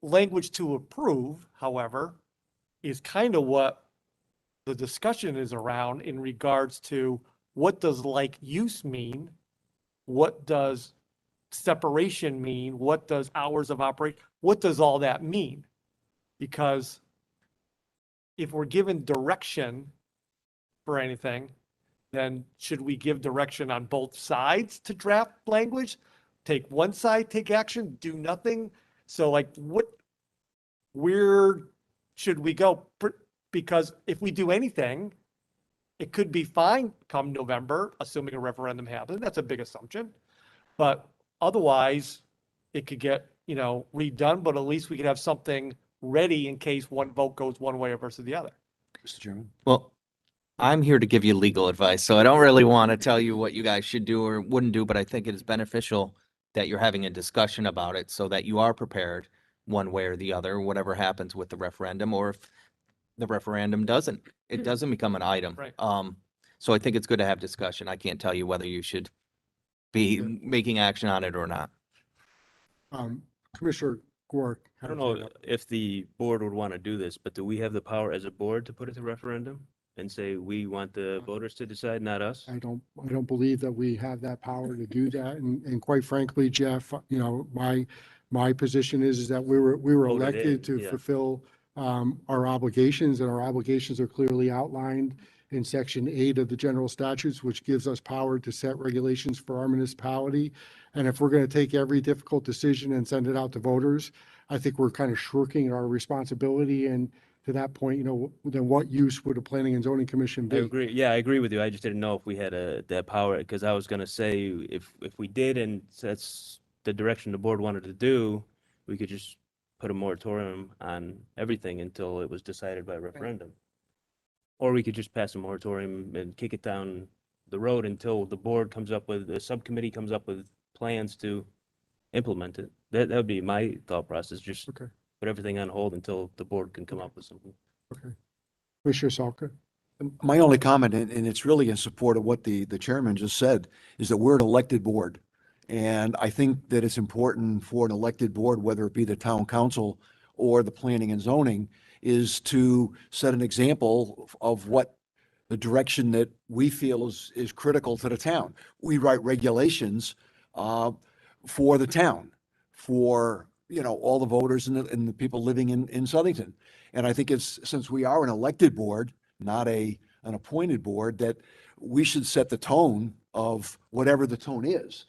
Language to approve, however, is kind of what the discussion is around in regards to what does like use mean? What does separation mean? What does hours of operation? What does all that mean? Because if we're given direction for anything, then should we give direction on both sides to draft language? Take one side, take action, do nothing? So like where should we go? Because if we do anything, it could be fine come November, assuming a referendum happens. That's a big assumption. But otherwise, it could get, redone, but at least we could have something ready in case one vote goes one way versus the other. Mr. Chairman? Well, I'm here to give you legal advice, so I don't really want to tell you what you guys should do or wouldn't do, but I think it is beneficial that you're having a discussion about it so that you are prepared one way or the other, whatever happens with the referendum, or if the referendum it doesn't become an item. Right. So I think it's good to have discussion. I can't tell you whether you should be making action on it or not. Commissioner Gore. I don't know if the board would want to do this, but do we have the power as a board to put it to referendum and say we want the voters to decide, not us? I don't believe that we have that power to do that. And quite frankly, Jeff, my position is that we were Voted elected in, to yeah. fulfill our obligations, and our obligations are clearly outlined in Section 8 of the general statutes, which gives us power to set regulations for our municipality. And if we're going to take every difficult decision and send it out to voters, I think we're kind of shirking our responsibility. And to that point, then what use would a planning and zoning commission I be? agree. Yeah, I agree with you. I just didn't know if we had that power, because I was gonna say if we did and that's the direction the board wanted to do, we could just put a moratorium on everything until it was decided by referendum. Or we could just pass a moratorium and kick it down the road until the board comes up with, the subcommittee comes up with plans to implement it. That would be my thought process, just Okay, put everything on hold until the board can come up with something. okay. Commissioner Salka? My only comment, and it's really in support of what the chairman just said, is that we're an elected board. And I think that it's important for an elected board, whether it be the town council or the planning and zoning, is to set an example of what the direction that we feel is critical to the town. We write regulations for the town, for, all the voters and the people living in Southington. And I think it's, since we are an elected board, not an appointed board, that we should set the tone of whatever the tone is.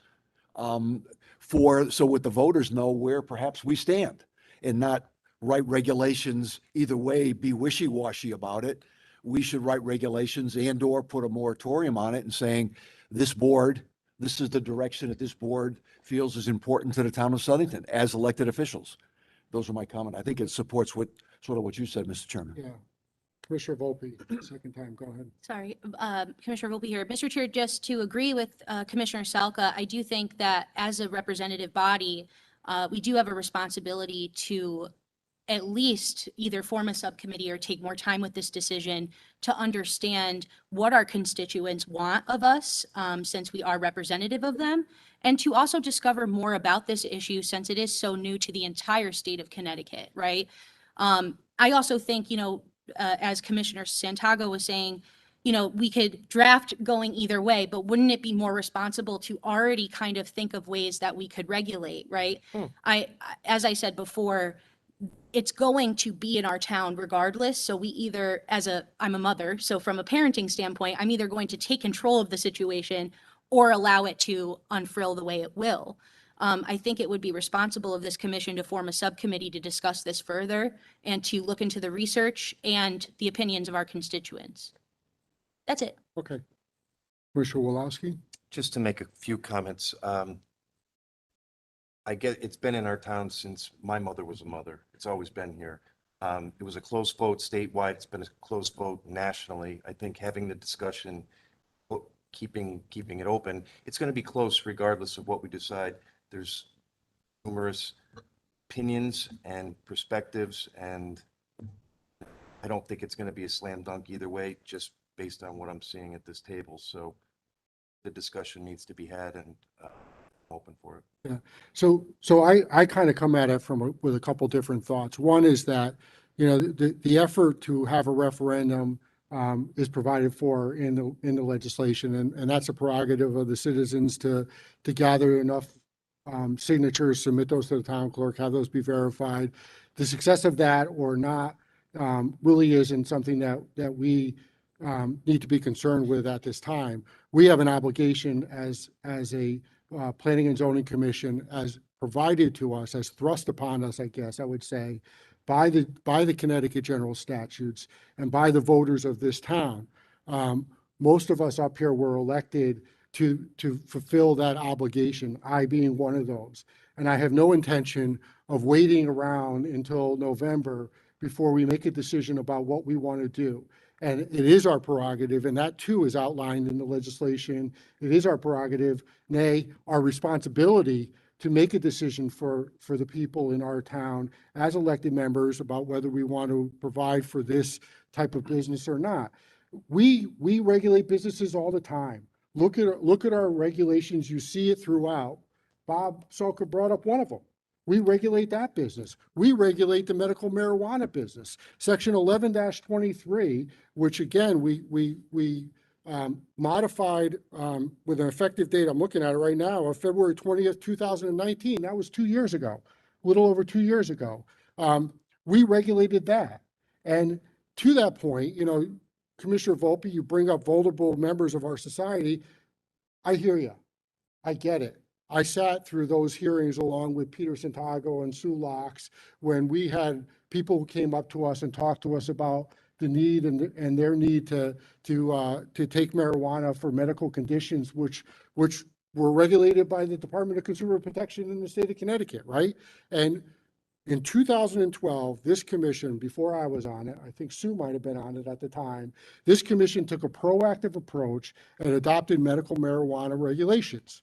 So what the voters know where perhaps we stand, and not write regulations either way, be wishy-washy about it. We should write regulations and/or put a moratorium on it and saying, this is the direction that this board feels is important to the town of Southington as elected officials. Those are my comments. I think it supports sort of what you said, Mr. Chairman. Yeah. Commissioner Volpe, second time, go ahead. Sorry, Commissioner Volpe here. Mr. Chair, just to agree with Commissioner Salka, I do think that as a representative body, we do have a responsibility to at least either form a subcommittee or take more time with this decision to understand what our constituents want of us, since we are representative of them, and to also discover more about this issue since it is so new to the entire state of Connecticut, right? I also think, as Commissioner Santago was saying, we could draft going either way, but wouldn't it be more responsible to already kind of think of ways that we could regulate, right? As I said before, it's going to be in our town regardless. So we either, I'm a mother, so from a parenting standpoint, I'm either going to take control of the situation or allow it to unfurl the way it will. I think it would be responsible of this commission to form a subcommittee to discuss this further and to look into the research and the opinions of our constituents. That's it. Okay. Commissioner Wolowski? Just to make a few comments. I get, it's been in our town since my mother was a mother. It's always been here. It was a close vote statewide. It's been a close vote nationally. I think having the discussion, keeping it open, it's going to be close regardless of what we decide. There's numerous opinions and perspectives, and I don't think it's going to be a slam dunk either way, just based on what I'm seeing at this table. So the discussion needs to be had, and open for it. Yeah. So I kind of come at it with a couple different thoughts. One is that, the effort to have a referendum is provided for in the legislation, and that's a prerogative of the citizens to gather enough signatures, submit those to the town clerk, have those be verified. The success of that or not really isn't something that we need to be concerned with at this time. We have an obligation as a Planning and Zoning Commission, as provided to us, as thrust upon us, I guess I would say, by the Connecticut general statutes and by the voters of this town. Most of us up here were elected to fulfill that obligation, I being one of those. And I have no intention of waiting around until November before we make a decision about what we want to do. And it is our prerogative, and that too is outlined in the legislation. It is our prerogative, nay, our responsibility to make a decision for the people in our town as elected members about whether we want to provide for this type of business or not. We regulate businesses all the time. Look at our regulations. You see it throughout. Bob Salka brought up one of them. We regulate that business. We regulate the medical marijuana business. Section 11-23, which again, we modified with an effective date, I'm looking at it right now, of February 20th, 2019. That was 2 years ago, a little over 2 years ago. We regulated that. And to that point, Commissioner Volpe, you bring up vulnerable members of our society. I hear you. I get it. I sat through those hearings along with Peter Santago and Sue Locks when we had people who came up to us and talked to us about the need and their need to take marijuana for medical conditions, which were regulated by the Department of Consumer Protection in the state of Connecticut, right? And In 2012, this commission, before I was on it, I think Sue might have been on it at the time, this commission took a proactive approach and adopted medical marijuana regulations.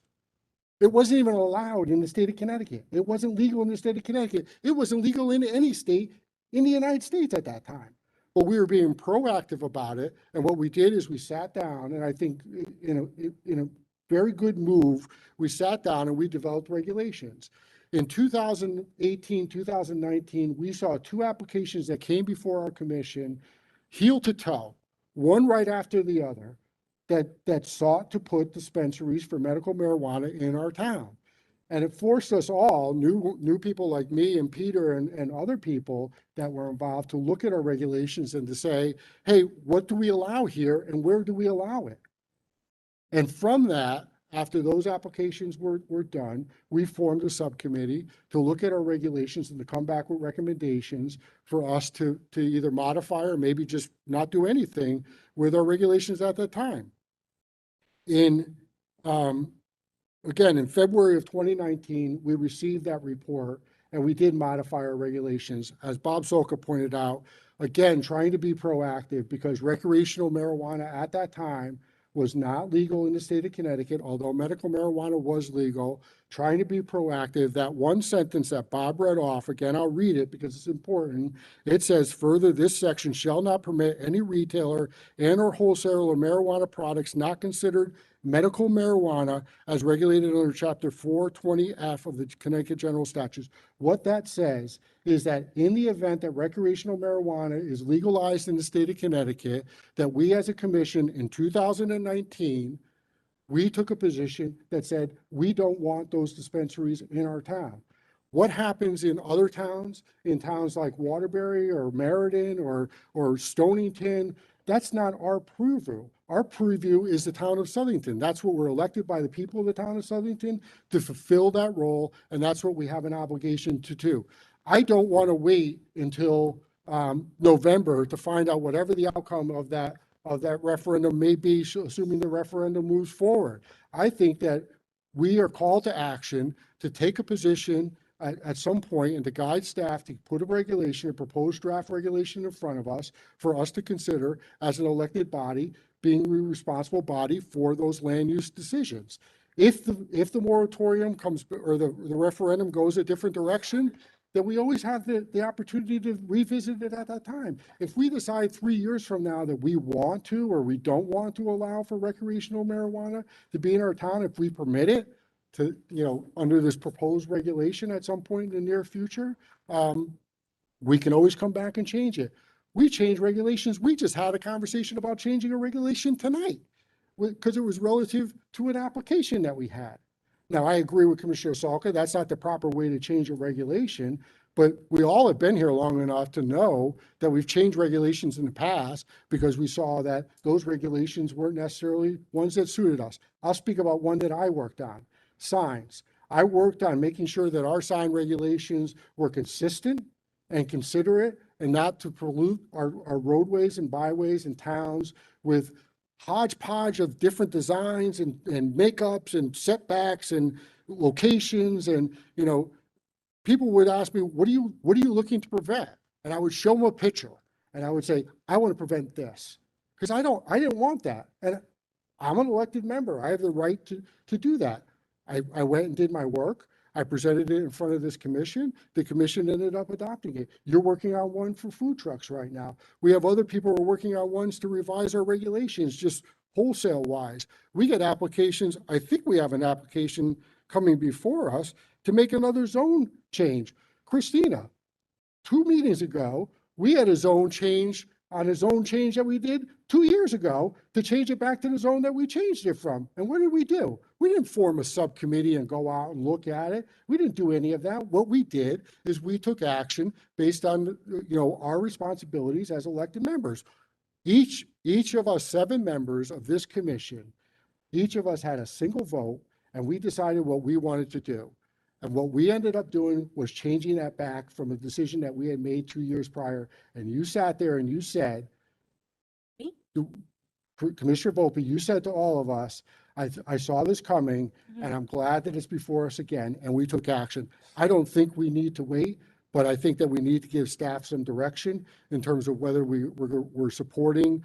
It wasn't even allowed in the state of Connecticut. It wasn't legal in the state of Connecticut. It wasn't legal in any state in the United States at that time. But we were being proactive about it. And what we did is we sat down, and I think in a very good move, we sat down and we developed regulations. In 2018, 2019, we saw 2 applications that came before our commission, heel to toe, one right after the other, that sought to put dispensaries for medical marijuana in our town. And it forced us all, new people like me and Peter and other people that were involved, to look at our regulations and to say, hey, what do we allow here and where do we allow it? And from that, after those applications were done, we formed a subcommittee to look at our regulations and to come back with recommendations for us to either modify or maybe just not do anything with our regulations at that time. Again, in February of 2019, we received that report and we did modify our regulations. As Bob Solka pointed out, again, trying to be proactive because recreational marijuana at that time was not legal in the state of Connecticut, although medical marijuana was legal, trying to be proactive. That one sentence that Bob read off, again, I'll read it because it's important. It says, further, this section shall not permit any retailer and or wholesaler of marijuana products not considered medical marijuana as regulated under Chapter 420F of the Connecticut General Statutes. What that says is that in the event that recreational marijuana is legalized in the state of Connecticut, that we as a commission in 2019, we took a position that said, we don't want those dispensaries in our town. What happens in other towns, in towns like Waterbury or Meriden or Stonington, that's not our purview. Our purview is the town of Southington. That's what we're elected by the people of the town of Southington to fulfill that role, and that's what we have an obligation to do. I don't want to wait until November to find out whatever the outcome of that referendum may be, assuming the referendum moves forward. I think that we are called to action to take a position at some point and to guide staff to put a regulation, a proposed draft regulation in front of us for us to consider as an elected body, being a responsible body for those land use decisions. If the moratorium comes, or the referendum goes a different direction, then we always have the opportunity to revisit it at that time. If we decide 3 years from now that we want to or we don't want to allow for recreational marijuana to be in our town, if we permit it to, under this proposed regulation at some point in the near future, we can always come back and change it. We change regulations. We just had a conversation about changing a regulation tonight because it was relative to an application that we had. Now, I agree with Commissioner Salka. That's not the proper way to change a regulation, but we all have been here long enough to know that we've changed regulations in the past because we saw that those regulations weren't necessarily ones that suited us. I'll speak about one that I worked on, signs. I worked on making sure that our sign regulations were consistent and considerate and not to pollute our roadways and byways and towns with hodgepodge of different designs and makeups and setbacks and locations. And, people would ask me, what are you looking to prevent? And I would show them a picture and I would say, I want to prevent this because I didn't want that. And I'm an elected member. I have the right to do that. I went and did my work. I presented it in front of this commission. The commission ended up adopting it. You're working on one for food trucks right now. We have other people who are working on ones to revise our regulations, just wholesale wise. We get applications. I think we have an application coming before us to make another zone change. Christina, 2 meetings ago, we had a zone change on a zone change that we did 2 years ago to change it back to the zone that we changed it from. And what did we do? We didn't form a subcommittee and go out and look at it. We didn't do any of that. What we did is we took action based on, our responsibilities as elected members. Each of us 7 members of this commission, each of us had a single vote and we decided what we wanted to do. And what we ended up doing was changing that back from a decision that we had made 2 years prior. And you sat there and you said, Commissioner Volpe, you said to all of us, I saw this coming and I'm glad that it's before us again and we took action. I don't think we need to wait But I think that we need to give staff some direction in terms of whether we're supporting,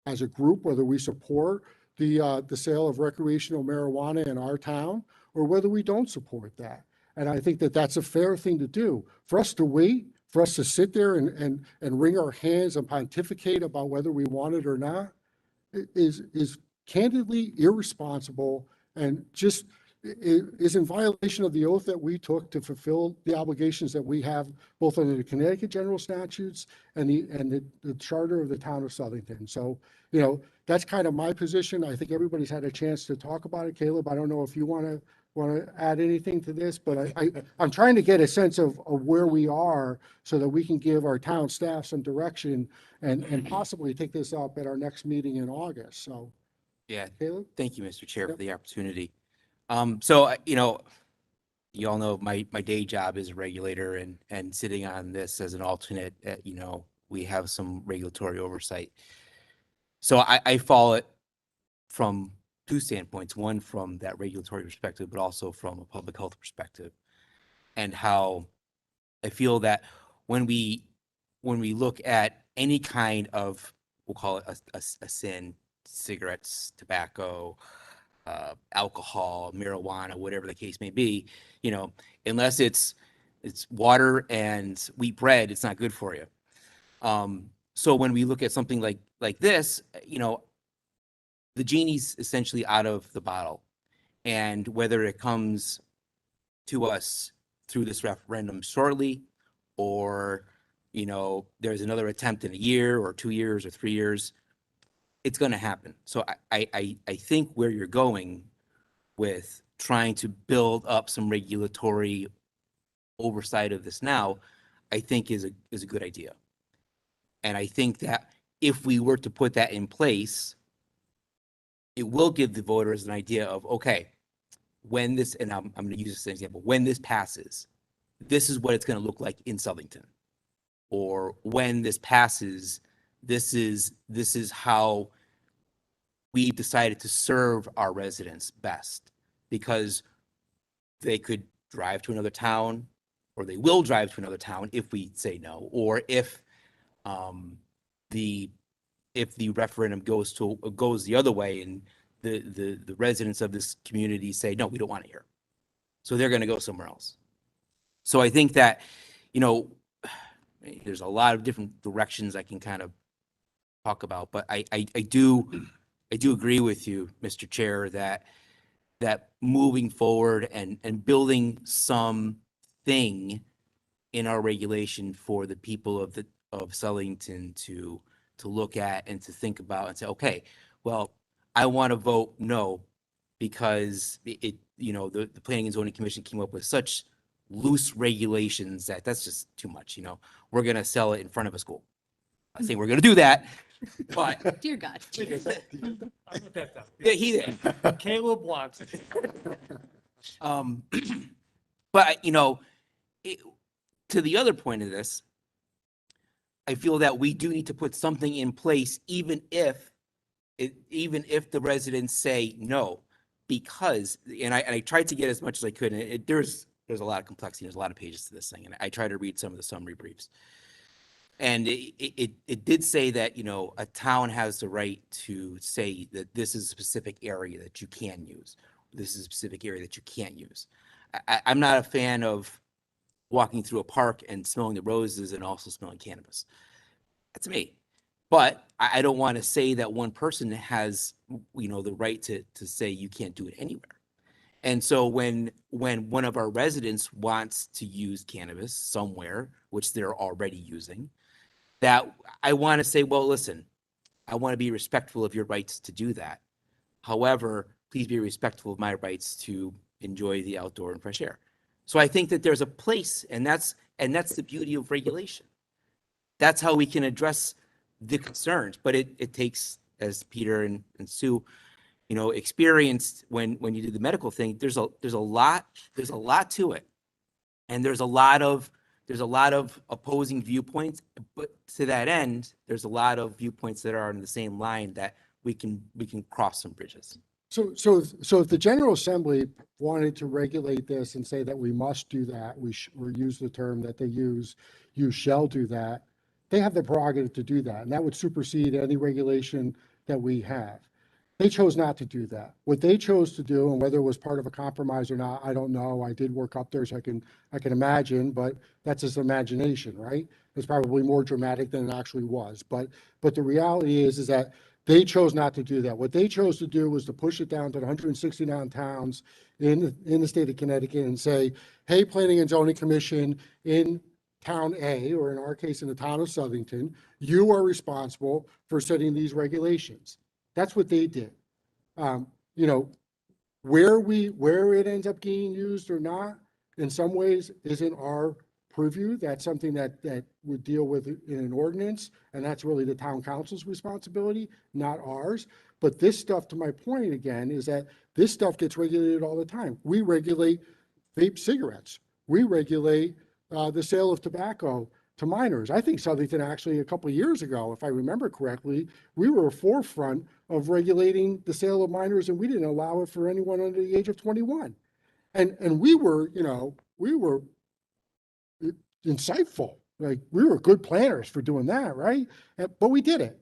as a group, whether we support the sale of recreational marijuana in our town, or whether we don't support that. And I think that that's a fair thing to do. For us to wait, for us to sit there and wring our hands and pontificate about whether we want it or not, is candidly irresponsible and just is in violation of the oath that we took to fulfill the obligations that we have both under the Connecticut general statutes and the charter of the town of Southington. So, you know, that's kind of my position. I think everybody's had a chance to talk about it. Caleb, I don't know if you want to add anything to this, but I'm trying to get a sense of where we are so that we can give our town staff some direction and possibly take this up at our next meeting in August. So, Yeah, Caleb? thank you, Mr. Chair, for Yep. the opportunity. So, you know, you all know my day job is a regulator and sitting on this as an alternate, you know, we have some regulatory oversight. So I follow it from two standpoints, one from that regulatory perspective, but also from a public health perspective. And how I feel that when we look at any kind of, we'll call it a sin, cigarettes, tobacco, alcohol, marijuana, whatever the case may be, you know, unless it's water and wheat bread, it's not good for you. So when we look at something like this, you know, the genie's essentially out of the bottle, and whether it comes to us through this referendum shortly, or, you know, there's another attempt in a year or 2 years or 3 years, it's going to happen. So I think where you're going with trying to build up some regulatory oversight of this now, I think is a good idea. And I think that if we were to put that in place, it will give the voters an idea of, okay, when this, and I'm going to use this as an example, when this passes, this is what it's going to look like in Southington. Or when this passes, this is how we decided to serve our residents best, because they could drive to another town, or they will drive to another town if we say no, or if the referendum goes the other way and the residents of this community say, no, we don't want it here. So they're going to go somewhere else. So I think that, you know, there's a lot of different directions I can kind of talk about, but I do agree with you, Mr. Chair, that moving forward and building something in our regulation for the people of Southington to look at and to think about and say, okay, well, I want to vote no because it you know, the Planning and Zoning Commission came up with such loose regulations that's just too much. You know, we're going to sell it in front of a school. I think we're going to do that, but Dear God. I'm with that though. yeah, he did. Caleb wants it. But you know, to the other point of this, I feel that we do need to put something in place, even if the residents say no, because, and I tried to get as much as I could, and there's a lot of complexity, there's a lot of pages to this thing, and I tried to read some of the summary briefs. And it did say that, you know, a town has the right to say that this is a specific area that you can use. This is a specific area that you can't use. I'm not a fan of walking through a park and smelling the roses and also smelling cannabis. That's me. But I don't want to say that one person has, you know, the right to say you can't do it anywhere. And so when one of our residents wants to use cannabis somewhere, which they're already using, that I want to say, well, listen, I want to be respectful of your rights to do that. However, please be respectful of my rights to enjoy the outdoor and fresh air. So I think that there's a place, and that's the beauty of regulation. That's how we can address the concerns, but it takes, as Peter and Sue, you know, experienced when you do the medical thing, there's a lot to it. And there's a lot of opposing viewpoints, but to that end, there's a lot of viewpoints that are on the same line that we can cross some bridges. So if the General Assembly wanted to regulate this and say that we must do that, or use the term that they use, you shall do that, they have the prerogative to do that, and that would supersede any regulation that we have. They chose not to do that. What they chose to do, and whether it was part of a compromise or not, I don't know. I did work up there, so I can imagine, but that's just imagination, right? It's probably more dramatic than it actually was. But the reality is that they chose not to do that. What they chose to do was to push it down to the 169 towns in the state of Connecticut and say, hey, Planning and Zoning Commission in Town A, or in our case, in the town of Southington, you are responsible for setting these regulations. That's what they did. You know, where it ends up getting used or not, in some ways, isn't our purview. That's something that would deal with in an ordinance, and that's really the town council's responsibility, not ours. But this stuff, to my point again, is that this stuff gets regulated all the time. We regulate vape cigarettes. We regulate the sale of tobacco to minors. I think Southington actually, a couple of years ago, if I remember correctly, we were a forefront of regulating the sale of minors, and we didn't allow it for anyone under the age of 21. And we were, you know, we were insightful. Like, we were good planners for doing that, right? But we did it.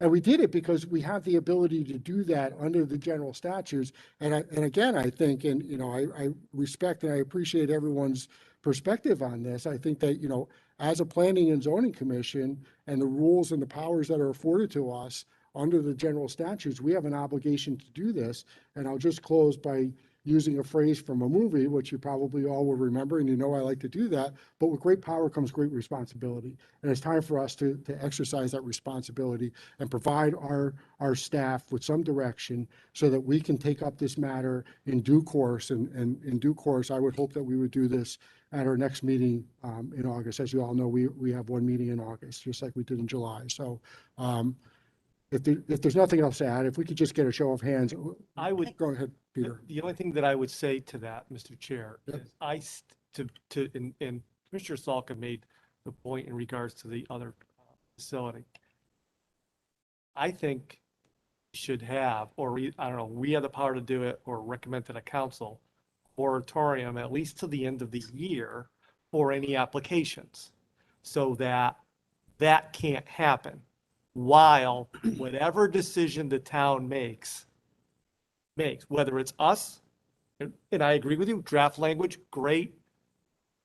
And we did it because we have the ability to do that under the general statutes. And again, I think, and, you know, I respect and I appreciate everyone's perspective on this. I think that, you know, as a planning and zoning commission and the rules and the powers that are afforded to us under the general statutes, we have an obligation to do this. And I'll just close by using a phrase from a movie, which you probably all will remember, and you know I like to do that, but with great power comes great responsibility. And it's time for us to exercise that responsibility and provide our staff with some direction so that we can take up this matter in due course. And in due course, I would hope that we would do this at our next meeting in August. As you all know, we have one meeting in August, just like we did in July. So if there's nothing else to add, if we could just get a show of hands. I would. Go ahead, Peter. The only thing that I would say to that, Mr. Chair, Yep. is and Commissioner Salka made the point in regards to the other facility. I think we should have, or I don't know, we have the power to do it or recommend to the council, moratorium at least to the end of the year for any applications, so that that can't happen while whatever decision the town makes, whether it's us, and I agree with you, draft language, great.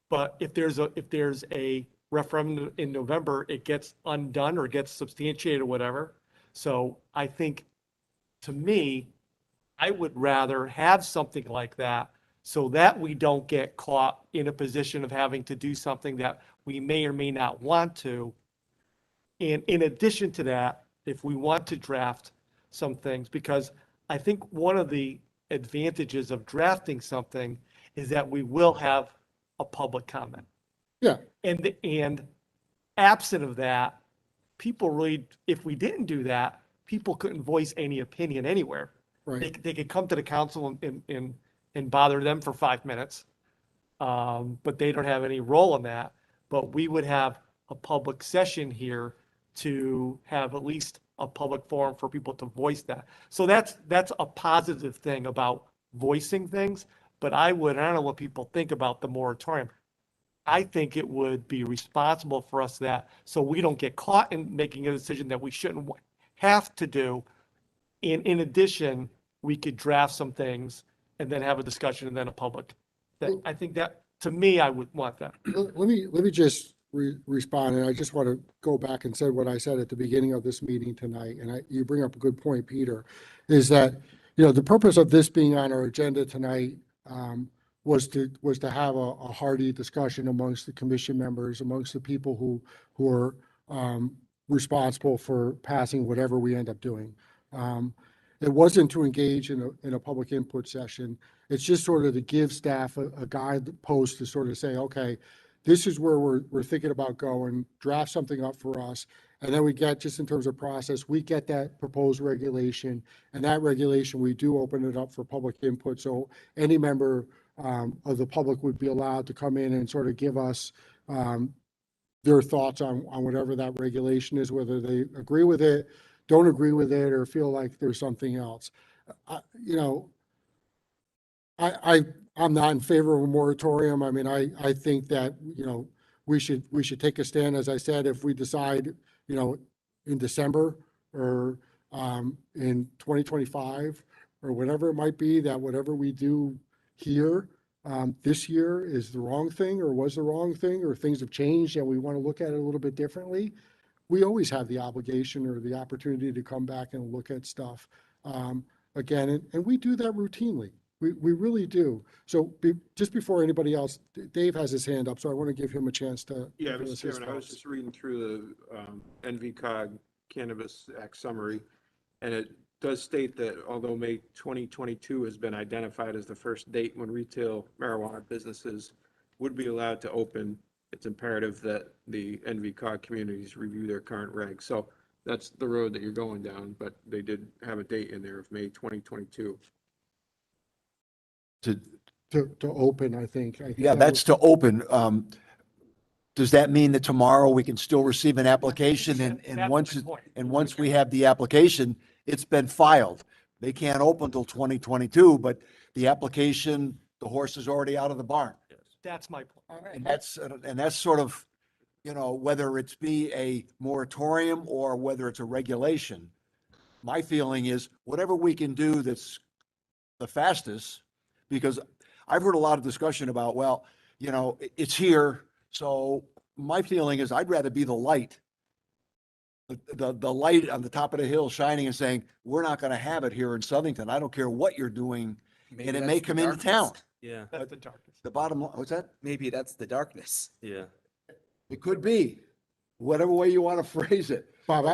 But if there's a referendum in November, it gets undone or gets substantiated or whatever. So I think, to me, I would rather have something like that so that we don't get caught in a position of having to do something that we may or may not want to. And in addition to that, if we want to draft some things, because I think one of the advantages of drafting something is that we will have a public comment. Yeah. And absent of that, people really, if we didn't do that, people couldn't voice any opinion anywhere. Right. They could come to the council and bother them for 5 minutes. But they don't have any role in that. But we would have a public session here to have at least a public forum for people to voice that. So that's a positive thing about voicing things. But I don't know what people think about the moratorium. I think it would be responsible for us so we don't get caught in making a decision that we shouldn't have to do. In addition, we could draft some things and then have a discussion and then a public thing. I think that, to me, I would want that. Let me just respond, and I just want to go back and say what I said at the beginning of this meeting tonight, and you bring up a good point, Peter, is that, you know, the purpose of this being on our agenda tonight was to have a hearty discussion amongst the commission members, amongst the people who are responsible for passing whatever we end up doing. It wasn't to engage in a public input session. It's just sort of to give staff a guidepost to sort of say, okay, this is where we're thinking about going, draft something up for us. And then we get, just in terms of process, we get that proposed regulation, and that regulation, we do open it up for public input. So any member of the public would be allowed to come in and sort of give us their thoughts on whatever that regulation is, whether they agree with it, don't agree with it, or feel like there's something else. you know, I'm not in favor of a moratorium. I mean, I think that, you know, we should take a stand, as I said, if we decide, you know, in December or in 2025 or whatever it might be, that whatever we do here this year is the wrong thing or was the wrong thing, or things have changed and we want to look at it a little bit differently. We always have the obligation or the opportunity to come back and look at stuff again, and we do that routinely. We really do. So just before anybody else, Dave has his hand up, so I want to give him a chance to. Yeah, give us Mr. his Chairman, I was thoughts. just reading through the NVCOG Cannabis Act summary, and it does state that although May 2022 has been identified as the first date when retail marijuana businesses would be allowed to open, it's imperative that the NVCOG communities review their current regs. So that's the road that you're going down, but they did have a date in there of May 2022. To, To open, I think. yeah, that's to open. Does that mean that tomorrow we can still receive an application and That's once, my point. and once we have the application, it's been filed? They can't open until 2022, but the application, the horse is already out of the barn. That's my point. And that's sort of, you know, whether it's be a moratorium or whether it's a regulation. My feeling is whatever we can do that's the fastest, because I've heard a lot of discussion about, well, you know, it's here. So my feeling is I'd rather be the light, the light on the top of the hill shining and saying, we're not going to have it here in Southington. I don't care what you're doing. And it may come into town. Yeah, That's the darkness. The bottom line, what's that? Maybe that's the darkness. yeah. It could be, whatever way you want to phrase it. Bob,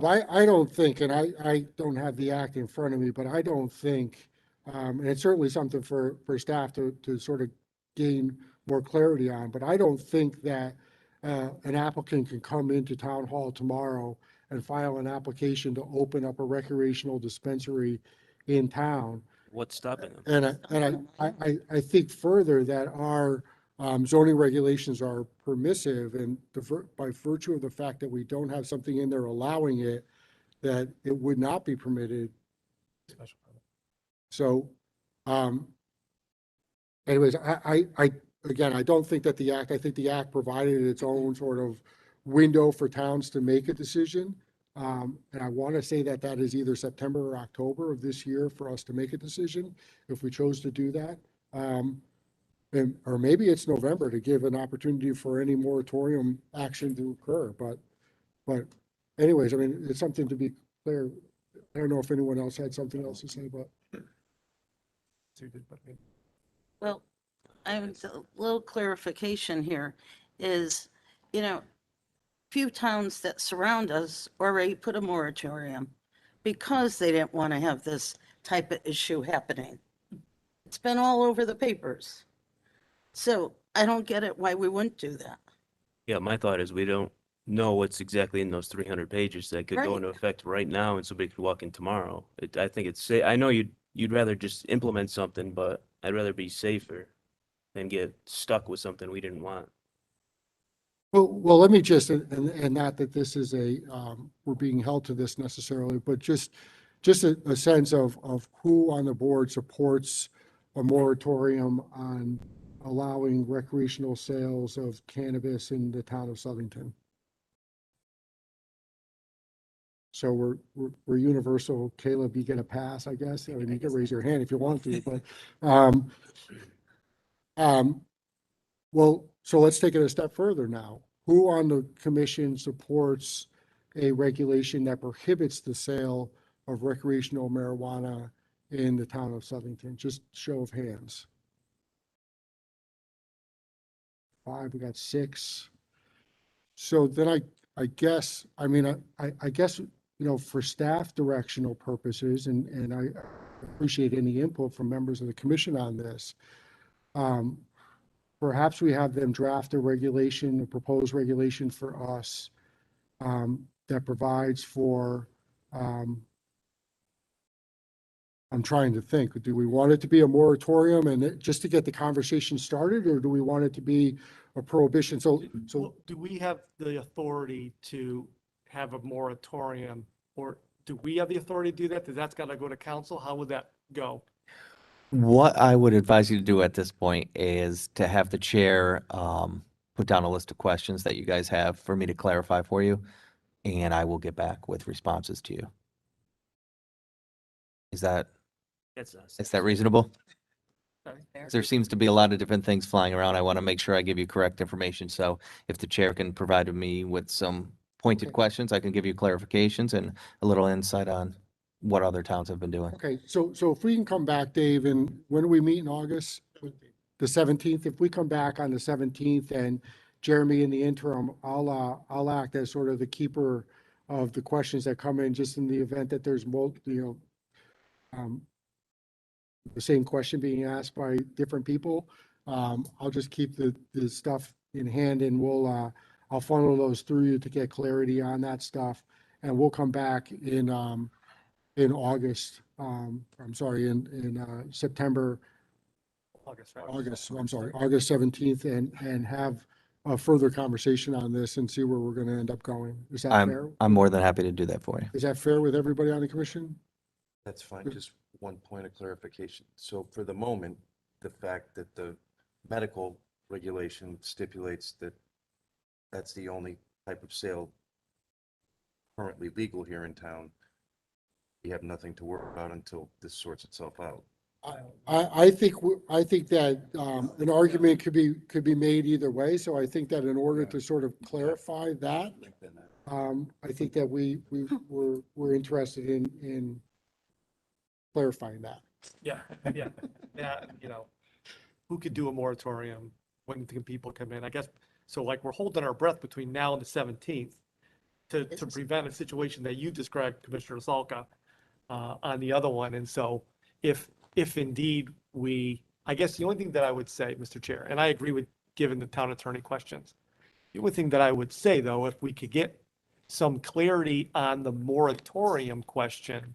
I don't think, and I don't have the act in front of me, but I don't think, and it's certainly something for staff to sort of gain more clarity on, but I don't think that an applicant can come into town hall tomorrow and file an application to open up a recreational dispensary in town. What's stopping them? And I think further that our zoning regulations are permissive, and by virtue of the fact that we don't have something in there allowing it, that it would not be permitted. Special permit. So, anyways, again, I don't think that I think the act provided its own sort of window for towns to make a decision. And I want to say that that is either September or October of this year for us to make a decision, if we chose to do that. Or maybe it's November to give an opportunity for any moratorium action to occur, but anyways, I mean, it's something to be clear. I don't know if anyone else had something else to say, but. Well, I have a little clarification here is, you know, few towns that surround us already put a moratorium because they didn't want to have this type of issue happening. It's been all over the papers. So I don't get it why we wouldn't do that. Yeah, my thought is we don't know what's exactly in those 300 pages that could go Right. into effect right now, and somebody could walk in tomorrow. I think it's I know you'd rather just implement something, but I'd rather be safer than get stuck with something we didn't want. Well, let me just, and not that this is we're being held to this necessarily, but just a sense of who on the board supports a moratorium on allowing recreational sales of cannabis in the town of Southington. So we're universal. Caleb, you get a pass, I guess. I mean, you can raise your hand if you want to, but, well, so let's take it a step further now. Who on the commission supports a regulation that prohibits the sale of recreational marijuana in the town of Southington? Just show of hands. 5, we got 6. So then I guess, I mean, I guess, you know, for staff directional purposes, and I appreciate any input from members of the commission on this. Perhaps we have them draft a regulation, a proposed regulation for us that provides for, I'm trying to think, do we want it to be a moratorium and just to get the conversation started, or do we want it to be a prohibition? So Do we have the authority to have a moratorium, or do we have the authority to do that? That's got to go to council? How would that go? What I would advise you to do at this point is to have the chair put down a list of questions that you guys have for me to clarify for you, and I will get back with responses to you. Is that reasonable? There seems to be a lot of different things flying around. I want to make sure I give you correct information. So if the chair can provide me with some pointed Okay. questions, I can give you clarifications and a little insight on what other towns have been doing. Okay, so if we can come back, Dave, and when do we meet in August? The 17th. If we come back on the 17th and Jeremy, in the interim, I'll act as sort of the keeper of the questions that come in, just in the event that there's the same question being asked by different people. I'll just keep the stuff in hand, and I'll funnel those through you to get clarity on that stuff. And we'll come back in August, I'm sorry, in September, August, right? August 17th, and have a further conversation on this and see where we're going to end up going. Is that fair? I'm more than happy to do that for you. Is that fair with everybody on the commission? That's fine. Just one point of clarification. So for the moment, the fact that the medical regulation stipulates that that's the only type of sale currently legal here in town, we have nothing to worry about until this sorts itself out. I think that an argument could be made either way. So I think that in order to sort of clarify that, I think that we're interested in clarifying that. Yeah, yeah, yeah, who could do a moratorium? When can people come in? I guess, so like, we're holding our breath between now and the 17th to prevent a situation that you described, Commissioner Salka, on the other one. And so if indeed I guess the only thing that I would say, Mr. Chair, and I agree with giving the town attorney questions. The only thing that I would say, though, if we could get some clarity on the moratorium question,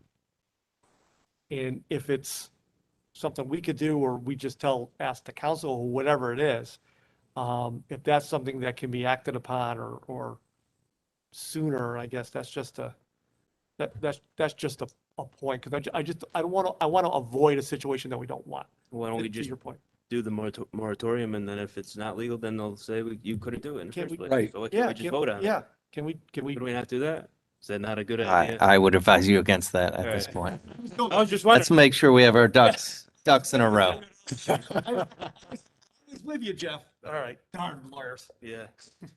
and if it's something we could do, or we just ask the council, or whatever it is, if that's something that can be acted upon or sooner, I guess that's just a point, because I want to avoid a situation that we don't want. Why don't we To just your point. do the moratorium, and then if it's not legal, then they'll say you couldn't do it in the Can't first we- place. Right. So why can't we just vote on it? Yeah, can we, Do we not do that? Is that not a good idea? I would advise you against that at this Alright. point. I was just Let's wondering. make sure we have our ducks in a row. It's with you, Jeff. All right, darn lawyers. Yeah.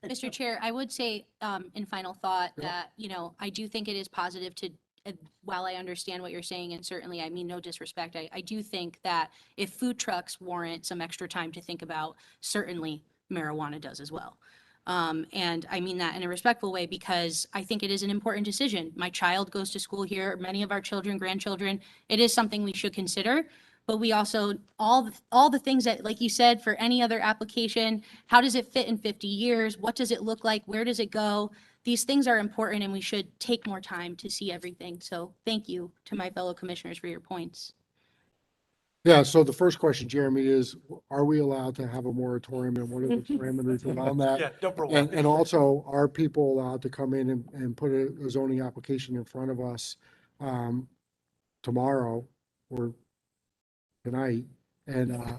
Mr. Chair, I would say, in final thought, that, I do think it is positive to, while I understand what you're saying, and certainly I mean no disrespect, I do think that if food trucks warrant some extra time to think about, certainly marijuana does as well. And I mean that in a respectful way, because I think it is an important decision. My child goes to school here, many of our children, grandchildren. It is something we should consider. But we also, all the things that, like you said, for any other application, how does it fit in 50 years? What does it look like? Where does it go? These things are important, and we should take more time to see everything. So thank you to my fellow commissioners for your points. Yeah, so the first question, Jeremy, is, are we allowed to have a moratorium, and what are the parameters around that? Yeah, number one. And also, are people allowed to come in and put a zoning application in front of us tomorrow or tonight and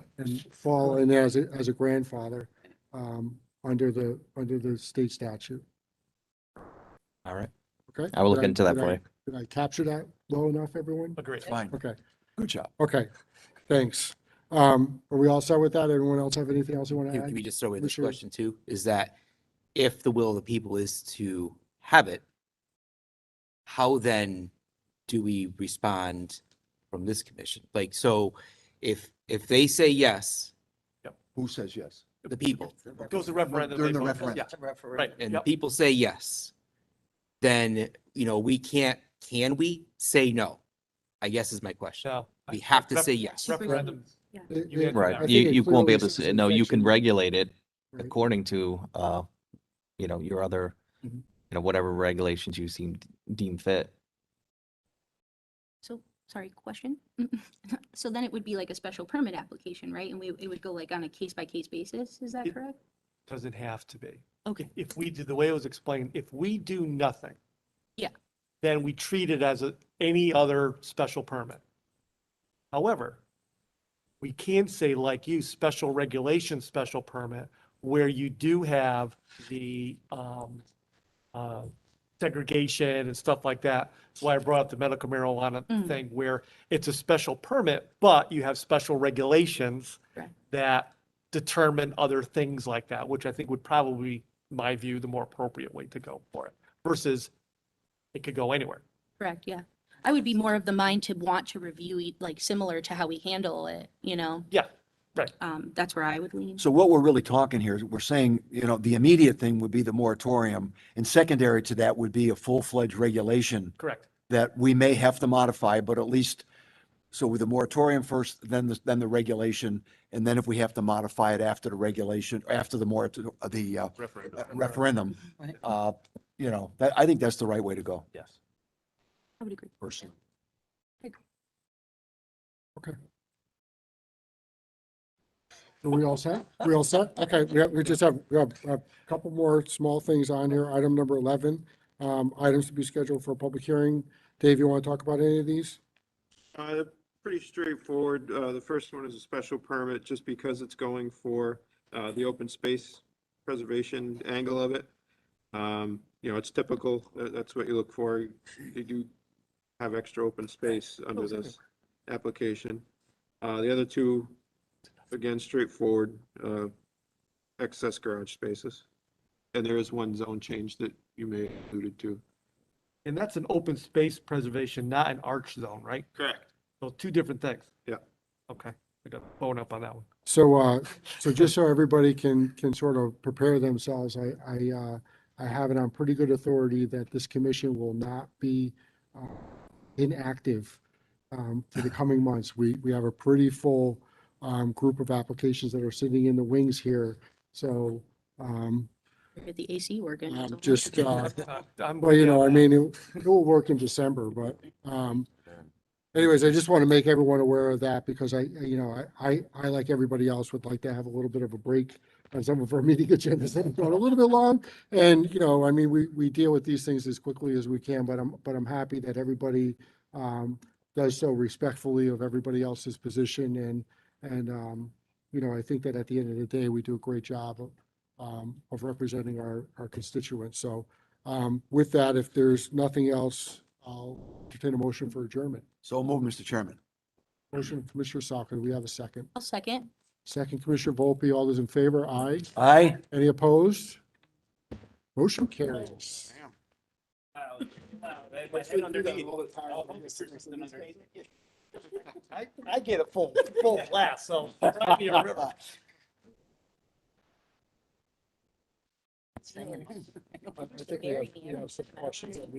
fall in as a grandfather under the state statute? All right. Okay? I will look Did into that did for you. Did I capture that well enough, everyone? Agreed. Fine. Okay, Good job. okay, thanks. Are we all set with that? Anyone else have anything else you want to Can add? we just throw in this Commissioner? question too? Is that if the will of the people is to have it, how then do we respond from this commission? Like, so if they say yes, Who says yes? the people, Goes to referendum. During they the vote. referendum. Yeah, right. and the Yep. people say yes, then, we can't, can we say no? I guess is my question. No. We have to say yes. Referendum. You It- answered Right. that. I You, think it you won't be clearly able to says say, no, you can intention. regulate it Right. according to, your other, Mhm. whatever regulations you deem fit. So, sorry, question? So then it would be like a special permit application, right? And it would go like on a case-by-case basis, is that It- correct? Doesn't have to be. Okay. If we do, the way it was explained, if we do nothing. Yeah. then we treat it as any other special permit. However, we can say like you, special regulation, special permit, where you do have the segregation and stuff like that. That's why I brought up the medical marijuana thing, where it's a special permit, but you have special regulations Correct. that determine other things like that, which I think would probably, in my view, the more appropriate way to go for it, versus it could go anywhere. Correct, yeah. I would be more of the mind to want to review, like, similar to how we handle it, Yeah, right. That's where I would lean. So what we're really talking here is we're saying, the immediate thing would be the moratorium, and secondary to that would be a full-fledged regulation Correct. that we may have to modify, but at least, so with the moratorium first, then the regulation, and then if we have to modify it after the regulation, after the referendum, Right. I think that's the right way to go, Yes. I would agree. personally. Are we all set? We all set? Okay, we have a couple more small things on here. Item number 11, items to be scheduled for a public hearing. Dave, you want to talk about any of these? Pretty straightforward. The first one is a special permit, just because it's going for the open space preservation angle of it. It's typical. That's what you look for. You do have extra open space under this application. The other two, again, straightforward, excess garage spaces. And there is one zone change that you may have alluded to. And that's an open space preservation, not an arch zone, right? Correct. So two different things. Yeah. Okay, I got a bone up on that one. So, so just so everybody can sort of prepare themselves, I have it on pretty good authority that this commission will not be inactive for the coming months. We have a pretty full group of applications that are sitting in the wings here. So, Get the AC working. that's all. just, I'm well, with you on I that. mean, it will work in December, but anyways, I just want to make everyone aware of that because I, like everybody else, would like to have a little bit of a break on some of our meeting agendas that have gone a little bit long. And, I mean, we deal with these things as quickly as we can, but I'm happy that everybody does so respectfully of everybody else's position. And I think that at the end of the day, we do a great job of representing our constituents. So with that, if there's nothing else, I'll entertain a motion for adjournment. So move, Mr. Chairman. Motion, Commissioner Salkin, we have a second. I'll second. Second, Commissioner Volpe, all those in favor, aye. Aye. Any opposed? Motion carries. I get a full glass, so drive me a river. I think we have some questions that we